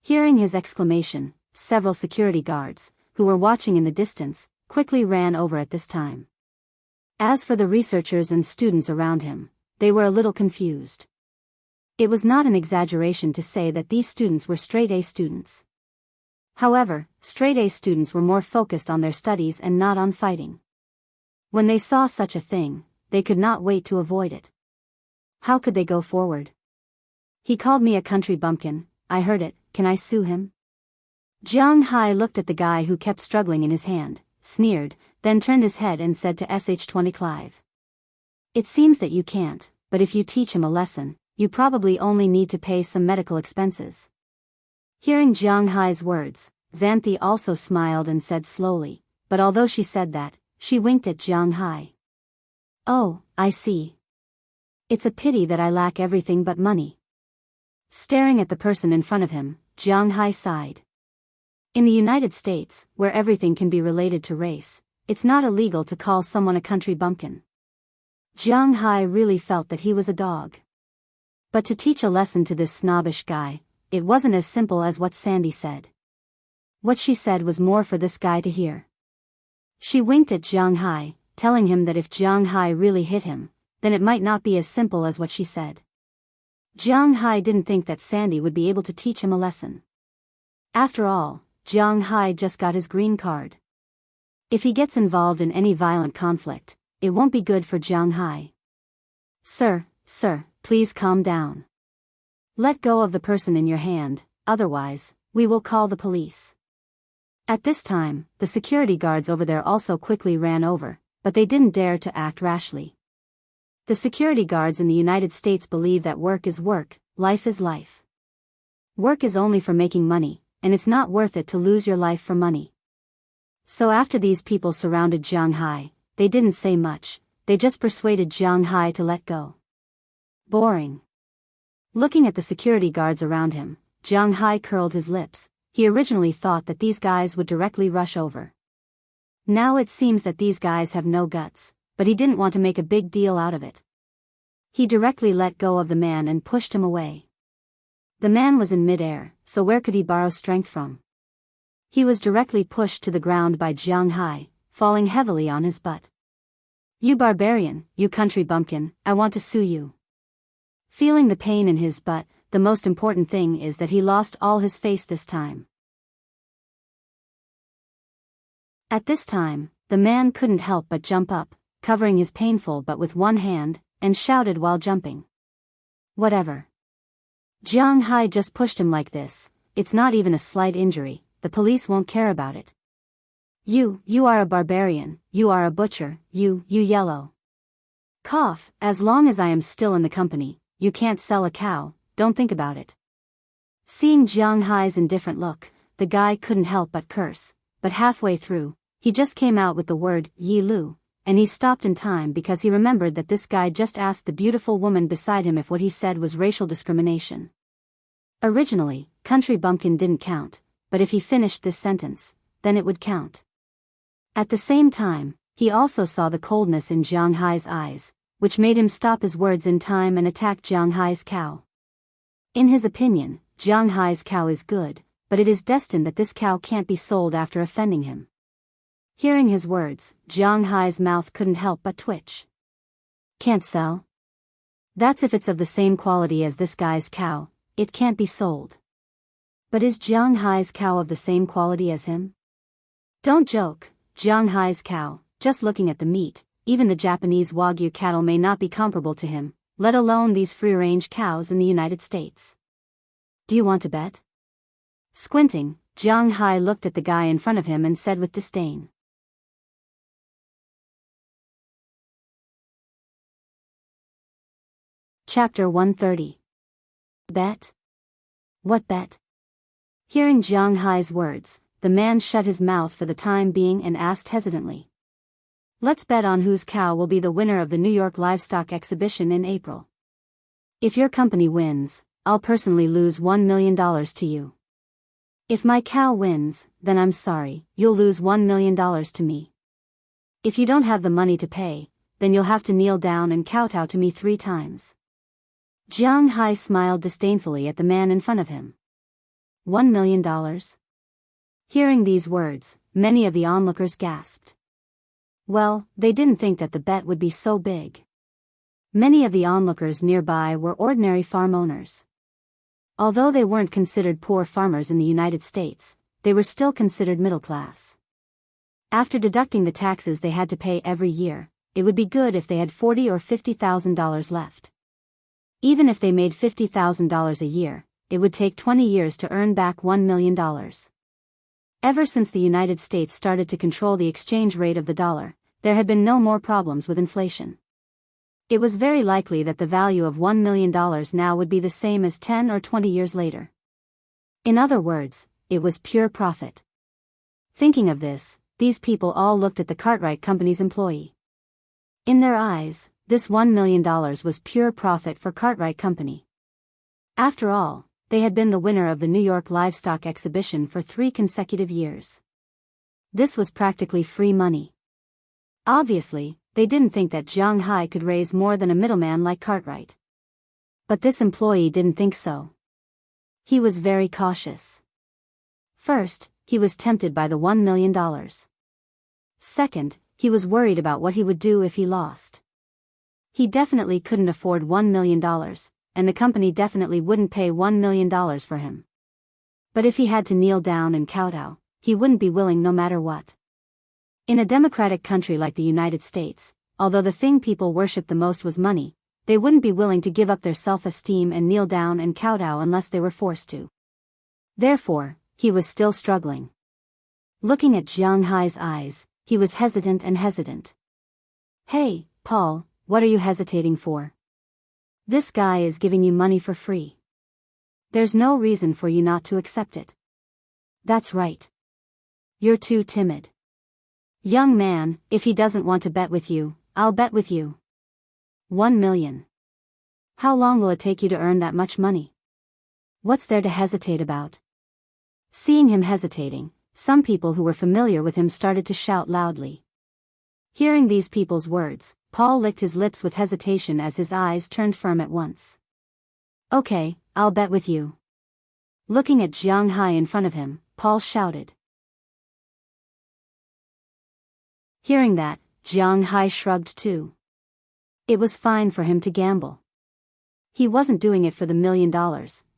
Hearing his exclamation, several security guards, who were watching in the distance, quickly ran over at this time. As for the researchers and students around him, they were a little confused. It was not an exaggeration to say that these students were straight-A students. However, straight-A students were more focused on their studies and not on fighting. When they saw such a thing, they could not wait to avoid it. How could they go forward? "He called me a country bumpkin, I heard it, can I sue him?" Jianghu looked at the guy who kept struggling in his hand, sneered, then turned his head and said to SH-20 Clive, "It seems that you can't, but if you teach him a lesson, you probably only need to pay some medical expenses." Hearing Jianghu's words, Xanthi also smiled and said slowly, but although she said that, she winked at Jianghu. "Oh, I see. It's a pity that I lack everything but money." Staring at the person in front of him, Jianghu sighed. In the United States, where everything can be related to race, it's not illegal to call someone a country bumpkin. Jianghu really felt that he was a dog. But to teach a lesson to this snobbish guy, it wasn't as simple as what Sandy said. What she said was more for this guy to hear. She winked at Jianghu, telling him that if Jianghu really hit him, then it might not be as simple as what she said. Jianghu didn't think that Sandy would be able to teach him a lesson. After all, Jianghu just got his green card. If he gets involved in any violent conflict, it won't be good for Jianghu. Sir, please calm down. Let go of the person in your hand, otherwise, we will call the police." At this time, the security guards over there also quickly ran over, but they didn't dare to act rashly. The security guards in the United States believe that work is work, life is life. Work is only for making money, and it's not worth it to lose your life for money. So after these people surrounded Jianghu, they didn't say much, they just persuaded Jianghu to let go. Boring. Looking at the security guards around him, Jianghu curled his lips. He originally thought that these guys would directly rush over. Now it seems that these guys have no guts, but he didn't want to make a big deal out of it. He directly let go of the man and pushed him away. The man was in midair, so where could he borrow strength from? He was directly pushed to the ground by Jianghu, falling heavily on his butt. "You barbarian, you country bumpkin, I want to sue you." Feeling the pain in his butt, the most important thing is that he lost all his face this time. At this time, the man couldn't help but jump up, covering his painful butt with one hand, and shouted while jumping. Whatever. Jianghu just pushed him like this, it's not even a slight injury, the police won't care about it. You are a barbarian, you are a butcher, you yellow. Cough, as long as I am still in the company, you can't sell a cow, don't think about it. Seeing Jianghu's indifferent look, the guy couldn't help but curse, but halfway through, he just came out with the word, Yi Lu, and he stopped in time because he remembered that this guy just asked the beautiful woman beside him if what he said was racial discrimination. Originally, country bumpkin didn't count, but if he finished this sentence, then it would count. At the same time, he also saw the coldness in Jianghu's eyes, which made him stop his words in time and attack Jianghu's cow. In his opinion, Jianghu's cow is good, but it is destined that this cow can't be sold after offending him. Hearing his words, Jianghu's mouth couldn't help but twitch. Can't sell? That's if it's of the same quality as this guy's cow, it can't be sold. But is Jianghu's cow of the same quality as him? Don't joke, Jianghu's cow, just looking at the meat, even the Japanese Wagyu cattle may not be comparable to him, let alone these free-range cows in the United States. Do you want to bet? Squinting, Jianghu looked at the guy in front of him and said with disdain. Chapter 130. Bet? What bet? Hearing Jianghu's words, the man shut his mouth for the time being and asked hesitantly. Let's bet on whose cow will be the winner of the New York Livestock Exhibition in April. If your company wins, I'll personally lose $1 million to you. If my cow wins, then I'm sorry, you'll lose $1 million to me. If you don't have the money to pay, then you'll have to kneel down and kowtow to me 3 times. Jianghu smiled disdainfully at the man in front of him. $1 million? Hearing these words, many of the onlookers gasped. Well, they didn't think that the bet would be so big. Many of the onlookers nearby were ordinary farm owners. Although they weren't considered poor farmers in the United States, they were still considered middle class. After deducting the taxes they had to pay every year, it would be good if they had $40,000 or $50,000 left. Even if they made $50,000 a year, it would take 20 years to earn back $1 million. Ever since the United States started to control the exchange rate of the dollar, there had been no more problems with inflation. It was very likely that the value of $1 million now would be the same as 10 or 20 years later. In other words, it was pure profit. Thinking of this, these people all looked at the Cartwright Company's employee. In their eyes, this $1 million was pure profit for Cartwright Company. After all, they had been the winner of the New York Livestock Exhibition for 3 consecutive years. This was practically free money. Obviously, they didn't think that Jianghu could raise more than a middleman like Cartwright. But this employee didn't think so. He was very cautious. First, he was tempted by the $1 million. Second, he was worried about what he would do if he lost. He definitely couldn't afford $1 million, and the company definitely wouldn't pay $1 million for him. But if he had to kneel down and kowtow, he wouldn't be willing no matter what. In a democratic country like the United States, although the thing people worshipped the most was money, they wouldn't be willing to give up their self-esteem and kneel down and kowtow unless they were forced to. Therefore, he was still struggling. Looking at Jianghu's eyes, he was hesitant. Hey, Paul, what are you hesitating for? This guy is giving you money for free. There's no reason for you not to accept it. That's right. You're too timid. Young man, if he doesn't want to bet with you, I'll bet with you. 1 million. How long will it take you to earn that much money? What's there to hesitate about? Seeing him hesitating, some people who were familiar with him started to shout loudly. Hearing these people's words, Paul licked his lips with hesitation as his eyes turned firm at once. Okay, I'll bet with you. Looking at Jianghu in front of him, Paul shouted. Hearing that, Jianghu shrugged too. It was fine for him to gamble. He wasn't doing it for the $1 million,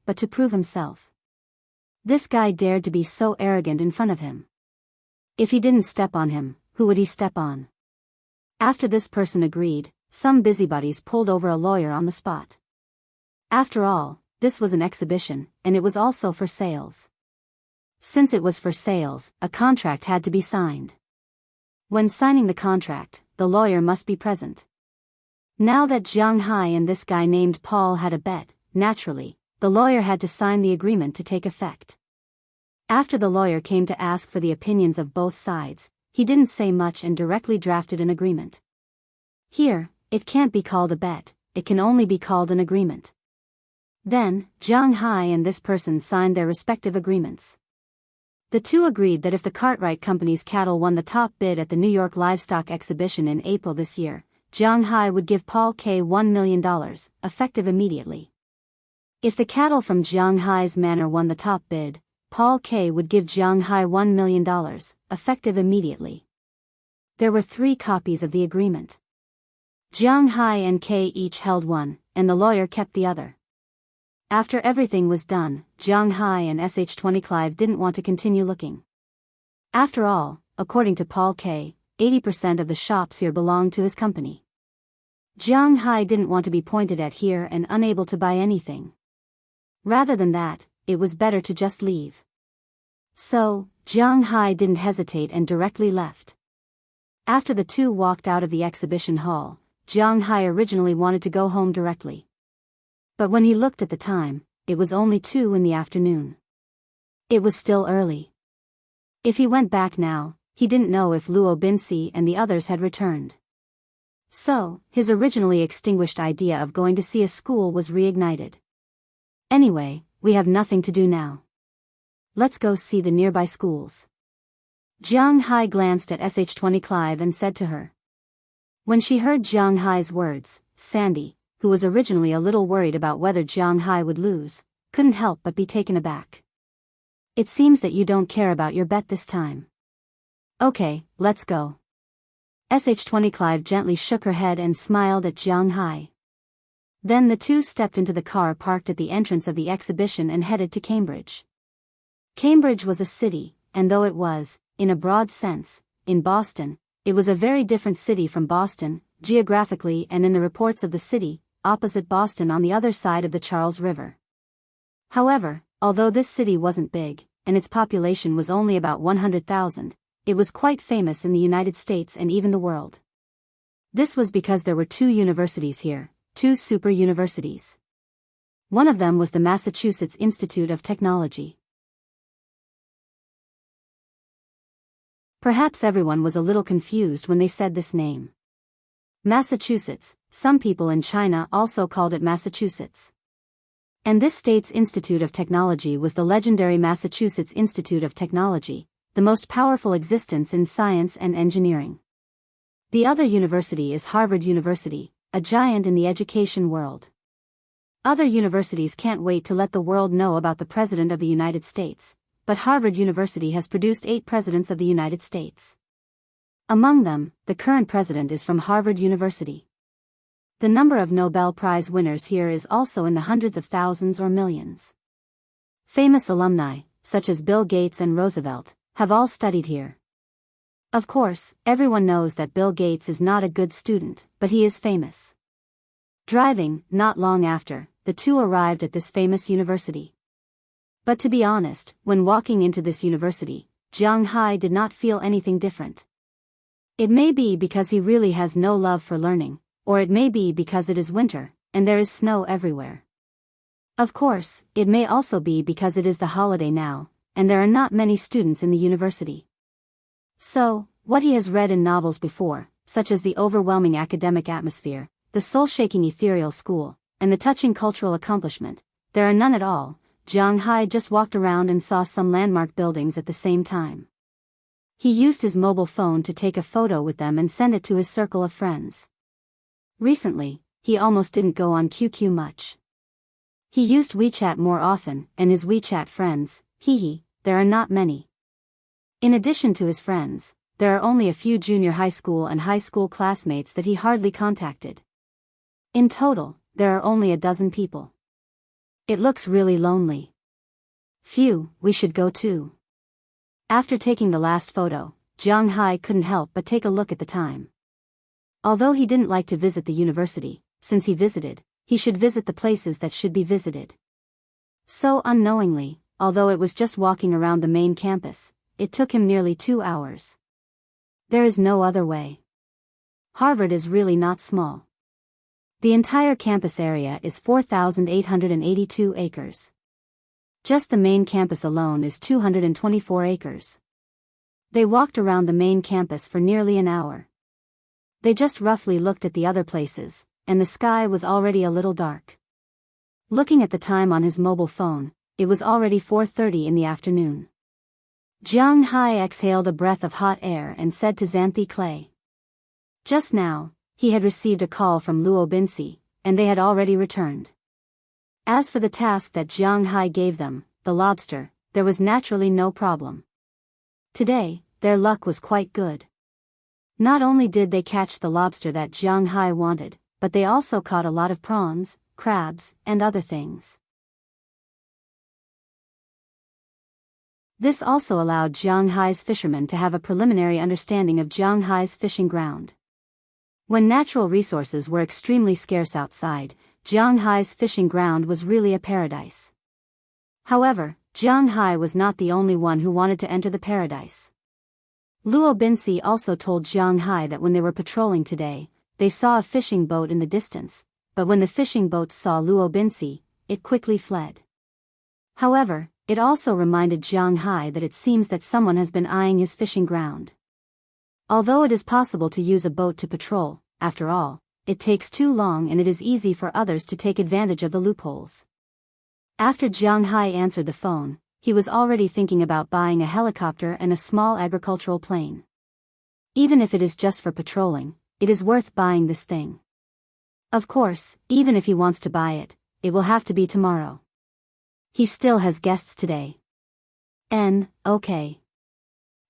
but to prove himself. This guy dared to be so arrogant in front of him. If he didn't step on him, who would he step on? After this person agreed, some busybodies pulled over a lawyer on the spot. After all, this was an exhibition, and it was also for sales. Since it was for sales, a contract had to be signed. When signing the contract, the lawyer must be present. Now that Jianghu and this guy named Paul had a bet, naturally, the lawyer had to sign the agreement to take effect. After the lawyer came to ask for the opinions of both sides, he didn't say much and directly drafted an agreement. Here, it can't be called a bet, it can only be called an agreement. Then, Jianghu and this person signed their respective agreements. The two agreed that if the Cartwright Company's cattle won the top bid at the New York Livestock Exhibition in April this year, Jianghu would give Paul K $1 million, effective immediately. If the cattle from Jianghu's manor won the top bid, Paul K would give Jianghu $1 million, effective immediately. There were 3 copies of the agreement. Jianghu and K each held one, and the lawyer kept the other. After everything was done, Jianghu and Sh20 Clive didn't want to continue looking. After all, according to Paul K, 80% of the shops here belonged to his company. Jianghu didn't want to be pointed at here and unable to buy anything. Rather than that, it was better to just leave. So, Jianghu didn't hesitate and directly left. After the two walked out of the exhibition hall, Jianghu originally wanted to go home directly. But when he looked at the time, it was only 2 in the afternoon. It was still early. If he went back now, he didn't know if Luo Binsi and the others had returned. So, his originally extinguished idea of going to see a school was reignited. Anyway, we have nothing to do now. Let's go see the nearby schools. Jianghu glanced at Sh20 Clive and said to her. When she heard Jianghu's words, Sandy, who was originally a little worried about whether Jianghu would lose, couldn't help but be taken aback. It seems that you don't care about your bet this time. Okay, let's go. Sh20 Clive gently shook her head and smiled at Jianghu. Then the two stepped into the car parked at the entrance of the exhibition and headed to Cambridge. Cambridge was a city, and though it was, in a broad sense, in Boston, it was a very different city from Boston, geographically and in the reports of the city, opposite Boston on the other side of the Charles River. However, although this city wasn't big, and its population was only about 100,000, it was quite famous in the United States and even the world. This was because there were 2 universities here, 2 super universities. One of them was the Massachusetts Institute of Technology. Perhaps everyone was a little confused when they said this name. Massachusetts, some people in China also called it Massachusetts. And this state's Institute of Technology was the legendary Massachusetts Institute of Technology, the most powerful existence in science and engineering. The other university is Harvard University, a giant in the education world. Other universities can't wait to let the world know about the President of the United States, but Harvard University has produced 8 presidents of the United States. Among them, the current president is from Harvard University. The number of Nobel Prize winners here is also in the hundreds of thousands or millions. Famous alumni, such as Bill Gates and Roosevelt, have all studied here. Of course, everyone knows that Bill Gates is not a good student, but he is famous. Driving, not long after, the two arrived at this famous university. But to be honest, when walking into this university, Jianghu did not feel anything different. It may be because he really has no love for learning, or it may be because it is winter, and there is snow everywhere. Of course, it may also be because it is the holiday now, and there are not many students in the university. So, what he has read in novels before, such as the overwhelming academic atmosphere, the soul-shaking ethereal school, and the touching cultural accomplishment, there are none at all. Jianghu just walked around and saw some landmark buildings at the same time. He used his mobile phone to take a photo with them and send it to his circle of friends. Recently, he almost didn't go on QQ much. He used WeChat more often, and his WeChat friends, there are not many. In addition to his friends, there are only a few junior high school and high school classmates that he hardly contacted. In total, there are only a dozen people. It looks really lonely. Phew, we should go too. After taking the last photo, Jianghu couldn't help but take a look at the time. Although he didn't like to visit the university, since he visited, he should visit the places that should be visited. So unknowingly, although it was just walking around the main campus, it took him nearly 2 hours. There is no other way. Harvard is really not small. The entire campus area is 4,882 acres. Just the main campus alone is 224 acres. They walked around the main campus for nearly an hour. They just roughly looked at the other places, and the sky was already a little dark. Looking at the time on his mobile phone, it was already 4:30 in the afternoon. Jianghu exhaled a breath of hot air and said to Xanthi Clay. Just now, he had received a call from Luo Binsi, and they had already returned. As for the task that Jianghu gave them, the lobster, there was naturally no problem. Today, their luck was quite good. Not only did they catch the lobster that Jianghu wanted, but they also caught a lot of prawns, crabs, and other things. This also allowed Jianghu's fishermen to have a preliminary understanding of Jianghu's fishing ground. When natural resources were extremely scarce outside, Jianghu's fishing ground was really a paradise. However, Jianghu was not the only one who wanted to enter the paradise. Luo Binsi also told Jianghu that when they were patrolling today, they saw a fishing boat in the distance, but when the fishing boat saw Luo Binsi, it quickly fled. However, it also reminded Jianghu that it seems that someone has been eyeing his fishing ground. Although it is possible to use a boat to patrol, after all, it takes too long and it is easy for others to take advantage of the loopholes. After Jianghu answered the phone, he was already thinking about buying a helicopter and a small agricultural plane. Even if it is just for patrolling, it is worth buying this thing. Of course, even if he wants to buy it, it will have to be tomorrow. He still has guests today. Okay.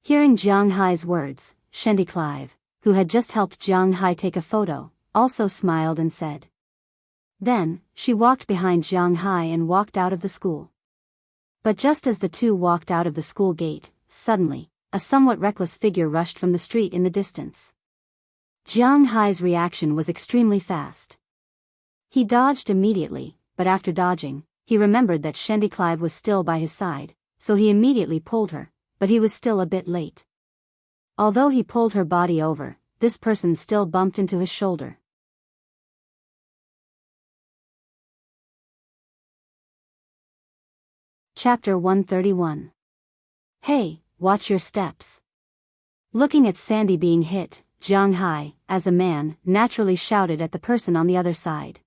Hearing Jianghu's words, Shendi Clive, who had just helped Jianghu take a photo, also smiled and said. Then, she walked behind Jianghu and walked out of the school. But just as the two walked out of the school gate, suddenly, a somewhat reckless figure rushed from the street in the distance. Jianghu's reaction was extremely fast. He dodged immediately, but after dodging, he remembered that Shendi Clive was still by his side, so he immediately pulled her, but he was still a bit late. Although he pulled her body over, this person still bumped into his shoulder. Chapter 131. Hey, watch your steps. Looking at Sandy being hit, Jianghu, as a man, naturally shouted at the person on the other side.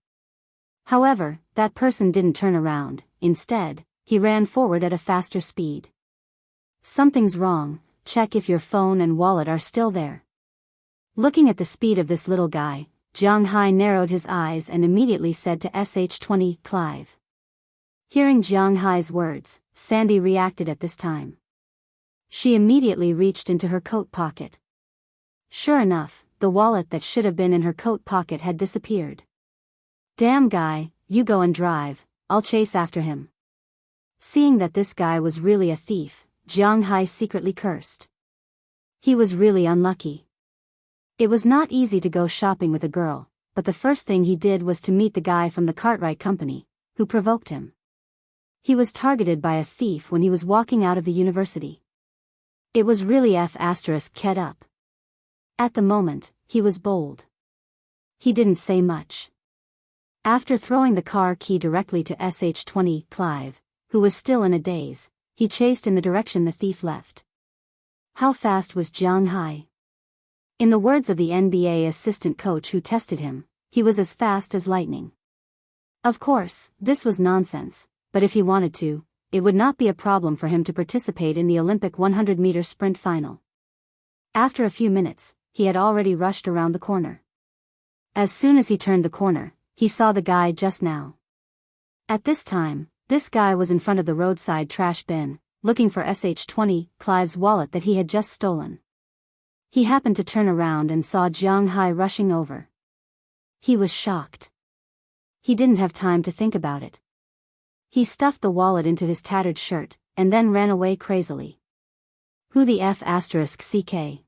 However, that person didn't turn around. Instead, he ran forward at a faster speed. Something's wrong, check if your phone and wallet are still there. Looking at the speed of this little guy, Jianghu narrowed his eyes and immediately said to SH-20 Clive. Hearing Jianghu's words, Sandy reacted at this time. She immediately reached into her coat pocket. Sure enough, the wallet that should have been in her coat pocket had disappeared. Damn guy, you go and drive, I'll chase after him. Seeing that this guy was really a thief, Jianghu secretly cursed. He was really unlucky. It was not easy to go shopping with a girl, but the first thing he did was to meet the guy from the Cartwright Company, who provoked him. He was targeted by a thief when he was walking out of the university. It was really F***ed up. At the moment, he was bold. He didn't say much. After throwing the car key directly to SH-20 Clive, who was still in a daze, he chased in the direction the thief left. How fast was Jianghu? In the words of the NBA assistant coach who tested him, he was as fast as lightning. Of course, this was nonsense, but if he wanted to, it would not be a problem for him to participate in the Olympic 100-meter sprint final. After a few minutes, he had already rushed around the corner. As soon as he turned the corner, he saw the guy just now. At this time, this guy was in front of the roadside trash bin, looking for SH-20 Clive's wallet that he had just stolen. He happened to turn around and saw Jianghu rushing over. He was shocked. He didn't have time to think about it. He stuffed the wallet into his tattered shirt, and then ran away crazily. Who the F***ck?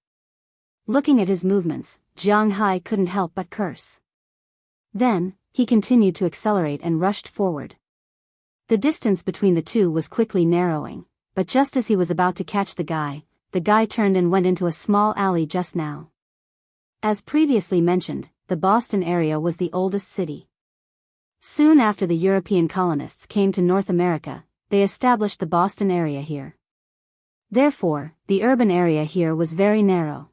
Looking at his movements, Jiang Hai couldn't help but curse. Then, he continued to accelerate and rushed forward. The distance between the two was quickly narrowing, but just as he was about to catch the guy turned and went into a small alley just now. As previously mentioned, the Boston area was the oldest city. Soon after the European colonists came to North America, they established the Boston area here. Therefore, the urban area here was very narrow.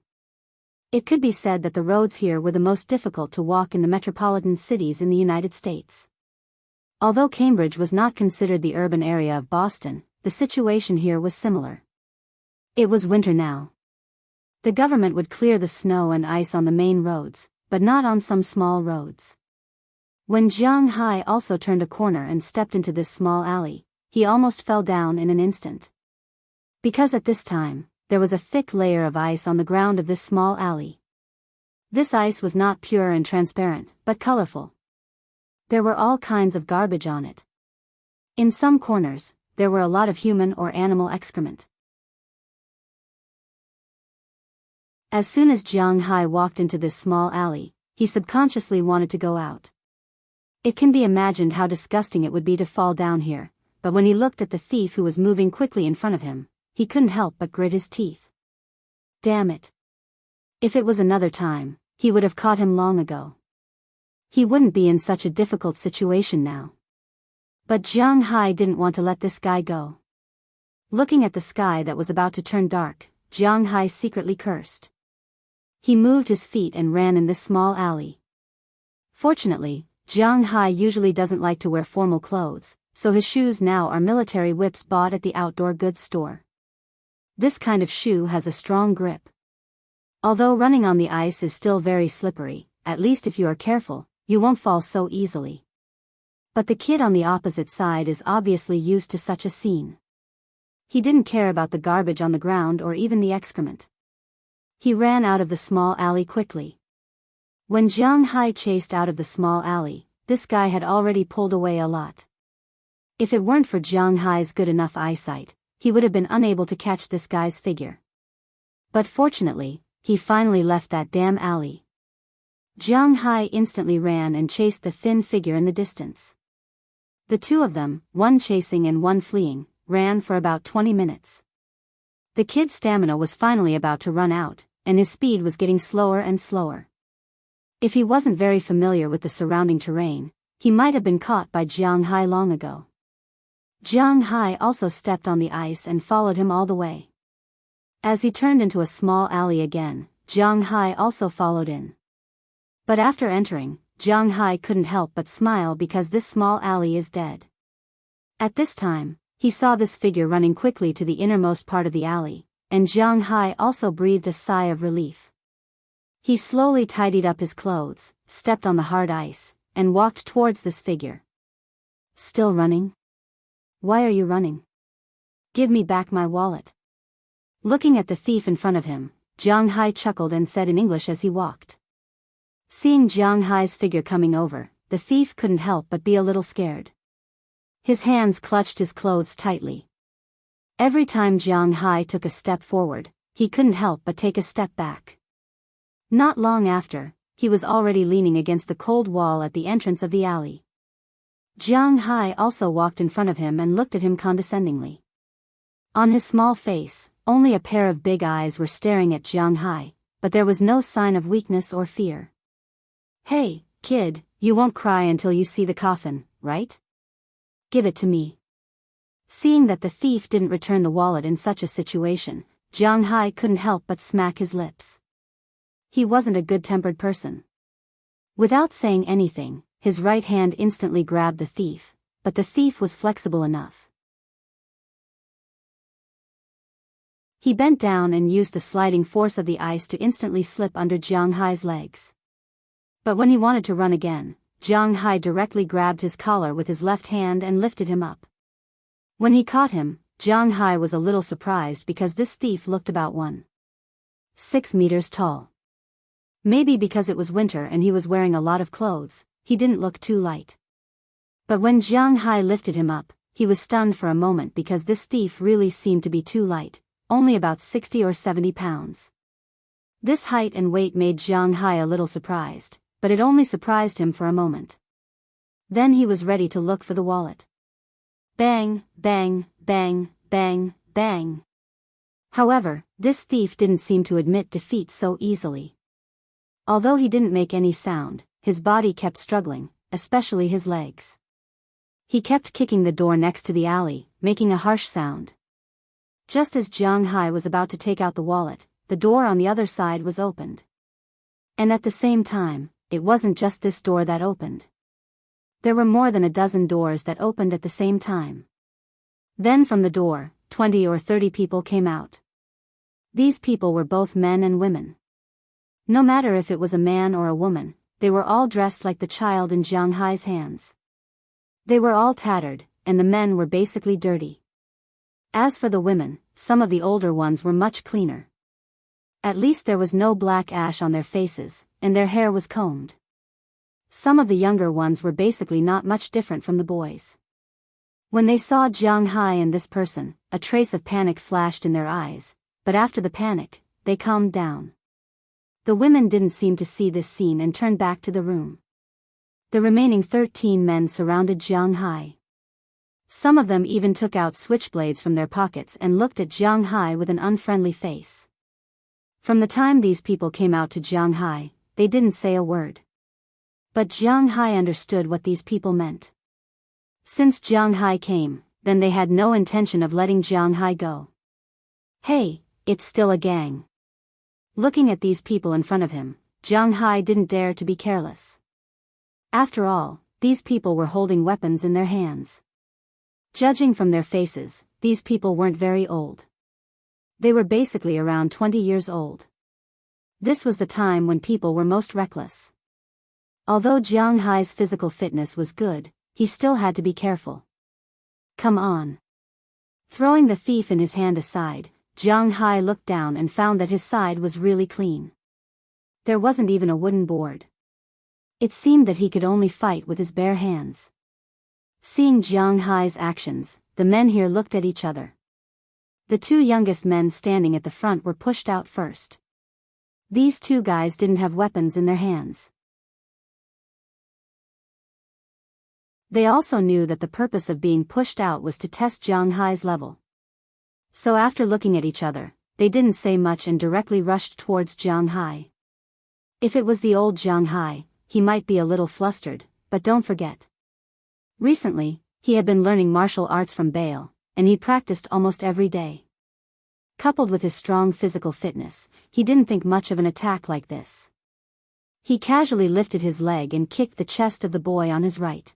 It could be said that the roads here were the most difficult to walk in the metropolitan cities in the United States. Although Cambridge was not considered the urban area of Boston, the situation here was similar. It was winter now. The government would clear the snow and ice on the main roads, but not on some small roads. When Jiang Hai also turned a corner and stepped into this small alley, he almost fell down in an instant. Because at this time, there was a thick layer of ice on the ground of this small alley. This ice was not pure and transparent, but colorful. There were all kinds of garbage on it. In some corners, there were a lot of human or animal excrement. As soon as Jiang Hai walked into this small alley, he subconsciously wanted to go out. It can be imagined how disgusting it would be to fall down here, but when he looked at the thief who was moving quickly in front of him, he couldn't help but grit his teeth. Damn it. If it was another time, he would have caught him long ago. He wouldn't be in such a difficult situation now. But Jiang Hai didn't want to let this guy go. Looking at the sky that was about to turn dark, Jiang Hai secretly cursed. He moved his feet and ran in this small alley. Fortunately, Jiang Hai usually doesn't like to wear formal clothes, so his shoes now are military whips bought at the outdoor goods store. This kind of shoe has a strong grip. Although running on the ice is still very slippery, at least if you are careful, you won't fall so easily. But the kid on the opposite side is obviously used to such a scene. He didn't care about the garbage on the ground or even the excrement. He ran out of the small alley quickly. When Jiang Hai chased out of the small alley, this guy had already pulled away a lot. If it weren't for Jiang Hai's good enough eyesight, he would have been unable to catch this guy's figure. But fortunately, he finally left that damn alley. Jiang Hai instantly ran and chased the thin figure in the distance. The two of them, one chasing and one fleeing, ran for about 20 minutes. The kid's stamina was finally about to run out, and his speed was getting slower and slower. If he wasn't very familiar with the surrounding terrain, he might have been caught by Jiang Hai long ago. Jiang Hai also stepped on the ice and followed him all the way. As he turned into a small alley again, Jiang Hai also followed in. But after entering, Jiang Hai couldn't help but smile because this small alley is dead. At this time, he saw this figure running quickly to the innermost part of the alley, and Jiang Hai also breathed a sigh of relief. He slowly tidied up his clothes, stepped on the hard ice, and walked towards this figure. Still running? Why are you running? Give me back my wallet. Looking at the thief in front of him, Jiang Hai chuckled and said in English as he walked. Seeing Jiang Hai's figure coming over, the thief couldn't help but be a little scared. His hands clutched his clothes tightly. Every time Jiang Hai took a step forward, he couldn't help but take a step back. Not long after, he was already leaning against the cold wall at the entrance of the alley. Jiang Hai also walked in front of him and looked at him condescendingly. On his small face, only a pair of big eyes were staring at Jiang Hai, but there was no sign of weakness or fear. Hey, kid, you won't cry until you see the coffin, right? Give it to me. Seeing that the thief didn't return the wallet in such a situation, Jiang Hai couldn't help but smack his lips. He wasn't a good-tempered person. Without saying anything, his right hand instantly grabbed the thief, but the thief was flexible enough. He bent down and used the sliding force of the ice to instantly slip under Jiang Hai's legs. But when he wanted to run again, Jiang Hai directly grabbed his collar with his left hand and lifted him up. When he caught him, Jiang Hai was a little surprised because this thief looked about 1.6 meters tall. Maybe because it was winter and he was wearing a lot of clothes, he didn't look too light. But when Jiang Hai lifted him up, he was stunned for a moment because this thief really seemed to be too light, only about 60 or 70 pounds. This height and weight made Jiang Hai a little surprised, but it only surprised him for a moment. Then he was ready to look for the wallet. Bang, bang, bang, bang, bang. However, this thief didn't seem to admit defeat so easily. Although he didn't make any sound, his body kept struggling, especially his legs. He kept kicking the door next to the alley, making a harsh sound. Just as Jiang Hai was about to take out the wallet, the door on the other side was opened. And at the same time, it wasn't just this door that opened. There were more than a dozen doors that opened at the same time. Then from the door, 20 or 30 people came out. These people were both men and women. No matter if it was a man or a woman, they were all dressed like the child in Jiang Hai's hands. They were all tattered, and the men were basically dirty. As for the women, some of the older ones were much cleaner. At least there was no black ash on their faces, and their hair was combed. Some of the younger ones were basically not much different from the boys. When they saw Jiang Hai and this person, a trace of panic flashed in their eyes, but after the panic, they calmed down. The women didn't seem to see this scene and turned back to the room. The remaining 13 men surrounded Jiang Hai. Some of them even took out switchblades from their pockets and looked at Jiang Hai with an unfriendly face. From the time these people came out to Jiang Hai, they didn't say a word. But Jiang Hai understood what these people meant. Since Jiang Hai came, then they had no intention of letting Jiang Hai go. Hey, it's still a gang. Looking at these people in front of him, Jiang Hai didn't dare to be careless. After all, these people were holding weapons in their hands. Judging from their faces, these people weren't very old. They were basically around 20 years old. This was the time when people were most reckless. Although Jiang Hai's physical fitness was good, he still had to be careful. Come on. Throwing the thief in his hand aside, Jiang Hai looked down and found that his side was really clean. There wasn't even a wooden board. It seemed that he could only fight with his bare hands. Seeing Jiang Hai's actions, the men here looked at each other. The two youngest men standing at the front were pushed out first. These two guys didn't have weapons in their hands. They also knew that the purpose of being pushed out was to test Jiang Hai's level. So after looking at each other, they didn't say much and directly rushed towards Jiang Hai. If it was the old Jiang Hai, he might be a little flustered, but don't forget. Recently, he had been learning martial arts from Biyao, and he practiced almost every day. Coupled with his strong physical fitness, he didn't think much of an attack like this. He casually lifted his leg and kicked the chest of the boy on his right.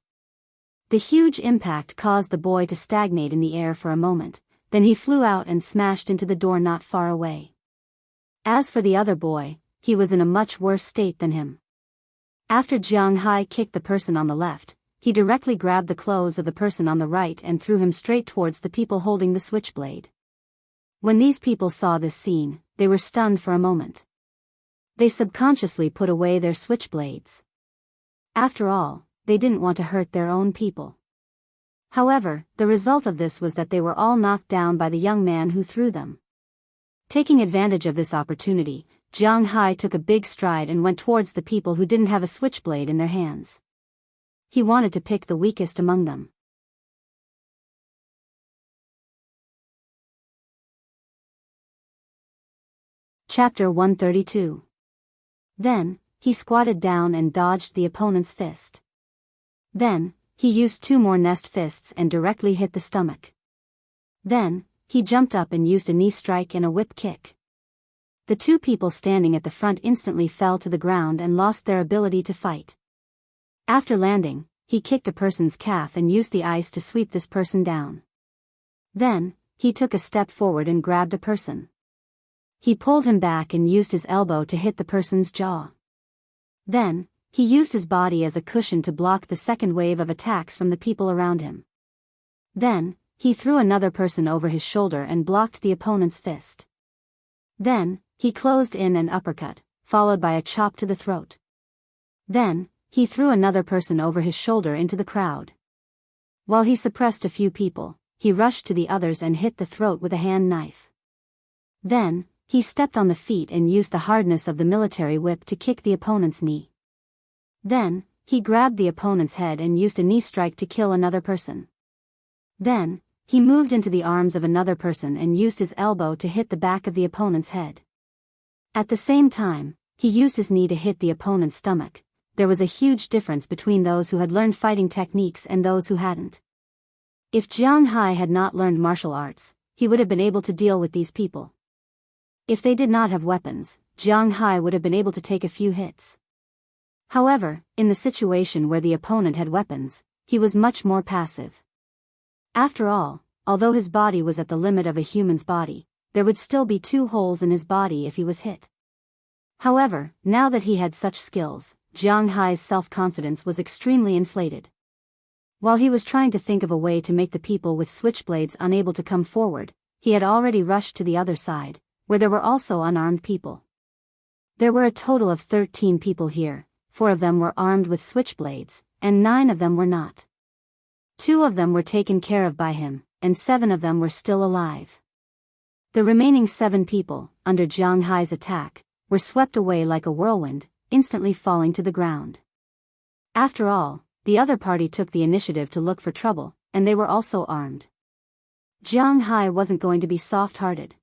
The huge impact caused the boy to stagnate in the air for a moment, then he flew out and smashed into the door not far away. As for the other boy, he was in a much worse state than him. After Jiang Hai kicked the person on the left, he directly grabbed the clothes of the person on the right and threw him straight towards the people holding the switchblade. When these people saw this scene, they were stunned for a moment. They subconsciously put away their switchblades. After all, they didn't want to hurt their own people. However, the result of this was that they were all knocked down by the young man who threw them. Taking advantage of this opportunity, Jiang Hai took a big stride and went towards the people who didn't have a switchblade in their hands. He wanted to pick the weakest among them. Chapter 132. Then, he squatted down and dodged the opponent's fist. Then, he used 2 more nest fists and directly hit the stomach. Then, he jumped up and used a knee strike and a whip kick. The 2 people standing at the front instantly fell to the ground and lost their ability to fight. After landing, he kicked a person's calf and used the ice to sweep this person down. Then, he took a step forward and grabbed a person. He pulled him back and used his elbow to hit the person's jaw. Then, he used his body as a cushion to block the second wave of attacks from the people around him. Then, he threw another person over his shoulder and blocked the opponent's fist. Then, he closed in an uppercut, followed by a chop to the throat. Then, he threw another person over his shoulder into the crowd. While he suppressed a few people, he rushed to the others and hit the throat with a hand knife. Then, He stepped on the feet and used the hardness of the military whip to kick the opponent's knee. Then, he grabbed the opponent's head and used a knee strike to kill another person. Then, he moved into the arms of another person and used his elbow to hit the back of the opponent's head. At the same time, he used his knee to hit the opponent's stomach. There was a huge difference between those who had learned fighting techniques and those who hadn't. If Jianghu had not learned martial arts, he would have been able to deal with these people. If they did not have weapons, Jianghu would have been able to take a few hits. However, in the situation where the opponent had weapons, he was much more passive. After all, although his body was at the limit of a human's body, there would still be 2 holes in his body if he was hit. However, now that he had such skills, Jianghu's self-confidence was extremely inflated. While he was trying to think of a way to make the people with switchblades unable to come forward, he had already rushed to the other side, where there were also unarmed people. There were a total of 13 people here, 4 of them were armed with switchblades, and 9 of them were not. 2 of them were taken care of by him, and 7 of them were still alive. The remaining 7 people, under Jianghu's attack, were swept away like a whirlwind, instantly falling to the ground. After all, the other party took the initiative to look for trouble, and they were also armed. Jianghu wasn't going to be soft-hearted.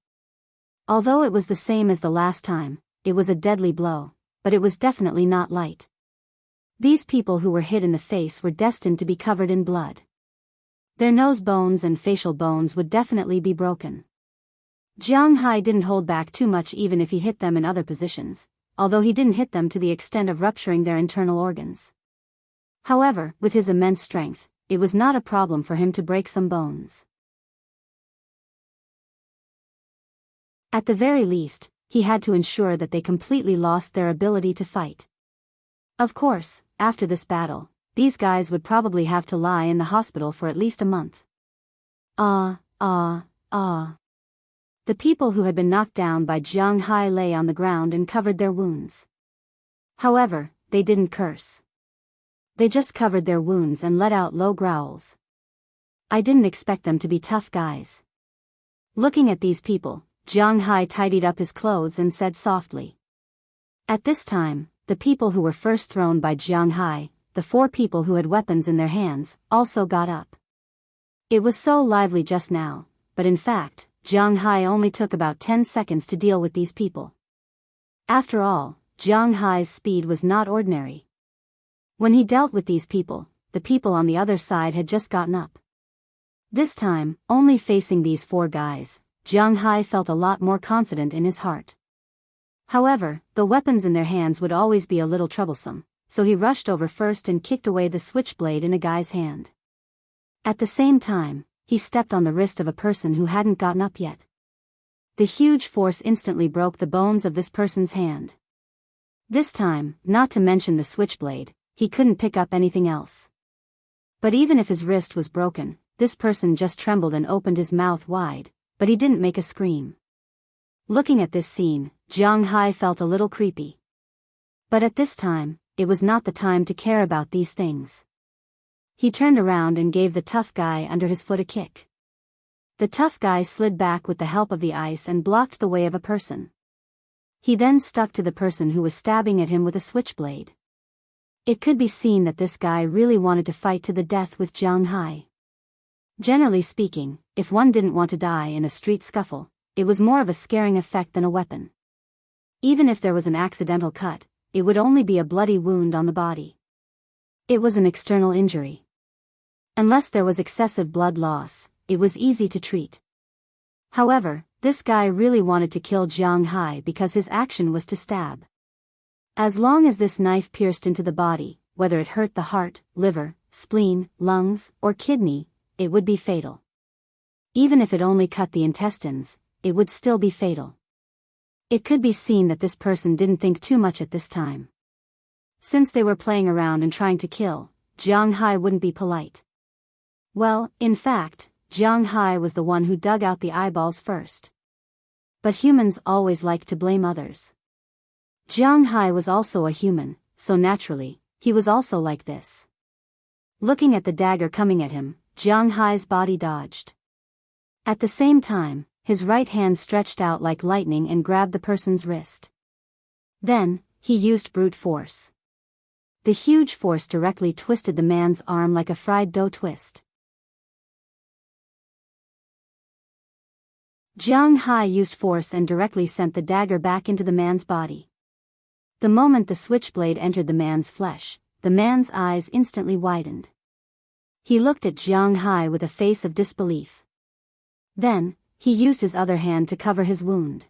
Although it was the same as the last time, it was a deadly blow, but it was definitely not light. These people who were hit in the face were destined to be covered in blood. Their nose bones and facial bones would definitely be broken. Jianghu didn't hold back too much even if he hit them in other positions, although he didn't hit them to the extent of rupturing their internal organs. However, with his immense strength, it was not a problem for him to break some bones. At the very least, he had to ensure that they completely lost their ability to fight. Of course, after this battle, these guys would probably have to lie in the hospital for at least a month. The people who had been knocked down by Jianghu lay on the ground and covered their wounds. However, they didn't curse. They just covered their wounds and let out low growls. I didn't expect them to be tough guys. Looking at these people, Jianghu tidied up his clothes and said softly. At this time, the people who were first thrown by Jianghu, the 4 people who had weapons in their hands, also got up. It was so lively just now, but in fact, Jianghu only took about 10 seconds to deal with these people. After all, Jianghu's speed was not ordinary. When he dealt with these people, the people on the other side had just gotten up. This time, only facing these 4 guys, Jianghu felt a lot more confident in his heart. However, the weapons in their hands would always be a little troublesome, so he rushed over first and kicked away the switchblade in a guy's hand. At the same time, he stepped on the wrist of a person who hadn't gotten up yet. The huge force instantly broke the bones of this person's hand. This time, not to mention the switchblade, he couldn't pick up anything else. But even if his wrist was broken, this person just trembled and opened his mouth wide, but he didn't make a scream. Looking at this scene, Jianghu felt a little creepy. But at this time, it was not the time to care about these things. He turned around and gave the tough guy under his foot a kick. The tough guy slid back with the help of the ice and blocked the way of a person. He then stuck to the person who was stabbing at him with a switchblade. It could be seen that this guy really wanted to fight to the death with Jianghu. Generally speaking, if one didn't want to die in a street scuffle, it was more of a scaring effect than a weapon. Even if there was an accidental cut, it would only be a bloody wound on the body. It was an external injury. Unless there was excessive blood loss, it was easy to treat. However, this guy really wanted to kill Jianghu because his action was to stab. As long as this knife pierced into the body, whether it hurt the heart, liver, spleen, lungs, or kidney, it would be fatal. Even if it only cut the intestines, it would still be fatal. It could be seen that this person didn't think too much at this time. Since they were playing around and trying to kill, Jianghu wouldn't be polite. Well, in fact, Jianghu was the one who dug out the eyeballs first. But humans always like to blame others. Jianghu was also a human, so naturally, he was also like this. Looking at the dagger coming at him, Jianghu's body dodged. At the same time, his right hand stretched out like lightning and grabbed the person's wrist. Then, he used brute force. The huge force directly twisted the man's arm like a fried dough twist. Jianghu used force and directly sent the dagger back into the man's body. The moment the switchblade entered the man's flesh, the man's eyes instantly widened. He looked at Jianghu with a face of disbelief. Then, he used his other hand to cover his wound.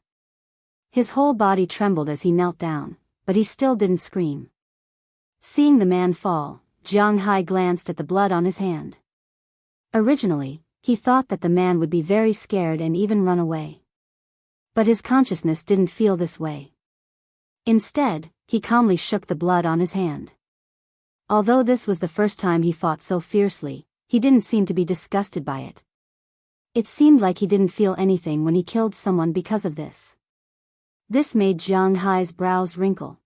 His whole body trembled as he knelt down, but he still didn't scream. Seeing the man fall, Jianghu glanced at the blood on his hand. Originally, he thought that the man would be very scared and even run away. But his consciousness didn't feel this way. Instead, he calmly shook the blood on his hand. Although this was the first time he fought so fiercely, he didn't seem to be disgusted by it. It seemed like he didn't feel anything when he killed someone because of this. This made Jianghu's brows wrinkle.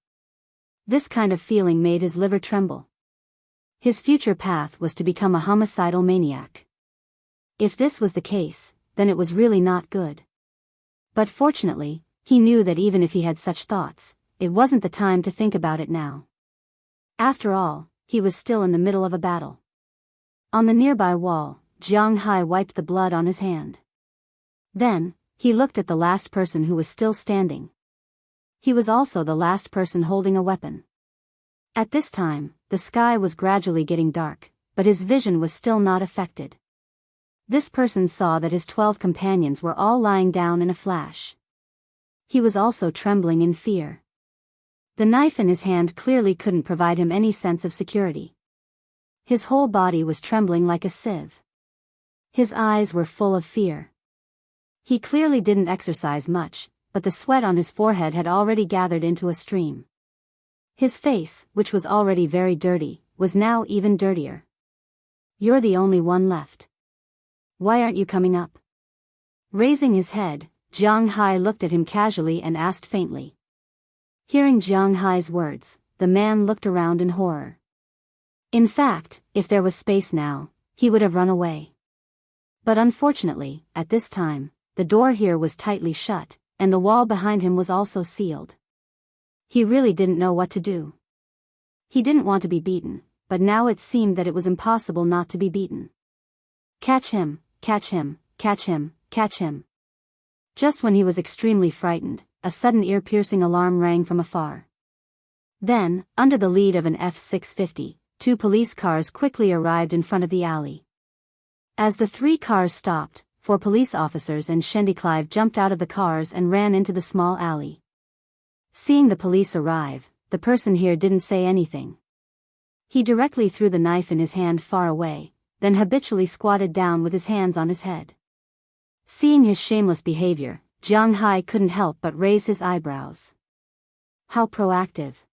This kind of feeling made his liver tremble. His future path was to become a homicidal maniac. If this was the case, then it was really not good. But fortunately, he knew that even if he had such thoughts, it wasn't the time to think about it now. After all, he was still in the middle of a battle. On the nearby wall, Jianghu wiped the blood on his hand. Then, he looked at the last person who was still standing. He was also the last person holding a weapon. At this time, the sky was gradually getting dark, but his vision was still not affected. This person saw that his 12 companions were all lying down in a flash. He was also trembling in fear. The knife in his hand clearly couldn't provide him any sense of security. His whole body was trembling like a sieve. His eyes were full of fear. He clearly didn't exercise much, but the sweat on his forehead had already gathered into a stream. His face, which was already very dirty, was now even dirtier. "You're the only one left. Why aren't you coming up?" Raising his head, Jianghu looked at him casually and asked faintly. Hearing Jianghu's words, the man looked around in horror. In fact, if there was space now, he would have run away. But unfortunately, at this time, the door here was tightly shut, and the wall behind him was also sealed. He really didn't know what to do. He didn't want to be beaten, but now it seemed that it was impossible not to be beaten. "Catch him, catch him, catch him, catch him." Just when he was extremely frightened, a sudden ear-piercing alarm rang from afar. Then, under the lead of an F-650, 2 police cars quickly arrived in front of the alley. As the 3 cars stopped, 4 police officers and Shendi Clive jumped out of the cars and ran into the small alley. Seeing the police arrive, the person here didn't say anything. He directly threw the knife in his hand far away, then habitually squatted down with his hands on his head. Seeing his shameless behavior, Jianghu couldn't help but raise his eyebrows. How proactive.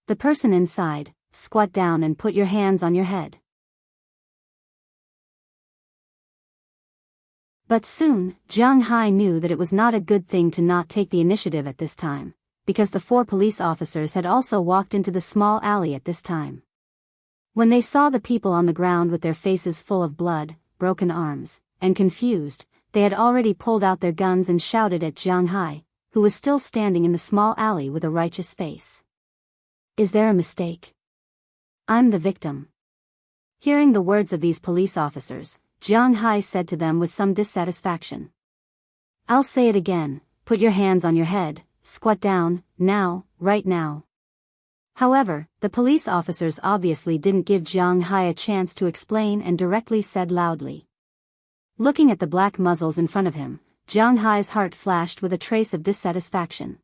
The person inside, squat down and put your hands on your head. But soon, Jianghu knew that it was not a good thing to not take the initiative at this time, because the 4 police officers had also walked into the small alley at this time. When they saw the people on the ground with their faces full of blood, broken arms, and confused, they had already pulled out their guns and shouted at Jianghu, who was still standing in the small alley with a righteous face. "Is there a mistake? I'm the victim." Hearing the words of these police officers, Jianghu said to them with some dissatisfaction. "I'll say it again, put your hands on your head, squat down, now, right now." However, the police officers obviously didn't give Jianghu a chance to explain and directly said loudly. Looking at the black muzzles in front of him, Jianghu's heart flashed with a trace of dissatisfaction.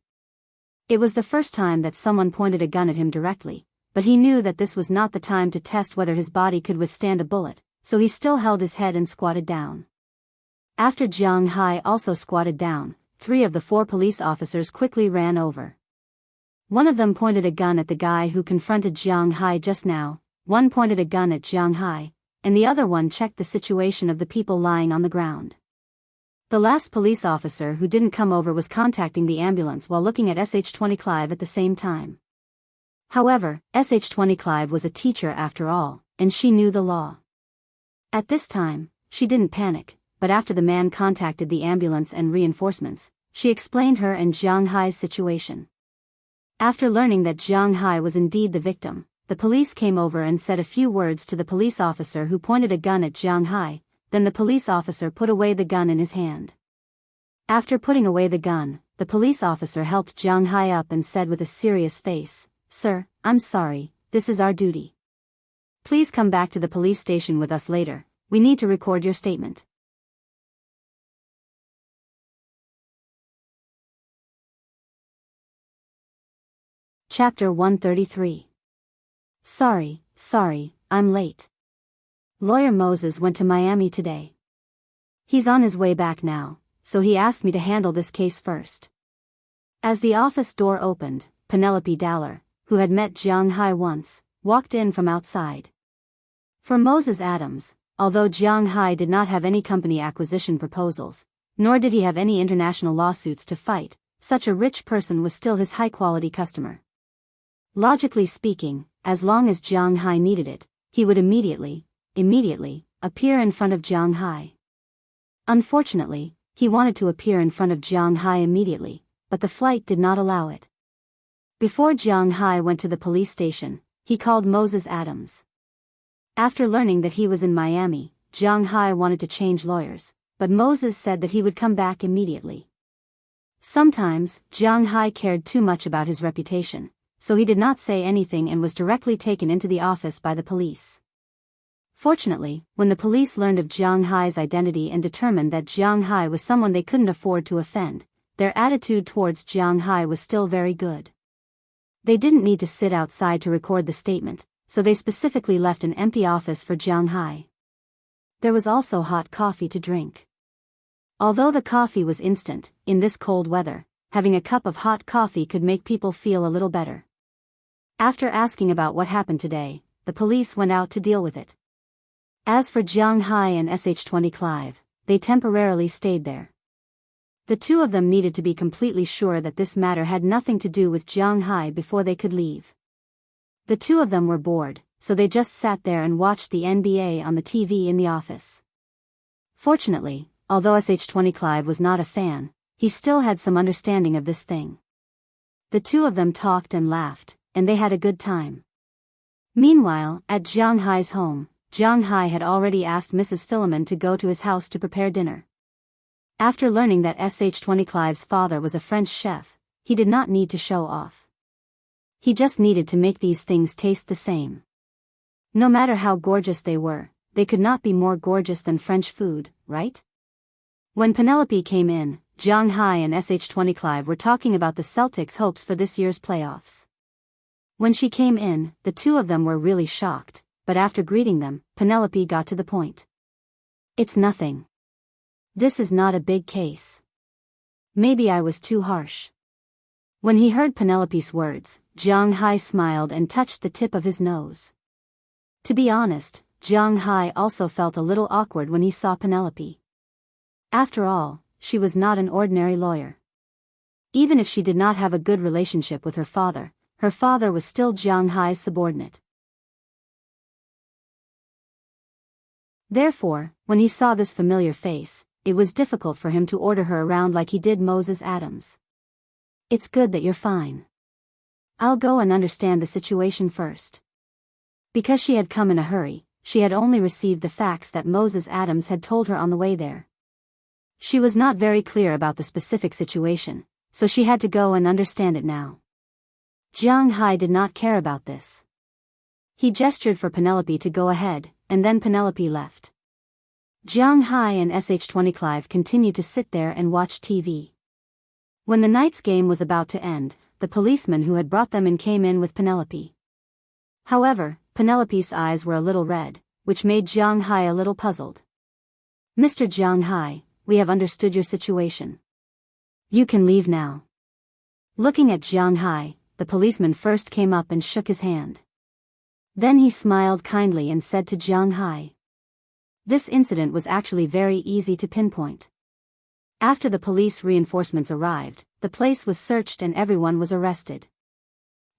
It was the first time that someone pointed a gun at him directly, but he knew that this was not the time to test whether his body could withstand a bullet, so he still held his head and squatted down. After Jianghu also squatted down, 3 of the 4 police officers quickly ran over. One of them pointed a gun at the guy who confronted Jianghu just now, one pointed a gun at Jianghu, and the other one checked the situation of the people lying on the ground. The last police officer who didn't come over was contacting the ambulance while looking at SH-20 Clive at the same time. However, SH-20 Clive was a teacher after all, and she knew the law. At this time, she didn't panic, but after the man contacted the ambulance and reinforcements, she explained her and Jiang Hai's situation. After learning that Jiang Hai was indeed the victim, the police came over and said a few words to the police officer who pointed a gun at Jiang Hai. Then the police officer put away the gun in his hand. After putting away the gun, the police officer helped Jiang Hai up and said with a serious face, "Sir, I'm sorry, this is our duty. Please come back to the police station with us later, we need to record your statement." Chapter 133. Sorry, I'm late. Lawyer Moses went to Miami today. He's on his way back now, so he asked me to handle this case first. As the office door opened, Penelope Daller, who had met Jiang Hai once, walked in from outside. For Moses Adams, although Jiang Hai did not have any company acquisition proposals, nor did he have any international lawsuits to fight, such a rich person was still his high-quality customer. Logically speaking, as long as Jiang Hai needed it, he would immediately appear in front of Jiang Hai. Unfortunately, he wanted to appear in front of Jiang Hai immediately, but the flight did not allow it. Before Jiang Hai went to the police station, he called Moses Adams. After learning that he was in Miami, Jiang Hai wanted to change lawyers, but Moses said that he would come back immediately. Sometimes, Jiang Hai cared too much about his reputation, so he did not say anything and was directly taken into the office by the police. Fortunately, when the police learned of Jiang Hai's identity and determined that Jiang Hai was someone they couldn't afford to offend, their attitude towards Jiang Hai was still very good. They didn't need to sit outside to record the statement, so they specifically left an empty office for Jiang Hai. There was also hot coffee to drink. Although the coffee was instant, in this cold weather, having a cup of hot coffee could make people feel a little better. After asking about what happened today, the police went out to deal with it. As for Jiang Hai and Sh20 Clive, they temporarily stayed there. The two of them needed to be completely sure that this matter had nothing to do with Jiang Hai before they could leave. The two of them were bored, so they just sat there and watched the NBA on the TV in the office. Fortunately, although Sh20 Clive was not a fan, he still had some understanding of this thing. The two of them talked and laughed, and they had a good time. Meanwhile, at Jiang Hai's home, Jiang Hai had already asked Mrs. Philemon to go to his house to prepare dinner. After learning that Sh20 Clive's father was a French chef, he did not need to show off. He just needed to make these things taste the same. No matter how gorgeous they were, they could not be more gorgeous than French food, right? When Penelope came in, Jiang Hai and Sh20 Clive were talking about the Celtics' hopes for this year's playoffs. When she came in, the two of them were really shocked, but after greeting them, Penelope got to the point. "It's nothing. This is not a big case. Maybe I was too harsh." When he heard Penelope's words, Jiang Hai smiled and touched the tip of his nose. To be honest, Jiang Hai also felt a little awkward when he saw Penelope. After all, she was not an ordinary lawyer. Even if she did not have a good relationship with her father was still Jiang Hai's subordinate. Therefore, when he saw this familiar face, it was difficult for him to order her around like he did Moses Adams. "It's good that you're fine. I'll go and understand the situation first." Because she had come in a hurry, she had only received the facts that Moses Adams had told her on the way there. She was not very clear about the specific situation, so she had to go and understand it now. Jiang Hai did not care about this. He gestured for Penelope to go ahead, and then Penelope left. Jiang Hai and Sh20 Clive continued to sit there and watch TV. When the night's game was about to end, the policeman who had brought them in came in with Penelope. However, Penelope's eyes were a little red, which made Jiang Hai a little puzzled. "Mr. Jiang Hai, we have understood your situation. You can leave now." Looking at Jiang Hai, the policeman first came up and shook his hand. Then he smiled kindly and said to Jiang Hai. This incident was actually very easy to pinpoint. After the police reinforcements arrived, the place was searched and everyone was arrested.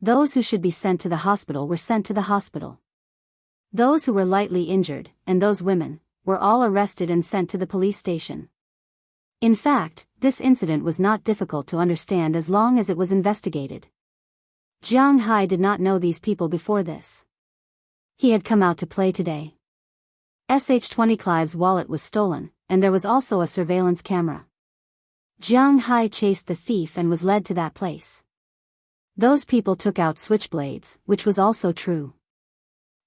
Those who should be sent to the hospital were sent to the hospital. Those who were lightly injured, and those women, were all arrested and sent to the police station. In fact, this incident was not difficult to understand as long as it was investigated. Jianghu did not know these people before this. He had come out to play today. Sh-20 Clive's wallet was stolen, and there was also a surveillance camera. Jianghu chased the thief and was led to that place. Those people took out switchblades, which was also true.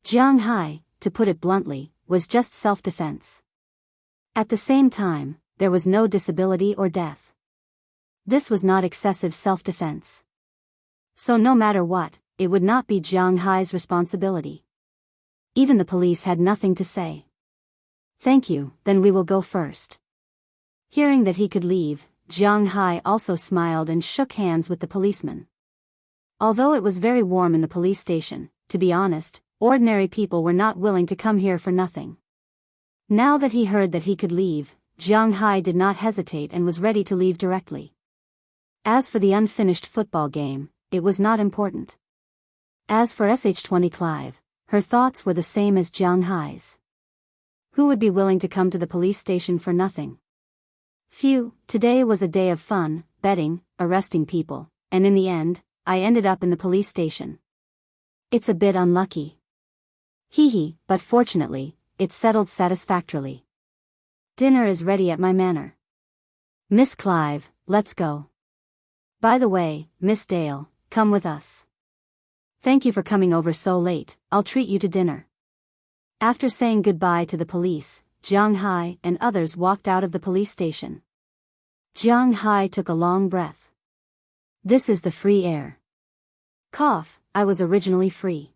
Jianghu, to put it bluntly, was just self-defense. At the same time, there was no disability or death. This was not excessive self-defense. So no matter what, it would not be Jianghu's responsibility. Even the police had nothing to say. Thank you, then we will go first. Hearing that he could leave, Jianghu also smiled and shook hands with the policeman. Although it was very warm in the police station, to be honest, ordinary people were not willing to come here for nothing. Now that he heard that he could leave, Jianghu did not hesitate and was ready to leave directly. As for the unfinished football game, it was not important. As for Sh-20 Clive, her thoughts were the same as Jianghu's. Who would be willing to come to the police station for nothing? Phew, today was a day of fun, betting, arresting people, and in the end, I ended up in the police station. It's a bit unlucky. Hee, but fortunately, it settled satisfactorily. Dinner is ready at my manor. Miss Clive, let's go. By the way, Miss Dale, come with us. Thank you for coming over so late, I'll treat you to dinner. After saying goodbye to the police, Jianghu and others walked out of the police station. Jianghu took a long breath. This is the free air. Cough, I was originally free.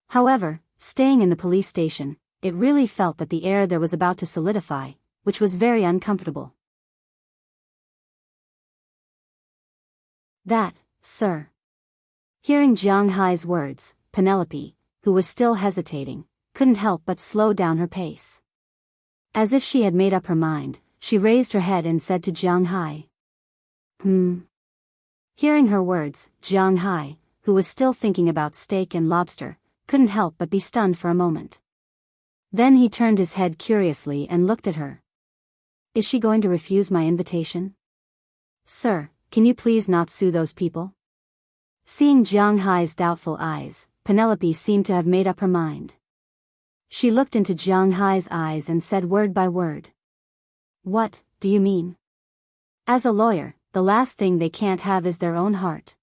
However, staying in the police station, it really felt that the air there was about to solidify, which was very uncomfortable. That, sir. Hearing Jianghu's words, Penelope, who was still hesitating, couldn't help but slow down her pace. As if she had made up her mind, she raised her head and said to Jianghu. Hearing her words, Jianghu, who was still thinking about steak and lobster, couldn't help but be stunned for a moment. Then he turned his head curiously and looked at her. Is she going to refuse my invitation? Sir, can you please not sue those people? Seeing Jianghu's doubtful eyes, Penelope seemed to have made up her mind. She looked into Jianghu's eyes and said word by word. What, do you mean? As a lawyer, the last thing they can't have is their own heart.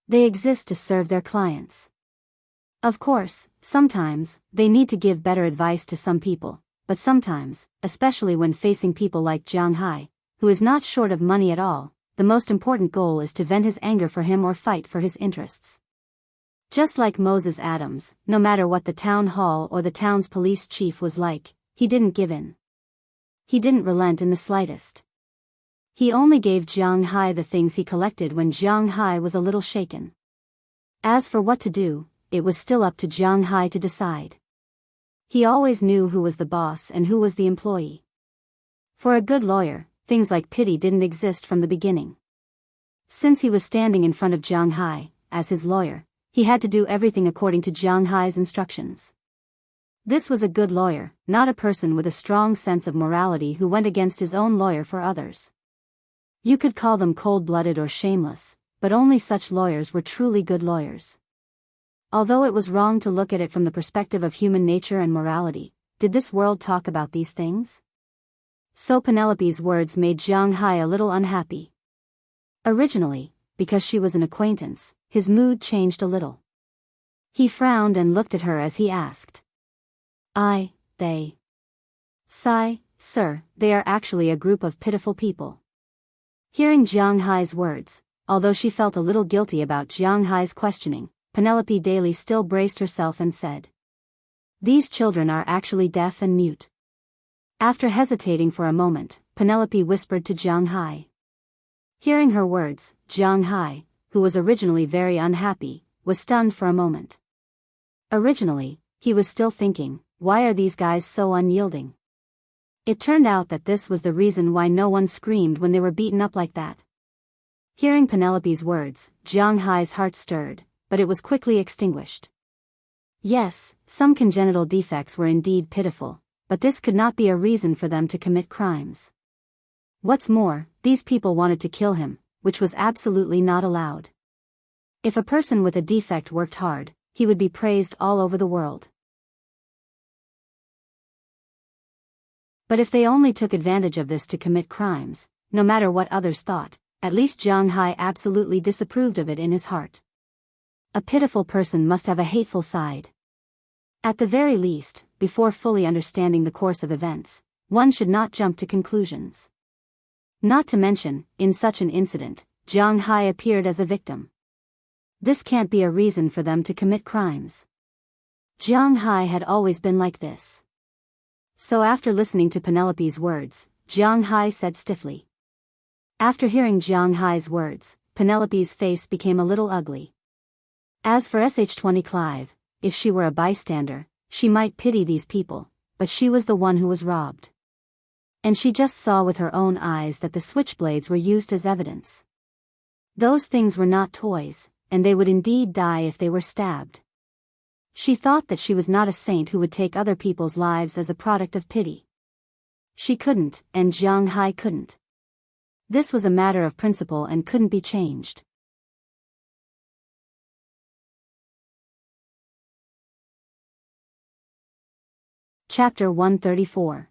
They exist to serve their clients. Of course, sometimes, they need to give better advice to some people, but sometimes, especially when facing people like Jianghu, who is not short of money at all, the most important goal is to vent his anger for him or fight for his interests. Just like Moses Adams, no matter what the town hall or the town's police chief was like, he didn't give in. He didn't relent in the slightest. He only gave Jianghu the things he collected when Jianghu was a little shaken. As for what to do, it was still up to Jianghu to decide. He always knew who was the boss and who was the employee. For a good lawyer, things like pity didn't exist from the beginning. Since he was standing in front of Jianghu, as his lawyer, he had to do everything according to Jianghu's instructions. This was a good lawyer, not a person with a strong sense of morality who went against his own lawyer for others. You could call them cold-blooded or shameless, but only such lawyers were truly good lawyers. Although it was wrong to look at it from the perspective of human nature and morality, did this world talk about these things? So Penelope's words made Jianghu a little unhappy. Originally, because she was an acquaintance, his mood changed a little. He frowned and looked at her as he asked. They. Sigh, sir, they are actually a group of pitiful people. Hearing Jianghu's words, although she felt a little guilty about Jianghu's questioning, Penelope daily still braced herself and said. These children are actually deaf and mute. After hesitating for a moment, Penelope whispered to Jianghu. Hearing her words, Jianghu, who was originally very unhappy, was stunned for a moment. Originally, he was still thinking, why are these guys so unyielding? It turned out that this was the reason why no one screamed when they were beaten up like that. Hearing Penelope's words, Jianghu's heart stirred, but it was quickly extinguished. Yes, some congenital defects were indeed pitiful, but this could not be a reason for them to commit crimes. What's more, these people wanted to kill him, which was absolutely not allowed. If a person with a defect worked hard, he would be praised all over the world. But if they only took advantage of this to commit crimes, no matter what others thought, at least Jianghu absolutely disapproved of it in his heart. A pitiful person must have a hateful side. At the very least, before fully understanding the course of events, one should not jump to conclusions. Not to mention, in such an incident, Jianghu appeared as a victim. This can't be a reason for them to commit crimes. Jianghu had always been like this. So after listening to Penelope's words, Jianghu said stiffly. After hearing Jianghu's words, Penelope's face became a little ugly. As for Sh20 Clive, if she were a bystander, she might pity these people, but she was the one who was robbed. And she just saw with her own eyes that the switchblades were used as evidence. Those things were not toys, and they would indeed die if they were stabbed. She thought that she was not a saint who would take other people's lives as a product of pity. She couldn't, and Jianghu couldn't. This was a matter of principle and couldn't be changed. Chapter 134.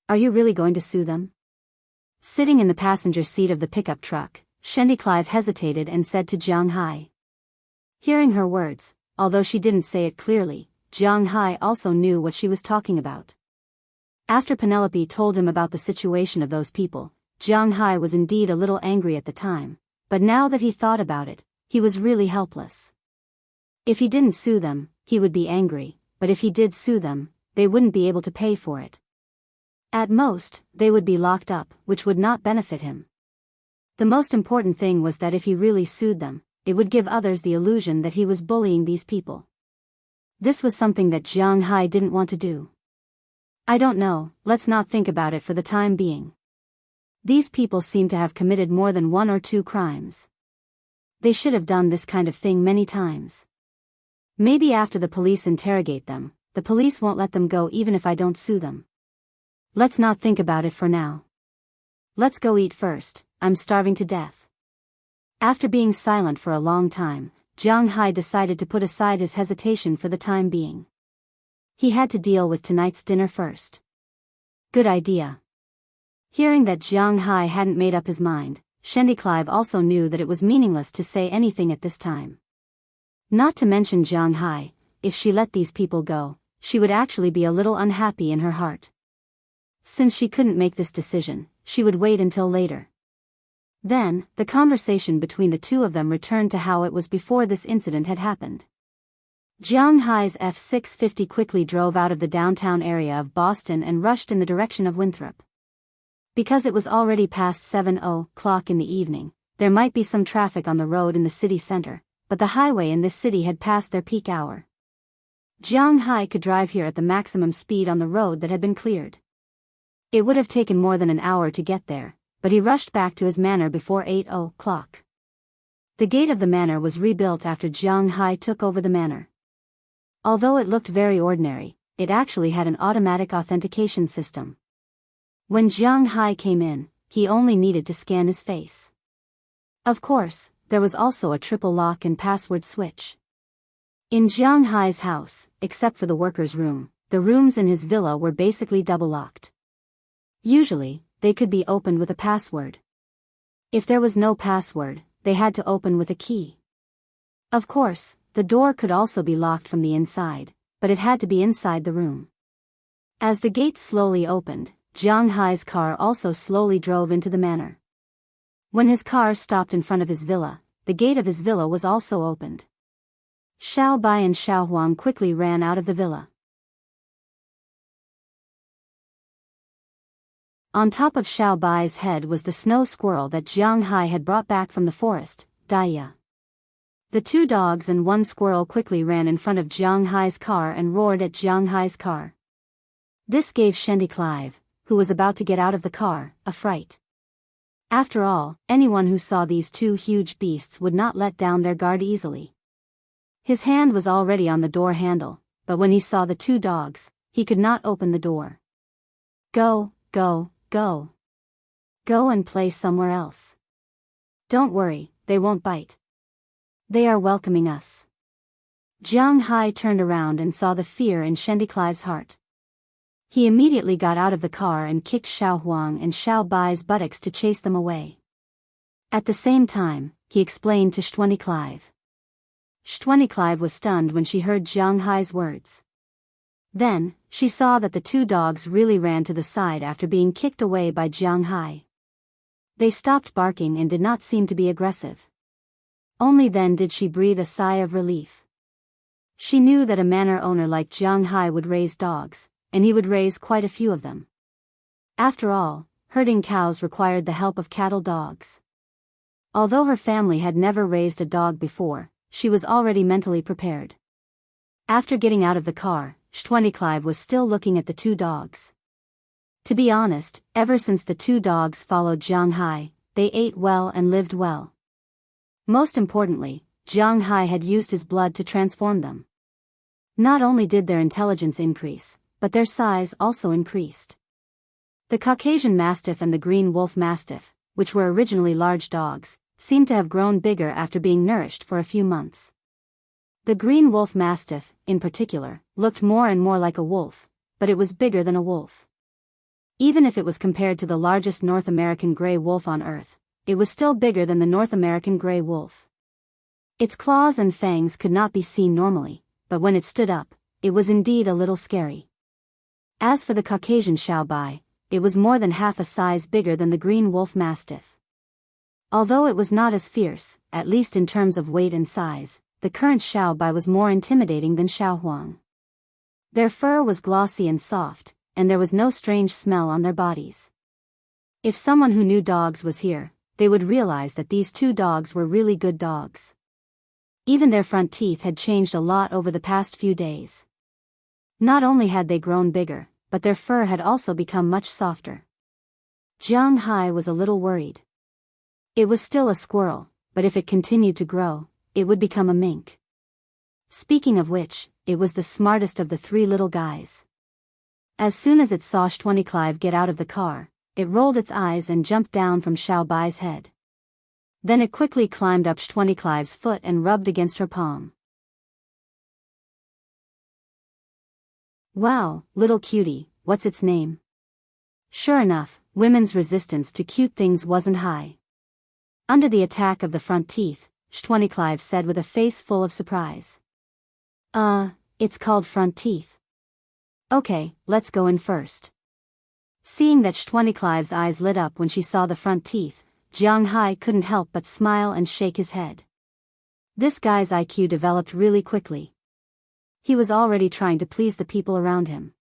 Are you really going to sue them? Sitting in the passenger seat of the pickup truck, Shendi Clive hesitated and said to Jianghu. Hearing her words, although she didn't say it clearly, Jianghu also knew what she was talking about. After Penelope told him about the situation of those people, Jianghu was indeed a little angry at the time, but now that he thought about it, he was really helpless. If he didn't sue them, he would be angry, but if he did sue them, they wouldn't be able to pay for it. At most, they would be locked up, which would not benefit him. The most important thing was that if he really sued them, it would give others the illusion that he was bullying these people. This was something that Jianghu didn't want to do. I don't know, let's not think about it for the time being. These people seem to have committed more than 1 or 2 crimes. They should have done this kind of thing many times. Maybe after the police interrogate them, the police won't let them go even if I don't sue them. Let's not think about it for now. Let's go eat first, I'm starving to death. After being silent for a long time, Jianghu decided to put aside his hesitation for the time being. He had to deal with tonight's dinner first. Good idea. Hearing that Jianghu hadn't made up his mind, Shendi Clive also knew that it was meaningless to say anything at this time. Not to mention Jianghu, if she let these people go, she would actually be a little unhappy in her heart. Since she couldn't make this decision, she would wait until later. Then, the conversation between the two of them returned to how it was before this incident had happened. Jianghu's F-650 quickly drove out of the downtown area of Boston and rushed in the direction of Winthrop. Because it was already past 7:00 in the evening, there might be some traffic on the road in the city center, but the highway in this city had passed their peak hour. Jianghu could drive here at the maximum speed on the road that had been cleared. It would have taken more than an hour to get there, but he rushed back to his manor before 8:00. The gate of the manor was rebuilt after Jianghu took over the manor. Although it looked very ordinary, it actually had an automatic authentication system. When Jianghu came in, he only needed to scan his face. Of course, there was also a triple lock and password switch. In Jianghu's house, except for the workers' room, the rooms in his villa were basically double-locked. Usually, they could be opened with a password. If there was no password, they had to open with a key. Of course, the door could also be locked from the inside, but it had to be inside the room. As the gate slowly opened, Jianghu's car also slowly drove into the manor. When his car stopped in front of his villa, the gate of his villa was also opened. Xiao Bai and Xiao Huang quickly ran out of the villa. On top of Xiao Bai's head was the snow squirrel that Jianghu had brought back from the forest, Daya. The 2 dogs and 1 squirrel quickly ran in front of Jianghu's car and roared at Jianghu's car. This gave Shendi Clive, who was about to get out of the car, a fright. After all, anyone who saw these 2 huge beasts would not let down their guard easily. His hand was already on the door handle, but when he saw the 2 dogs, he could not open the door. Go, go, go. Go and play somewhere else. Don't worry, they won't bite. They are welcoming us. Jianghu turned around and saw the fear in Shendi Clive's heart. He immediately got out of the car and kicked Xiao Huang and Xiao Bai's buttocks to chase them away. At the same time, he explained to Shendi Clive. Shendi Clive was stunned when she heard Jianghu's words. Then, she saw that the two dogs really ran to the side after being kicked away by Jianghu. They stopped barking and did not seem to be aggressive. Only then did she breathe a sigh of relief. She knew that a manor owner like Jianghu would raise dogs, and he would raise quite a few of them. After all, herding cows required the help of cattle dogs. Although her family had never raised a dog before, she was already mentally prepared. After getting out of the car, Shendi Clive was still looking at the two dogs. To be honest, ever since the two dogs followed Jianghu, they ate well and lived well. Most importantly, Jianghu had used his blood to transform them. Not only did their intelligence increase, but their size also increased. The Caucasian Mastiff and the Green Wolf Mastiff, which were originally large dogs, seemed to have grown bigger after being nourished for a few months. The Green Wolf Mastiff, in particular, looked more and more like a wolf, but it was bigger than a wolf. Even if it was compared to the largest North American gray wolf on Earth, it was still bigger than the North American gray wolf. Its claws and fangs could not be seen normally, but when it stood up, it was indeed a little scary. As for the Caucasian Xiao Bai, it was more than half a size bigger than the Green Wolf Mastiff. Although it was not as fierce, at least in terms of weight and size, the current Xiao Bai was more intimidating than Xiao Huang. Their fur was glossy and soft, and there was no strange smell on their bodies. If someone who knew dogs was here, they would realize that these two dogs were really good dogs. Even their front teeth had changed a lot over the past few days. Not only had they grown bigger, but their fur had also become much softer. Jianghu was a little worried. It was still a squirrel, but if it continued to grow, it would become a mink. Speaking of which, it was the smartest of the three little guys. As soon as it saw Shendi Clive get out of the car, it rolled its eyes and jumped down from Xiao Bai's head. Then it quickly climbed up Shendi Clive's foot and rubbed against her palm. Wow, little cutie, what's its name? Sure enough, women's resistance to cute things wasn't high. Under the attack of the front teeth, Shendi Clive said with a face full of surprise. It's called front teeth. Okay, let's go in first. Seeing that Shendi Clive's eyes lit up when she saw the front teeth, Jianghu couldn't help but smile and shake his head. This guy's IQ developed really quickly. He was already trying to please the people around him.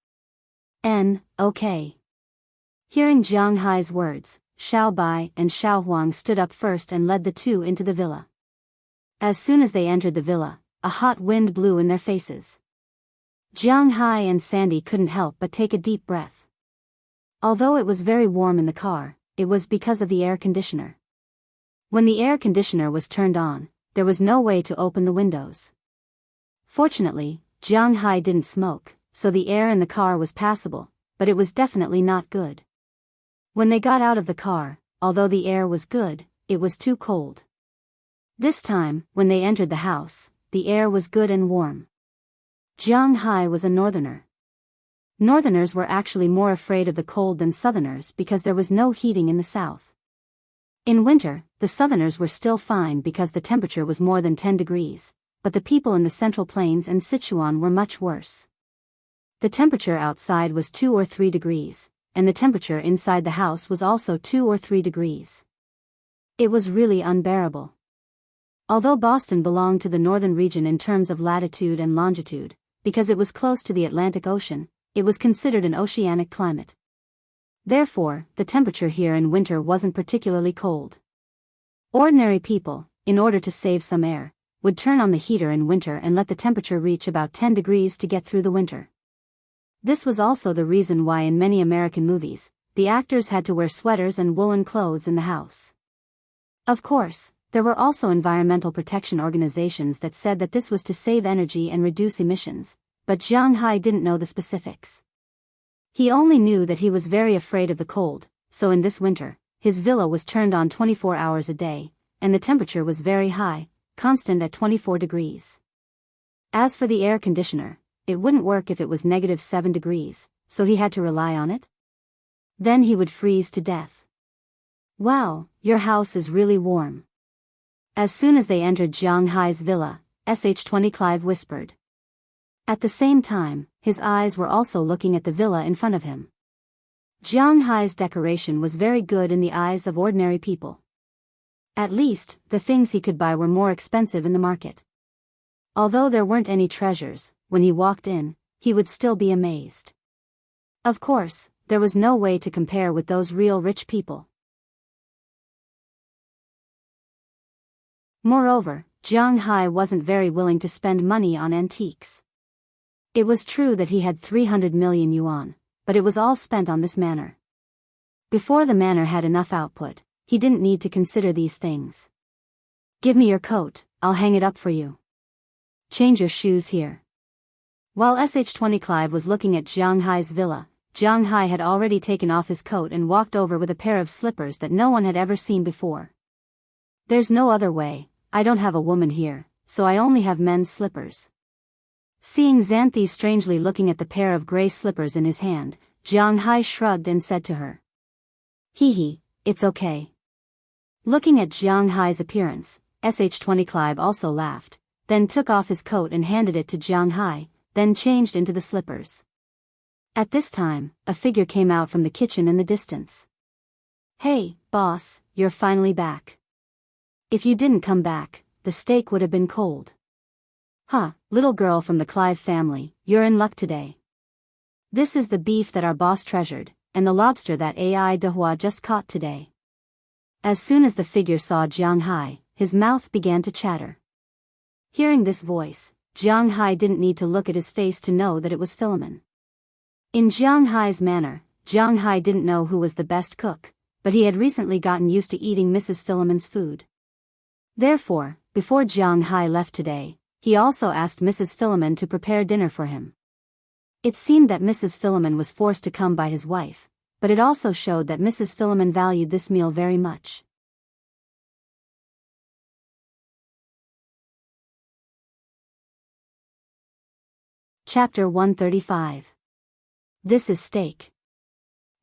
Okay. Hearing Jianghu's words, Xiao Bai and Xiao Huang stood up first and led the two into the villa. As soon as they entered the villa, a hot wind blew in their faces. Jianghu and Sandy couldn't help but take a deep breath. Although it was very warm in the car, it was because of the air conditioner. When the air conditioner was turned on, there was no way to open the windows. Fortunately, Jianghu didn't smoke, so the air in the car was passable, but it was definitely not good. When they got out of the car, although the air was good, it was too cold. This time, when they entered the house, the air was good and warm. Jianghu was a northerner. Northerners were actually more afraid of the cold than southerners because there was no heating in the south. In winter, the southerners were still fine because the temperature was more than 10 degrees, but the people in the Central Plains and Sichuan were much worse. The temperature outside was 2 or 3 degrees, and the temperature inside the house was also 2 or 3 degrees. It was really unbearable. Although Boston belonged to the northern region in terms of latitude and longitude, because it was close to the Atlantic Ocean, it was considered an oceanic climate. Therefore, the temperature here in winter wasn't particularly cold. Ordinary people, in order to save some air, would turn on the heater in winter and let the temperature reach about 10 degrees to get through the winter. This was also the reason why in many American movies, the actors had to wear sweaters and woolen clothes in the house. Of course, there were also environmental protection organizations that said that this was to save energy and reduce emissions, but Jianghu didn't know the specifics. He only knew that he was very afraid of the cold, so in this winter, his villa was turned on 24 hours a day, and the temperature was very high, constant at 24 degrees. As for the air conditioner, it wouldn't work if it was -7 degrees, so he had to rely on it. Then he would freeze to death. Wow, your house is really warm. As soon as they entered Jianghai's villa, Sh20 Clive whispered. At the same time, his eyes were also looking at the villa in front of him. Jianghai's decoration was very good in the eyes of ordinary people. At least, the things he could buy were more expensive in the market. Although there weren't any treasures, when he walked in, he would still be amazed. Of course, there was no way to compare with those real rich people. Moreover, Jianghai wasn't very willing to spend money on antiques. It was true that he had 300 million yuan, but it was all spent on this manor. Before the manor had enough output, he didn't need to consider these things. Give me your coat, I'll hang it up for you. Change your shoes here. While Sh20 Clive was looking at Jianghai's villa, Jianghai had already taken off his coat and walked over with a pair of slippers that no one had ever seen before. There's no other way, I don't have a woman here, so I only have men's slippers. Seeing Xanthi strangely looking at the pair of grey slippers in his hand, Jianghai shrugged and said to her. Hee, it's okay. Looking at Jianghai's appearance, Sh20 Clive also laughed, then took off his coat and handed it to Jianghai, then changed into the slippers. At this time, a figure came out from the kitchen in the distance. Hey, boss, you're finally back. If you didn't come back, the steak would have been cold. Huh, little girl from the Clive family, you're in luck today. This is the beef that our boss treasured, and the lobster that Ai Dehua just caught today. As soon as the figure saw Jianghai, his mouth began to chatter. Hearing this voice, Jianghai didn't need to look at his face to know that it was Philemon. In Jianghai's manner, Jianghai didn't know who was the best cook, but he had recently gotten used to eating Mrs. Philemon's food. Therefore, before Jianghai left today, he also asked Mrs. Philemon to prepare dinner for him. It seemed that Mrs. Philemon was forced to come by his wife, but it also showed that Mrs. Philemon valued this meal very much. Chapter 135. This is steak.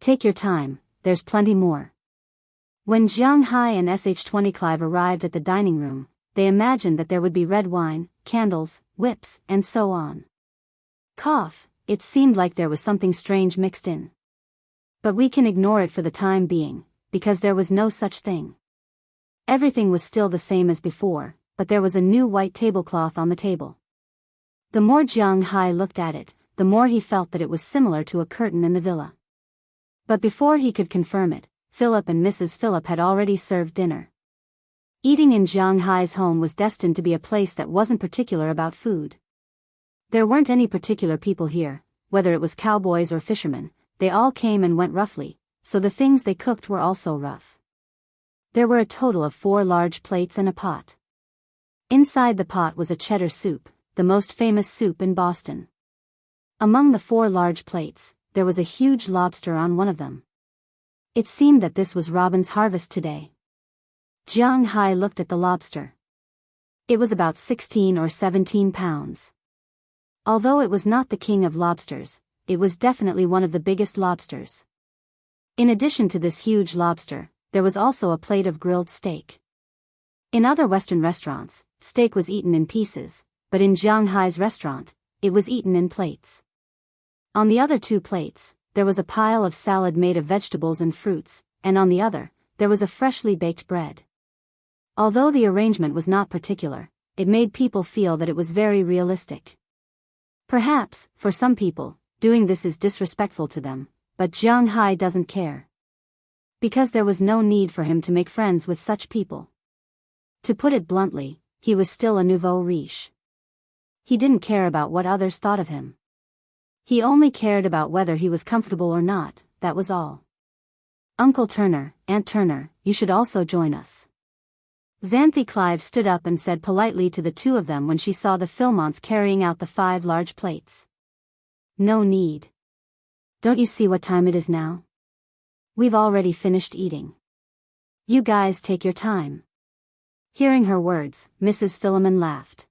Take your time, there's plenty more. When Jianghai and Sh20 Clive arrived at the dining room, they imagined that there would be red wine, candles, whips, and so on. Cough, it seemed like there was something strange mixed in. But we can ignore it for the time being, because there was no such thing. Everything was still the same as before, but there was a new white tablecloth on the table. The more Jianghai looked at it, the more he felt that it was similar to a curtain in the villa. But before he could confirm it, Philip and Mrs. Philip had already served dinner. Eating in Jianghai's home was destined to be a place that wasn't particular about food. There weren't any particular people here, whether it was cowboys or fishermen, they all came and went roughly, so the things they cooked were also rough. There were a total of 4 large plates and a pot. Inside the pot was a cheddar soup, the most famous soup in Boston. Among the 4 large plates, there was a huge lobster on one of them. It seemed that this was Robin's harvest today. Jianghai looked at the lobster. It was about 16 or 17 pounds. Although it was not the king of lobsters, it was definitely one of the biggest lobsters. In addition to this huge lobster, there was also a plate of grilled steak. In other Western restaurants, steak was eaten in pieces, but in Jianghai's restaurant, it was eaten in plates. On the other 2 plates, there was a pile of salad made of vegetables and fruits, and on the other, there was a freshly baked bread. Although the arrangement was not particular, it made people feel that it was very realistic. Perhaps, for some people, doing this is disrespectful to them, but Jianghai doesn't care. Because there was no need for him to make friends with such people. To put it bluntly, he was still a nouveau riche. He didn't care about what others thought of him. He only cared about whether he was comfortable or not, that was all. Uncle Turner, Aunt Turner, you should also join us. Xanthi Clive stood up and said politely to the 2 of them when she saw the Philmonts carrying out the 5 large plates. No need. Don't you see what time it is now? We've already finished eating. You guys take your time. Hearing her words, Mrs. Philemon laughed.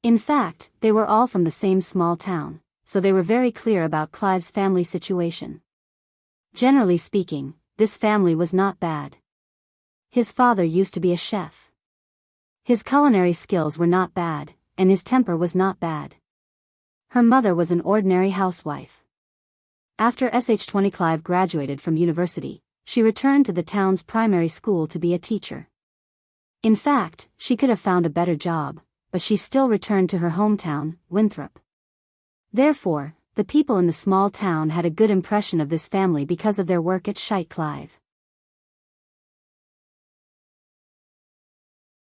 In fact, they were all from the same small town, so they were very clear about Clive's family situation. Generally speaking, this family was not bad. His father used to be a chef. His culinary skills were not bad, and his temper was not bad. Her mother was an ordinary housewife. After Sh20 Clive graduated from university, she returned to the town's primary school to be a teacher. In fact, she could have found a better job, but she still returned to her hometown, Winthrop. Therefore, the people in the small town had a good impression of this family because of their work at Shite Clive.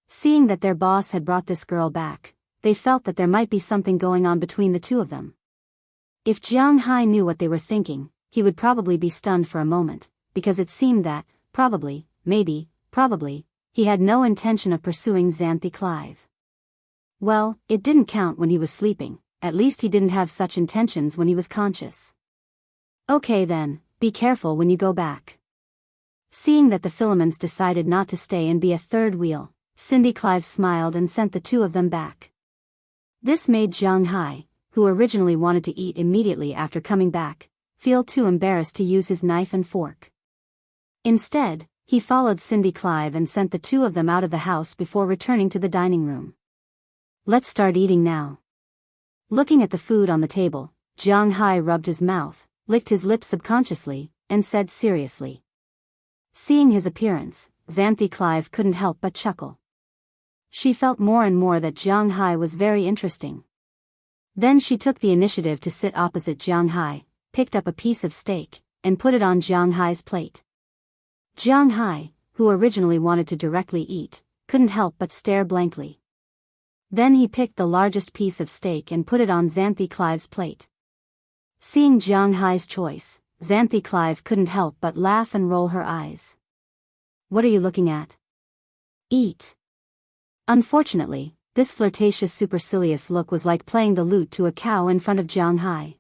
Seeing that their boss had brought this girl back, they felt that there might be something going on between the two of them. If Jianghu knew what they were thinking, he would probably be stunned for a moment, because it seemed that, probably, he had no intention of pursuing Xanthi Clive. Well, it didn't count when he was sleeping, at least he didn't have such intentions when he was conscious. Okay then, be careful when you go back. Seeing that the Philemons decided not to stay and be a third wheel, Cindy Clive smiled and sent the two of them back. This made Jianghu, who originally wanted to eat immediately after coming back, feel too embarrassed to use his knife and fork. Instead, he followed Cindy Clive and sent the two of them out of the house before returning to the dining room. Let's start eating now. Looking at the food on the table, Jianghu rubbed his mouth, licked his lips subconsciously, and said seriously. Seeing his appearance, Xanthi Clive couldn't help but chuckle. She felt more and more that Jianghu was very interesting. Then she took the initiative to sit opposite Jianghu, picked up a piece of steak, and put it on Jianghu's plate. Jianghu, who originally wanted to directly eat, couldn't help but stare blankly. Then he picked the largest piece of steak and put it on Xanthi Clive's plate. Seeing Jianghu's choice, Xanthi Clive couldn't help but laugh and roll her eyes. What are you looking at? Eat. Unfortunately, this flirtatious supercilious look was like playing the lute to a cow in front of Jianghu.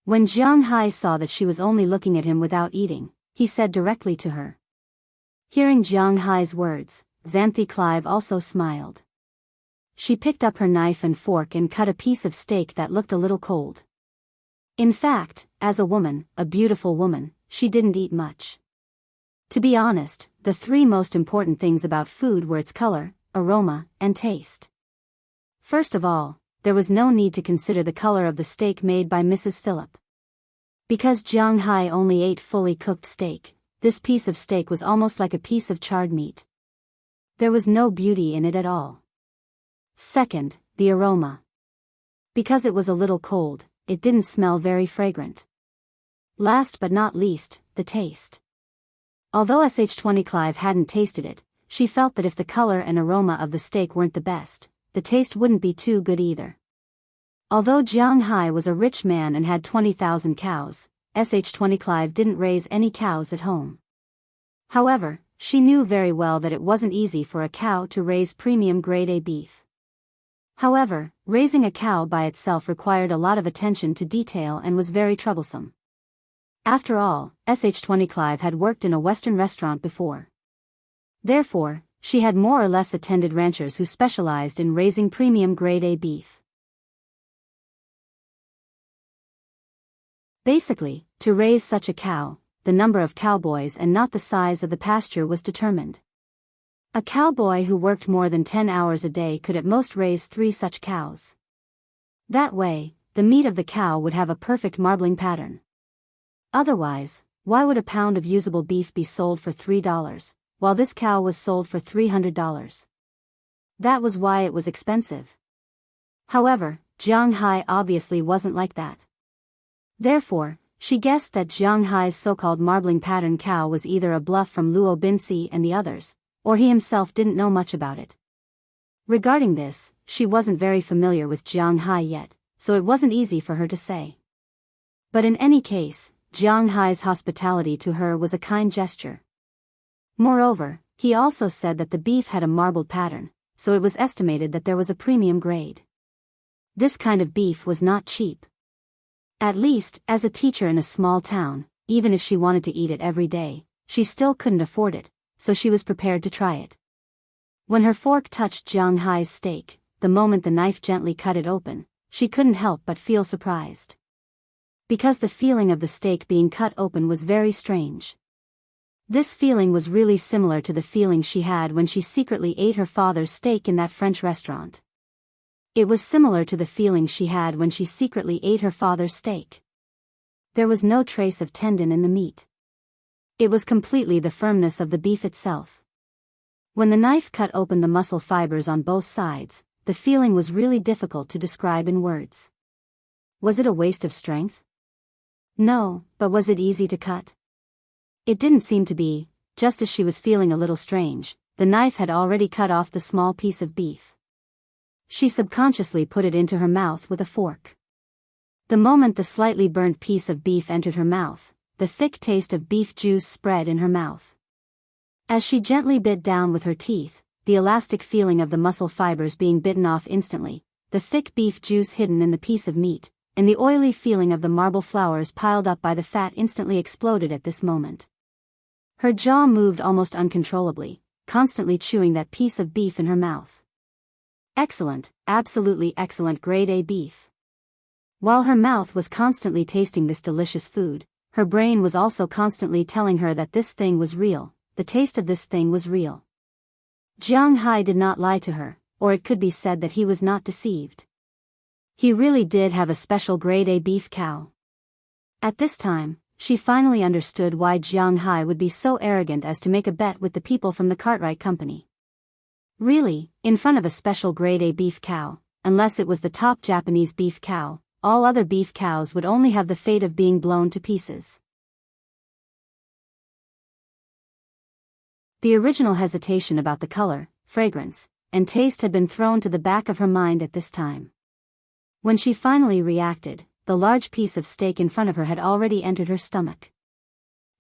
When Jianghu saw that she was only looking at him without eating, he said directly to her. Hearing Jianghu's words, Xanthi Clive also smiled. She picked up her knife and fork and cut a piece of steak that looked a little cold. In fact, as a woman, a beautiful woman, she didn't eat much. To be honest, the three most important things about food were its color, aroma, and taste. First of all, there was no need to consider the color of the steak made by Mrs. Phillip. Because Jianghu only ate fully cooked steak, this piece of steak was almost like a piece of charred meat. There was no beauty in it at all. Second, the aroma. Because it was a little cold, it didn't smell very fragrant. Last but not least, the taste. Although Sh20 Clive hadn't tasted it, she felt that if the color and aroma of the steak weren't the best, the taste wouldn't be too good either. Although Jianghu was a rich man and had 20,000 cows, Sh20 Clive didn't raise any cows at home. However, she knew very well that it wasn't easy for a cow to raise premium grade A beef. However, raising a cow by itself required a lot of attention to detail and was very troublesome. After all, Sh20 Clive had worked in a Western restaurant before. Therefore, she had more or less attended ranchers who specialized in raising premium grade A beef. Basically, to raise such a cow, the number of cowboys and not the size of the pasture was determined. A cowboy who worked more than 10 hours a day could at most raise 3 such cows. That way, the meat of the cow would have a perfect marbling pattern. Otherwise, why would a pound of usable beef be sold for $3, while this cow was sold for $300? That was why it was expensive. However, Jianghu obviously wasn't like that. Therefore, she guessed that Jianghu's so-called marbling pattern cow was either a bluff from Luo Binci and the others, or he himself didn't know much about it. Regarding this, she wasn't very familiar with Jianghu yet, so it wasn't easy for her to say. But in any case, Jianghu's hospitality to her was a kind gesture. Moreover, he also said that the beef had a marbled pattern, so it was estimated that there was a premium grade. This kind of beef was not cheap. At least, as a teacher in a small town, even if she wanted to eat it every day, she still couldn't afford it, so she was prepared to try it. When her fork touched Jiang Hai's steak, the moment the knife gently cut it open, she couldn't help but feel surprised. Because the feeling of the steak being cut open was very strange. This feeling was really similar to the feeling she had when she secretly ate her father's steak in that French restaurant. It was similar to the feeling she had when she secretly ate her father's steak. There was no trace of tendon in the meat. It was completely the firmness of the beef itself. When the knife cut open the muscle fibers on both sides, the feeling was really difficult to describe in words. Was it a waste of strength? No, but was it easy to cut? It didn't seem to be. Just as she was feeling a little strange, the knife had already cut off the small piece of beef. She subconsciously put it into her mouth with a fork. The moment the slightly burnt piece of beef entered her mouth, the thick taste of beef juice spread in her mouth. As she gently bit down with her teeth, the elastic feeling of the muscle fibers being bitten off instantly, the thick beef juice hidden in the piece of meat, and the oily feeling of the marble flours piled up by the fat instantly exploded at this moment. Her jaw moved almost uncontrollably, constantly chewing that piece of beef in her mouth. Excellent, absolutely excellent grade A beef. While her mouth was constantly tasting this delicious food, her brain was also constantly telling her that this thing was real, the taste of this thing was real. Jiang Hai did not lie to her, or it could be said that he was not deceived. He really did have a special grade A beef cow. At this time, she finally understood why Jiang Hai would be so arrogant as to make a bet with the people from the Cartwright Company. Really, in front of a special grade A beef cow, unless it was the top Japanese beef cow, all other beef cows would only have the fate of being blown to pieces. The original hesitation about the color, fragrance, and taste had been thrown to the back of her mind at this time. When she finally reacted, the large piece of steak in front of her had already entered her stomach.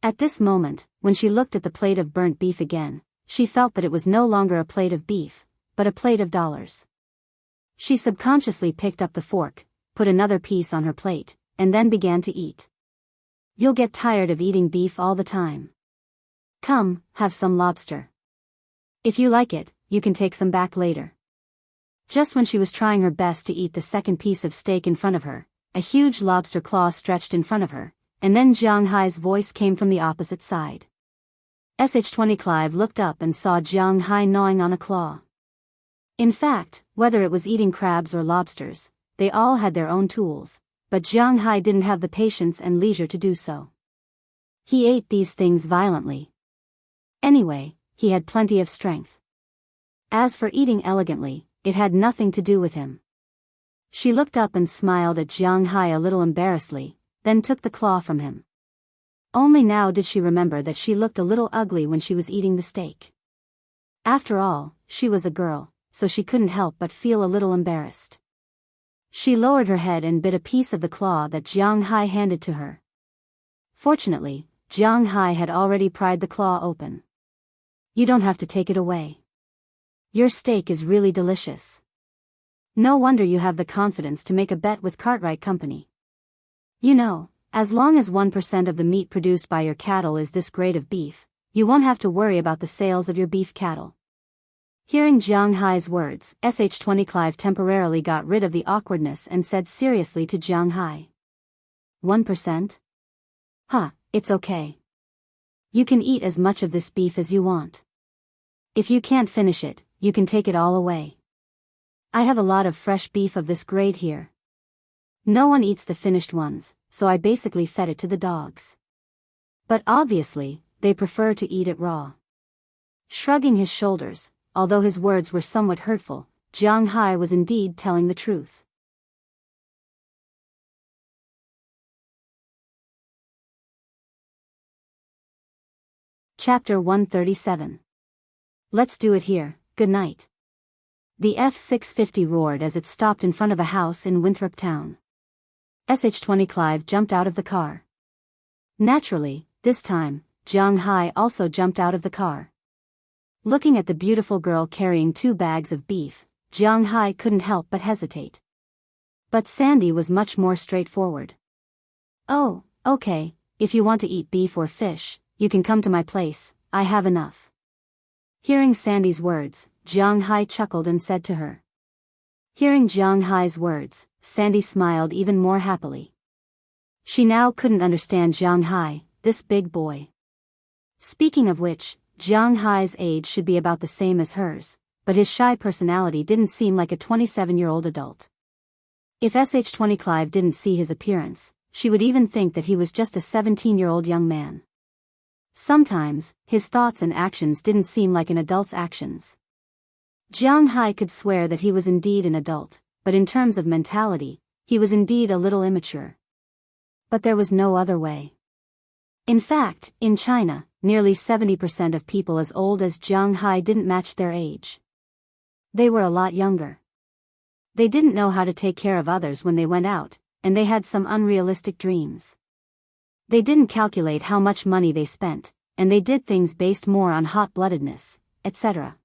At this moment, when she looked at the plate of burnt beef again, she felt that it was no longer a plate of beef, but a plate of dollars. She subconsciously picked up the fork, put another piece on her plate, and then began to eat. You'll get tired of eating beef all the time. Come, have some lobster. If you like it, you can take some back later. Just when she was trying her best to eat the second piece of steak in front of her, a huge lobster claw stretched in front of her, and then Jiang Hai's voice came from the opposite side. Sh-20 Clive looked up and saw Jiang Hai gnawing on a claw. In fact, whether it was eating crabs or lobsters, they all had their own tools, but Jiang Hai didn't have the patience and leisure to do so. He ate these things violently. Anyway, he had plenty of strength. As for eating elegantly, it had nothing to do with him. She looked up and smiled at Jiang Hai a little embarrassedly, then took the claw from him. Only now did she remember that she looked a little ugly when she was eating the steak. After all, she was a girl, so she couldn't help but feel a little embarrassed. She lowered her head and bit a piece of the claw that Jiang Hai handed to her. Fortunately, Jiang Hai had already pried the claw open. You don't have to take it away. Your steak is really delicious. No wonder you have the confidence to make a bet with Cartwright Company. You know, as long as 1% of the meat produced by your cattle is this grade of beef, you won't have to worry about the sales of your beef cattle. Hearing Jiang Hai's words, Sh-20 Clive temporarily got rid of the awkwardness and said seriously to Jiang Hai. 1%? Huh, it's okay. You can eat as much of this beef as you want. If you can't finish it, you can take it all away. I have a lot of fresh beef of this grade here. No one eats the finished ones, so I basically fed it to the dogs. But obviously, they prefer to eat it raw. Shrugging his shoulders, although his words were somewhat hurtful, Jiang Hai was indeed telling the truth. Chapter 137. Let's do it here, good night. The F-650 roared as it stopped in front of a house in Winthrop Town. Sh-20 Clive jumped out of the car. Naturally, this time, Jiang Hai also jumped out of the car. Looking at the beautiful girl carrying 2 bags of beef, Jiang Hai couldn't help but hesitate. But Sandy was much more straightforward. Oh, okay, if you want to eat beef or fish, you can come to my place, I have enough. Hearing Sandy's words, Jiang Hai chuckled and said to her. Hearing Jiang Hai's words, Sandy smiled even more happily. She now couldn't understand Jiang Hai, this big boy. Speaking of which, Jiang Hai's age should be about the same as hers, but his shy personality didn't seem like a 27-year-old adult. If SH20 Clive didn't see his appearance, she would even think that he was just a 17-year-old young man. Sometimes, his thoughts and actions didn't seem like an adult's actions. Jiang Hai could swear that he was indeed an adult, but in terms of mentality, he was indeed a little immature. But there was no other way. In fact, in China, nearly 70% of people as old as Jiang Hai didn't match their age. They were a lot younger. They didn't know how to take care of others when they went out, and they had some unrealistic dreams. They didn't calculate how much money they spent, and they did things based more on hot-bloodedness, etc.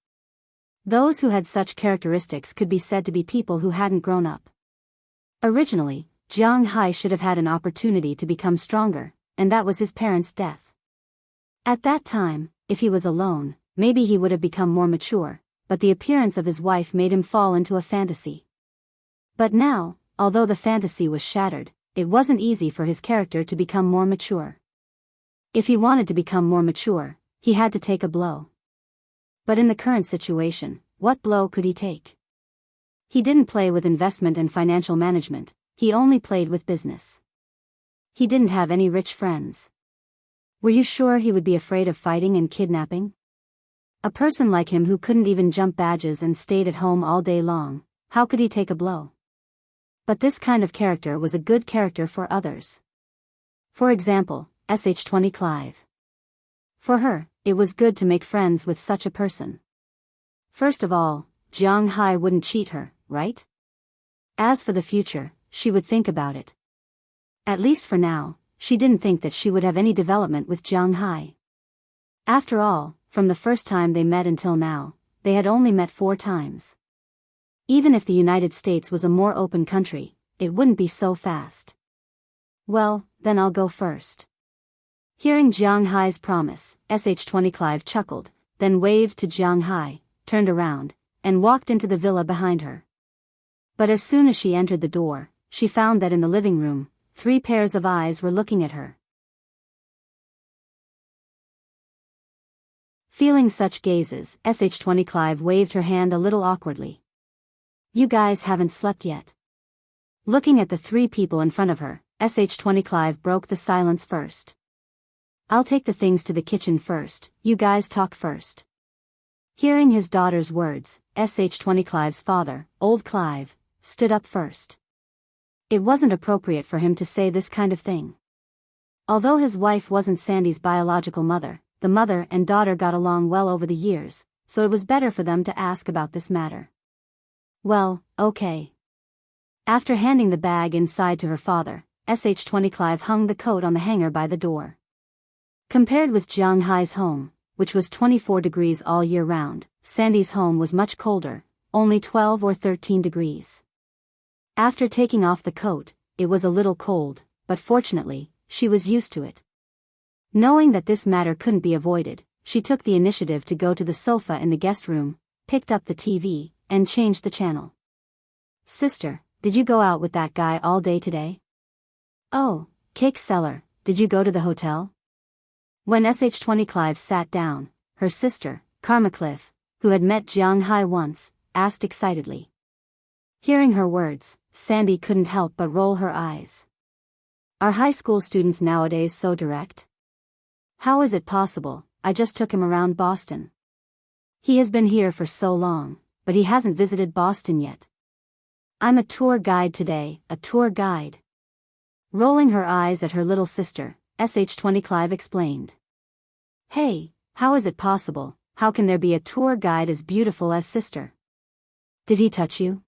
Those who had such characteristics could be said to be people who hadn't grown up. Originally, Jiang Hai should have had an opportunity to become stronger, and that was his parents' death. At that time, if he was alone, maybe he would have become more mature, but the appearance of his wife made him fall into a fantasy. But now, although the fantasy was shattered, it wasn't easy for his character to become more mature. If he wanted to become more mature, he had to take a blow. But in the current situation, what blow could he take? He didn't play with investment and financial management, he only played with business. He didn't have any rich friends. Were you sure he would be afraid of fighting and kidnapping? A person like him who couldn't even jump badges and stayed at home all day long, how could he take a blow? But this kind of character was a good character for others. For example, SH20 Clive. For her, it was good to make friends with such a person. First of all, Jiang Hai wouldn't cheat her, right? As for the future, she would think about it. At least for now, she didn't think that she would have any development with Jiang Hai. After all, from the first time they met until now, they had only met 4 times. Even if the United States was a more open country, it wouldn't be so fast. Well, then I'll go first. Hearing Jiang Hai's promise, SH20 Clive chuckled, then waved to Jiang Hai, turned around, and walked into the villa behind her. But as soon as she entered the door, she found that in the living room, 3 pairs of eyes were looking at her. Feeling such gazes, SH20 Clive waved her hand a little awkwardly. You guys haven't slept yet. Looking at the 3 people in front of her, SH20 Clive broke the silence first. I'll take the things to the kitchen first, you guys talk first. Hearing his daughter's words, SH20 Clive's father, old Clive, stood up first. It wasn't appropriate for him to say this kind of thing. Although his wife wasn't Sandy's biological mother, the mother and daughter got along well over the years, so it was better for them to ask about this matter. Well, okay. After handing the bag inside to her father, SH20 Clive hung the coat on the hanger by the door. Compared with Jiang Hai's home, which was 24 degrees all year round, Sandy's home was much colder, only 12 or 13 degrees. After taking off the coat, it was a little cold, but fortunately, she was used to it. Knowing that this matter couldn't be avoided, she took the initiative to go to the sofa in the guest room, picked up the TV, and changed the channel. Sister, did you go out with that guy all day today? Oh, cake seller, did you go to the hotel? When SH20 Clive sat down, her sister, Karma Cliff, who had met Jiang Hai once, asked excitedly. Hearing her words, Sandy couldn't help but roll her eyes. Are high school students nowadays so direct? How is it possible? I just took him around Boston. He has been here for so long, but he hasn't visited Boston yet. I'm a tour guide today, a tour guide. Rolling her eyes at her little sister, SH20 Clive explained. Hey, how is it possible? How can there be a tour guide as beautiful as sister? Did he touch you?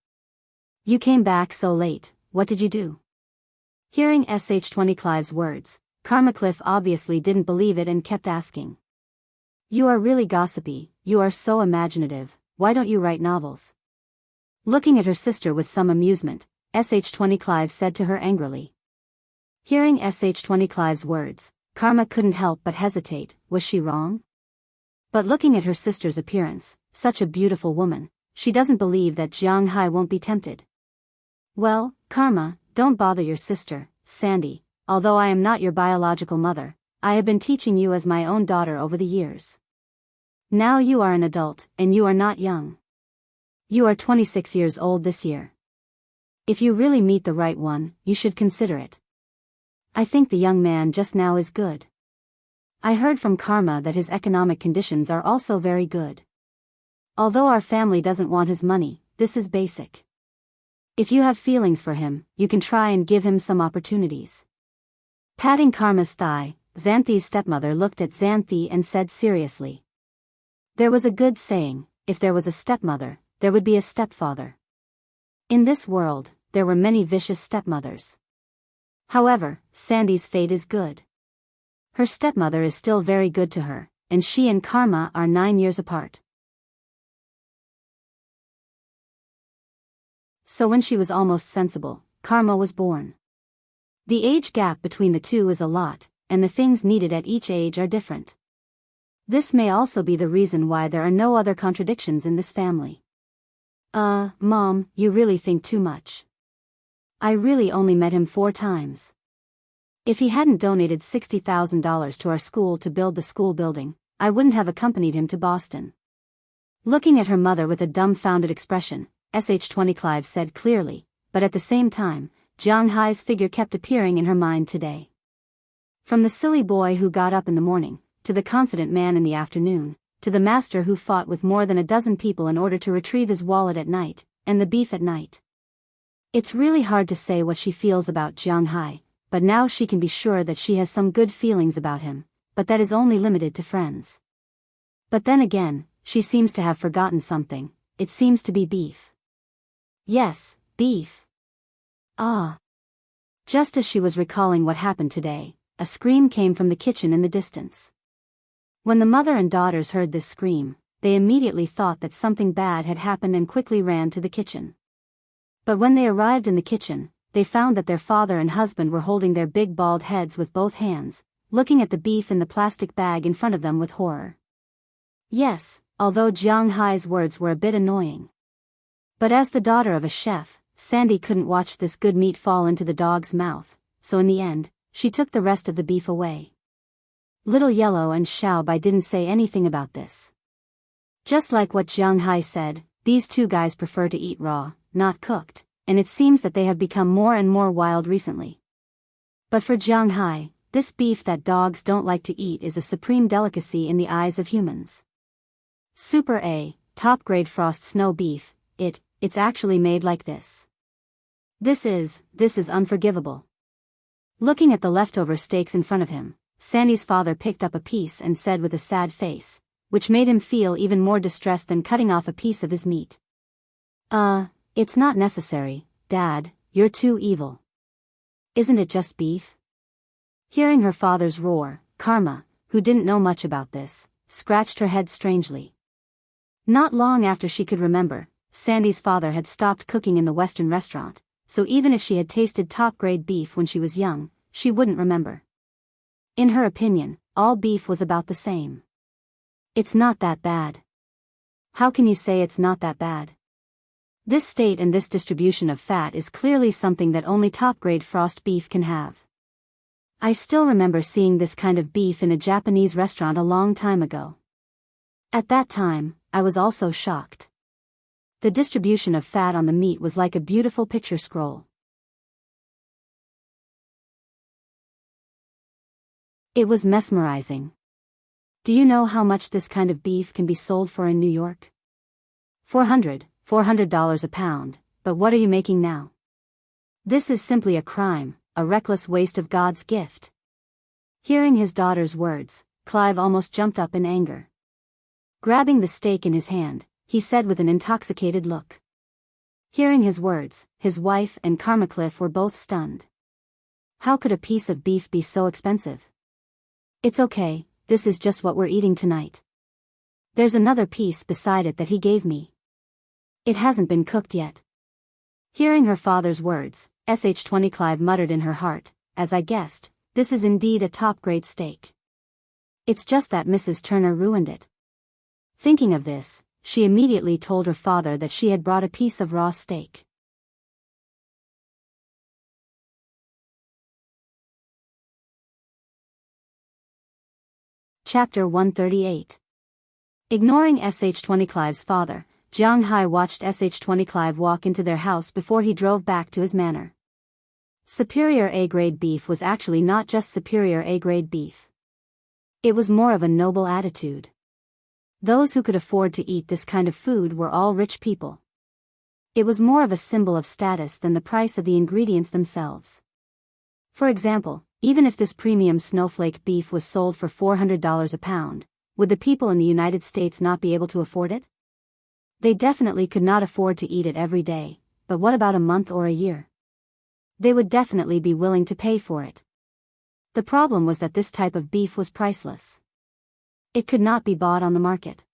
You came back so late, what did you do? Hearing SH20 Clive's words, Karma Cliff obviously didn't believe it and kept asking. You are really gossipy, you are so imaginative, why don't you write novels? Looking at her sister with some amusement, SH20 Clive said to her angrily. Hearing Sh20 Clive's words, Karma couldn't help but hesitate. Was she wrong? But looking at her sister's appearance, such a beautiful woman, she doesn't believe that Jianghu won't be tempted. Well, Karma, don't bother your sister, Sandy. Although I am not your biological mother, I have been teaching you as my own daughter over the years. Now you are an adult, and you are not young. You are 26 years old this year. If you really meet the right one, you should consider it. I think the young man just now is good. I heard from Karma that his economic conditions are also very good. Although our family doesn't want his money, this is basic. If you have feelings for him, you can try and give him some opportunities. Patting Karma's thigh, Xanthi's stepmother looked at Xanthi and said seriously. There was a good saying, if there was a stepmother, there would be a stepfather. In this world, there were many vicious stepmothers. However, Sandy's fate is good. Her stepmother is still very good to her, and she and Karma are 9 years apart. So when she was almost sensible, Karma was born. The age gap between the two is a lot, and the things needed at each age are different. This may also be the reason why there are no other contradictions in this family. Mom, you really think too much. I really only met him 4 times. If he hadn't donated $60,000 to our school to build the school building, I wouldn't have accompanied him to Boston. Looking at her mother with a dumbfounded expression, Sh20 Clive said clearly, but at the same time, Jianghu's figure kept appearing in her mind today. From the silly boy who got up in the morning, to the confident man in the afternoon, to the master who fought with more than a dozen people in order to retrieve his wallet at night, and the beef at night. It's really hard to say what she feels about Jianghu, but now she can be sure that she has some good feelings about him, but that is only limited to friends. But then again, she seems to have forgotten something. It seems to be beef. Yes, beef. Ah. Just as she was recalling what happened today, a scream came from the kitchen in the distance. When the mother and daughters heard this scream, they immediately thought that something bad had happened and quickly ran to the kitchen. But when they arrived in the kitchen, they found that their father and husband were holding their big bald heads with both hands, looking at the beef in the plastic bag in front of them with horror. Yes, although Jianghu's words were a bit annoying. But as the daughter of a chef, Sandy couldn't watch this good meat fall into the dog's mouth, so in the end, she took the rest of the beef away. Little Yellow and Xiaobai didn't say anything about this. Just like what Jianghu said, these two guys prefer to eat raw, not cooked, and it seems that they have become more and more wild recently. But for Jianghu, this beef that dogs don't like to eat is a supreme delicacy in the eyes of humans. Super A, top-grade frost snow beef, it's actually made like this. This is unforgivable. Looking at the leftover steaks in front of him, Sandy's father picked up a piece and said with a sad face, which made him feel even more distressed than cutting off a piece of his meat. It's not necessary, Dad, you're too evil. Isn't it just beef? Hearing her father's roar, Karma, who didn't know much about this, scratched her head strangely. Not long after she could remember, Sandy's father had stopped cooking in the Western restaurant, so even if she had tasted top-grade beef when she was young, she wouldn't remember. In her opinion, all beef was about the same. It's not that bad. How can you say it's not that bad? This state and this distribution of fat is clearly something that only top-grade frost beef can have. I still remember seeing this kind of beef in a Japanese restaurant a long time ago. At that time, I was also shocked. The distribution of fat on the meat was like a beautiful picture scroll. It was mesmerizing. Do you know how much this kind of beef can be sold for in New York? $400 a pound, but what are you making now? This is simply a crime, a reckless waste of God's gift. Hearing his daughter's words, Clive almost jumped up in anger. Grabbing the steak in his hand, he said with an intoxicated look. Hearing his words, his wife and Karma Cliff were both stunned. How could a piece of beef be so expensive? It's okay, this is just what we're eating tonight. There's another piece beside it that he gave me. It hasn't been cooked yet. Hearing her father's words, Sh20 Clive muttered in her heart, as I guessed, this is indeed a top-grade steak. It's just that Mrs. Turner ruined it." Thinking of this, she immediately told her father that she had brought a piece of raw steak. Chapter 138. Ignoring Sh20 Clive's father, Jianghu watched Sh20 Clive walk into their house before he drove back to his manor. Superior A-grade beef was actually not just superior A-grade beef. It was more of a noble attitude. Those who could afford to eat this kind of food were all rich people. It was more of a symbol of status than the price of the ingredients themselves. For example, even if this premium snowflake beef was sold for $400 a pound, would the people in the United States not be able to afford it? They definitely could not afford to eat it every day, but what about a month or a year? They would definitely be willing to pay for it. The problem was that this type of beef was priceless. It could not be bought on the market.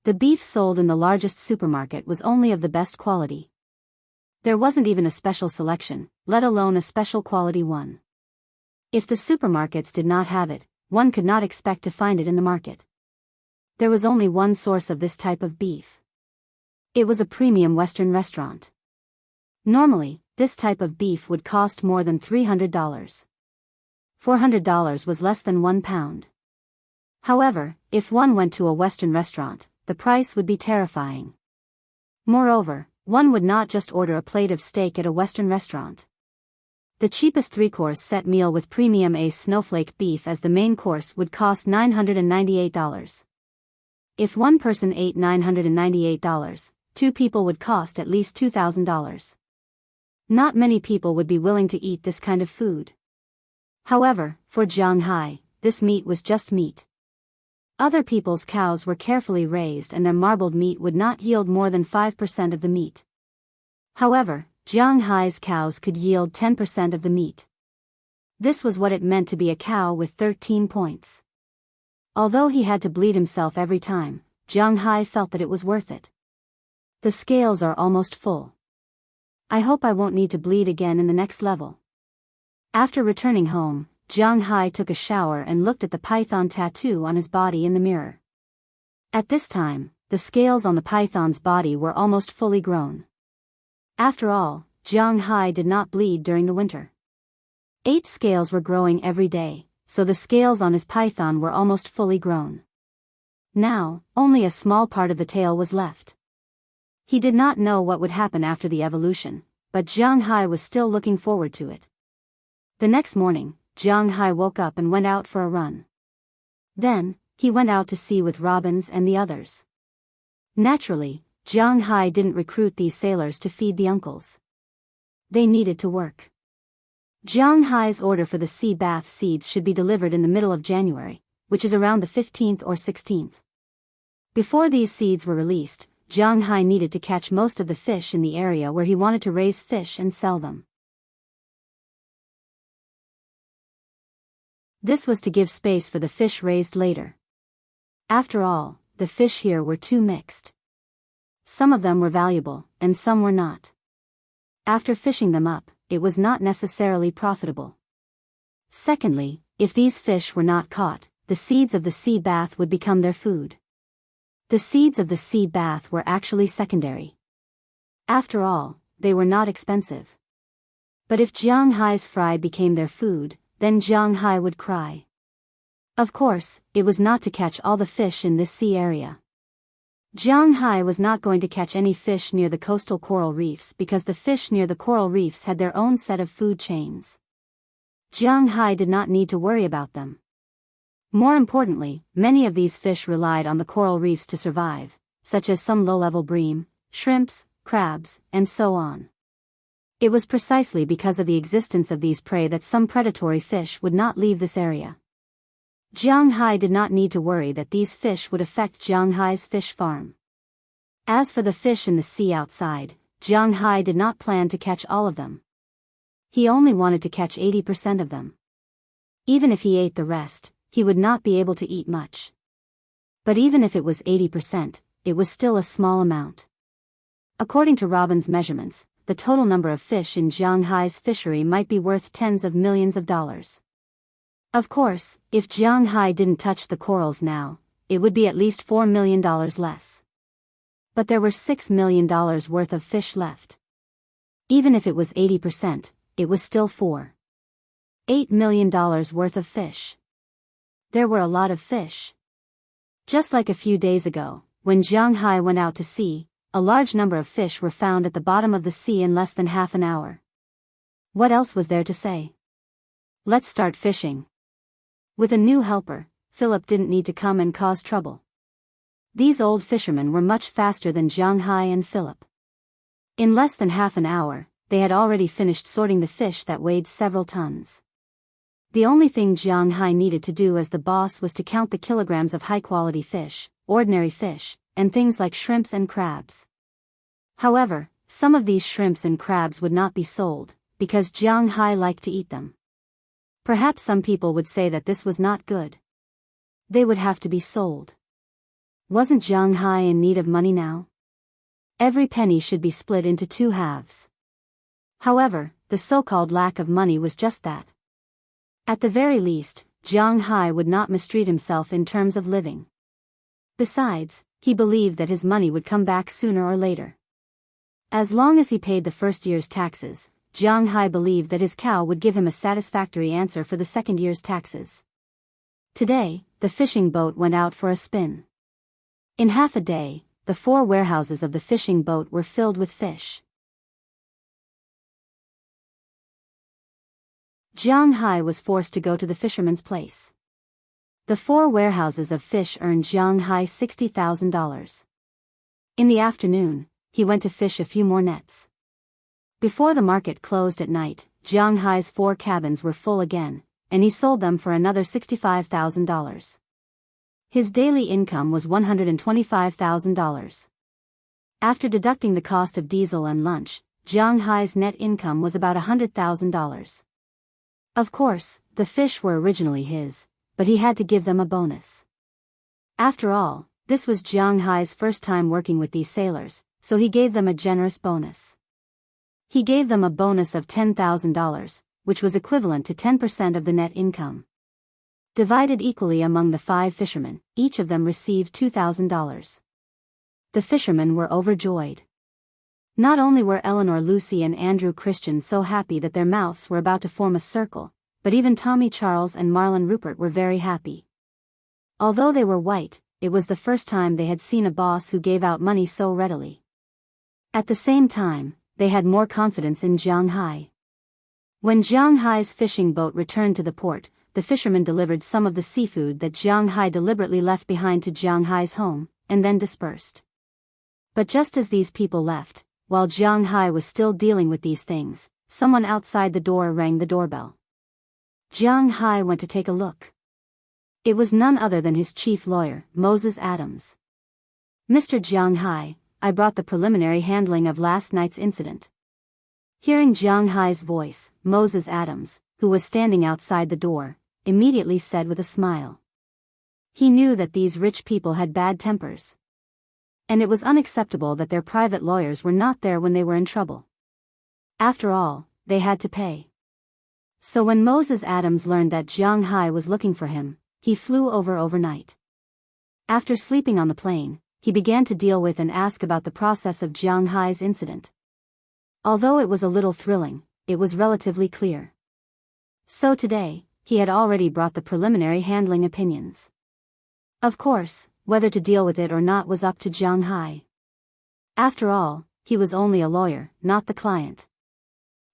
The beef sold in the largest supermarket was only of the best quality. There wasn't even a special selection, let alone a special quality one. If the supermarkets did not have it, one could not expect to find it in the market. There was only one source of this type of beef. It was a premium Western restaurant. Normally, this type of beef would cost more than $300. $400 was less than 1 pound. However, if one went to a Western restaurant, the price would be terrifying. Moreover, one would not just order a plate of steak at a Western restaurant. The cheapest 3-course set meal with premium A snowflake beef as the main course would cost $998. If one person ate $998, 2 people would cost at least $2,000. Not many people would be willing to eat this kind of food. However, for Jianghu, this meat was just meat. Other people's cows were carefully raised and their marbled meat would not yield more than 5% of the meat. However, Jianghu's cows could yield 10% of the meat. This was what it meant to be a cow with 13 points. Although he had to bleed himself every time, Jianghu felt that it was worth it. The scales are almost full. I hope I won't need to bleed again in the next level. After returning home, Jianghu took a shower and looked at the python tattoo on his body in the mirror. At this time, the scales on the python's body were almost fully grown. After all, Jianghu did not bleed during the winter. 8 scales were growing every day, so the scales on his python were almost fully grown. Now, only a small part of the tail was left. He did not know what would happen after the evolution, but Jianghu was still looking forward to it. The next morning, Jianghu woke up and went out for a run. Then, he went out to sea with Robins and the others. Naturally, Jianghu didn't recruit these sailors to feed the uncles. They needed to work. Jianghu's order for the sea bath seeds should be delivered in the middle of January, which is around the 15th or 16th. Before these seeds were released, Jianghu needed to catch most of the fish in the area where he wanted to raise fish and sell them. This was to give space for the fish raised later. After all, the fish here were too mixed. Some of them were valuable, and some were not. After fishing them up, it was not necessarily profitable. Secondly, if these fish were not caught, the seeds of the sea bath would become their food. The seeds of the sea bath were actually secondary. After all, they were not expensive. But if Jianghu's fry became their food, then Jianghu would cry. Of course, it was not to catch all the fish in this sea area. Jianghu was not going to catch any fish near the coastal coral reefs because the fish near the coral reefs had their own set of food chains. Jianghu did not need to worry about them. More importantly, many of these fish relied on the coral reefs to survive, such as some low-level bream, shrimps, crabs, and so on. It was precisely because of the existence of these prey that some predatory fish would not leave this area. Jianghu did not need to worry that these fish would affect Jianghu's fish farm. As for the fish in the sea outside, Jianghu did not plan to catch all of them. He only wanted to catch 80% of them. Even if he ate the rest, he would not be able to eat much. But even if it was 80%, it was still a small amount. According to Robin's measurements, the total number of fish in Jianghai's fishery might be worth tens of millions of dollars. Of course, if Jianghai didn't touch the corals now, it would be at least $4 million less. But there were $6 million worth of fish left. Even if it was 80%, it was still $8 million worth of fish. There were a lot of fish. Just like a few days ago, when Jianghai went out to sea, a large number of fish were found at the bottom of the sea in less than half an hour. What else was there to say? Let's start fishing. With a new helper, Philip didn't need to come and cause trouble. These old fishermen were much faster than Jianghai and Philip. In less than half an hour, they had already finished sorting the fish that weighed several tons. The only thing Jianghai needed to do as the boss was to count the kilograms of high-quality fish, ordinary fish, and things like shrimps and crabs. However, some of these shrimps and crabs would not be sold, because Jianghai liked to eat them. Perhaps some people would say that this was not good. They would have to be sold. Wasn't Jianghai in need of money now? Every penny should be split into two halves. However, the so-called lack of money was just that. At the very least, Jianghai would not mistreat himself in terms of living. Besides, he believed that his money would come back sooner or later. As long as he paid the first year's taxes, Jianghai believed that his cow would give him a satisfactory answer for the second year's taxes. Today, the fishing boat went out for a spin. In half a day, the 4 warehouses of the fishing boat were filled with fish. Jianghai was forced to go to the fisherman's place. The 4 warehouses of fish earned Jianghai $60,000. In the afternoon, he went to fish a few more nets. Before the market closed at night, Jianghai's 4 cabins were full again, and he sold them for another $65,000. His daily income was $125,000. After deducting the cost of diesel and lunch, Jianghai's net income was about $100,000. Of course, the fish were originally his, but he had to give them a bonus. After all, this was Jianghai's first time working with these sailors, so he gave them a generous bonus. He gave them a bonus of $10,000, which was equivalent to 10% of the net income. Divided equally among the 5 fishermen, each of them received $2,000. The fishermen were overjoyed. Not only were Eleanor Lucy and Andrew Christian so happy that their mouths were about to form a circle, but even Tommy Charles and Marlon Rupert were very happy. Although they were white, it was the first time they had seen a boss who gave out money so readily. At the same time, they had more confidence in Jianghai. When Jianghai's fishing boat returned to the port, the fishermen delivered some of the seafood that Jianghai deliberately left behind to Jianghai's home, and then dispersed. But just as these people left, while Jianghai was still dealing with these things, someone outside the door rang the doorbell. Jianghai went to take a look. It was none other than his chief lawyer, Moses Adams. "Mr. Jianghai, I brought the preliminary handling of last night's incident." Hearing Jianghai's voice, Moses Adams, who was standing outside the door, immediately said with a smile. He knew that these rich people had bad tempers. And it was unacceptable that their private lawyers were not there when they were in trouble. After all, they had to pay. So when Moses Adams learned that Jianghai was looking for him, he flew over overnight. After sleeping on the plane, he began to deal with and ask about the process of Jianghai's incident. Although it was a little thrilling, it was relatively clear. So today, he had already brought the preliminary handling opinions. Of course, whether to deal with it or not was up to Jianghai. After all, he was only a lawyer, not the client.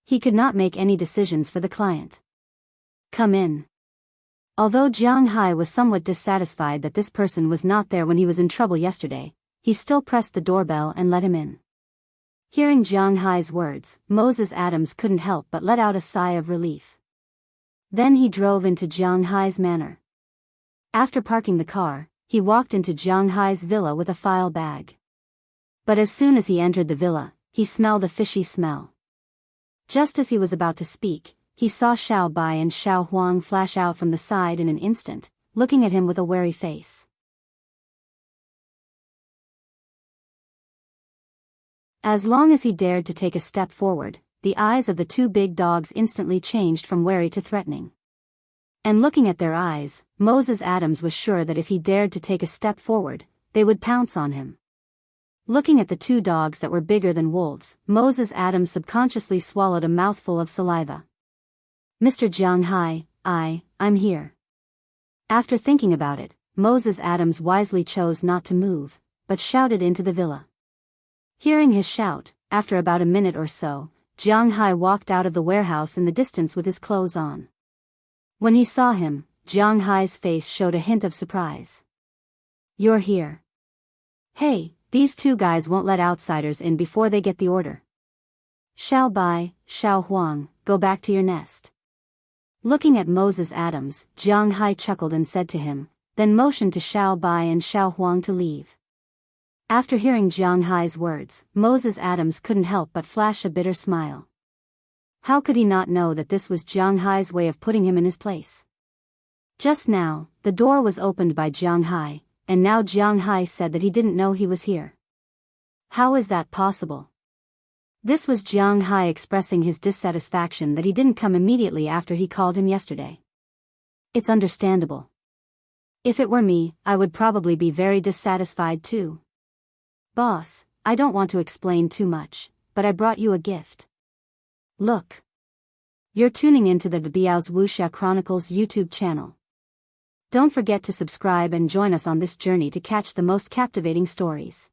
He could not make any decisions for the client. "Come in." Although Jianghai was somewhat dissatisfied that this person was not there when he was in trouble yesterday, he still pressed the doorbell and let him in. Hearing Jianghai's words, Moses Adams couldn't help but let out a sigh of relief. Then he drove into Jianghai's manor. After parking the car, he walked into Jianghai's villa with a file bag. But as soon as he entered the villa, he smelled a fishy smell. Just as he was about to speak, he saw Xiao Bai and Xiao Huang flash out from the side in an instant, looking at him with a wary face. As long as he dared to take a step forward, the eyes of the two big dogs instantly changed from wary to threatening. And looking at their eyes, Moses Adams was sure that if he dared to take a step forward, they would pounce on him. Looking at the two dogs that were bigger than wolves, Moses Adams subconsciously swallowed a mouthful of saliva. "Mr. Jianghu, I'm here." After thinking about it, Moses Adams wisely chose not to move, but shouted into the villa. Hearing his shout, after about a minute or so, Jianghu walked out of the warehouse in the distance with his clothes on. When he saw him, Jianghu's face showed a hint of surprise. "You're here. Hey, these two guys won't let outsiders in before they get the order. Xiao Bai, Xiao Huang, go back to your nest." Looking at Moses Adams, Jianghu chuckled and said to him, then motioned to Xiao Bai and Xiao Huang to leave. After hearing Jianghu's words, Moses Adams couldn't help but flash a bitter smile. How could he not know that this was Jianghu's way of putting him in his place? Just now, the door was opened by Jianghu, and now Jianghu said that he didn't know he was here. How is that possible? This was Jianghu expressing his dissatisfaction that he didn't come immediately after he called him yesterday. It's understandable. If it were me, I would probably be very dissatisfied too. Boss, I don't want to explain too much, but I brought you a gift. Look. You're tuning into the Biyao's Wuxia Chronicles YouTube channel. Don't forget to subscribe and join us on this journey to catch the most captivating stories.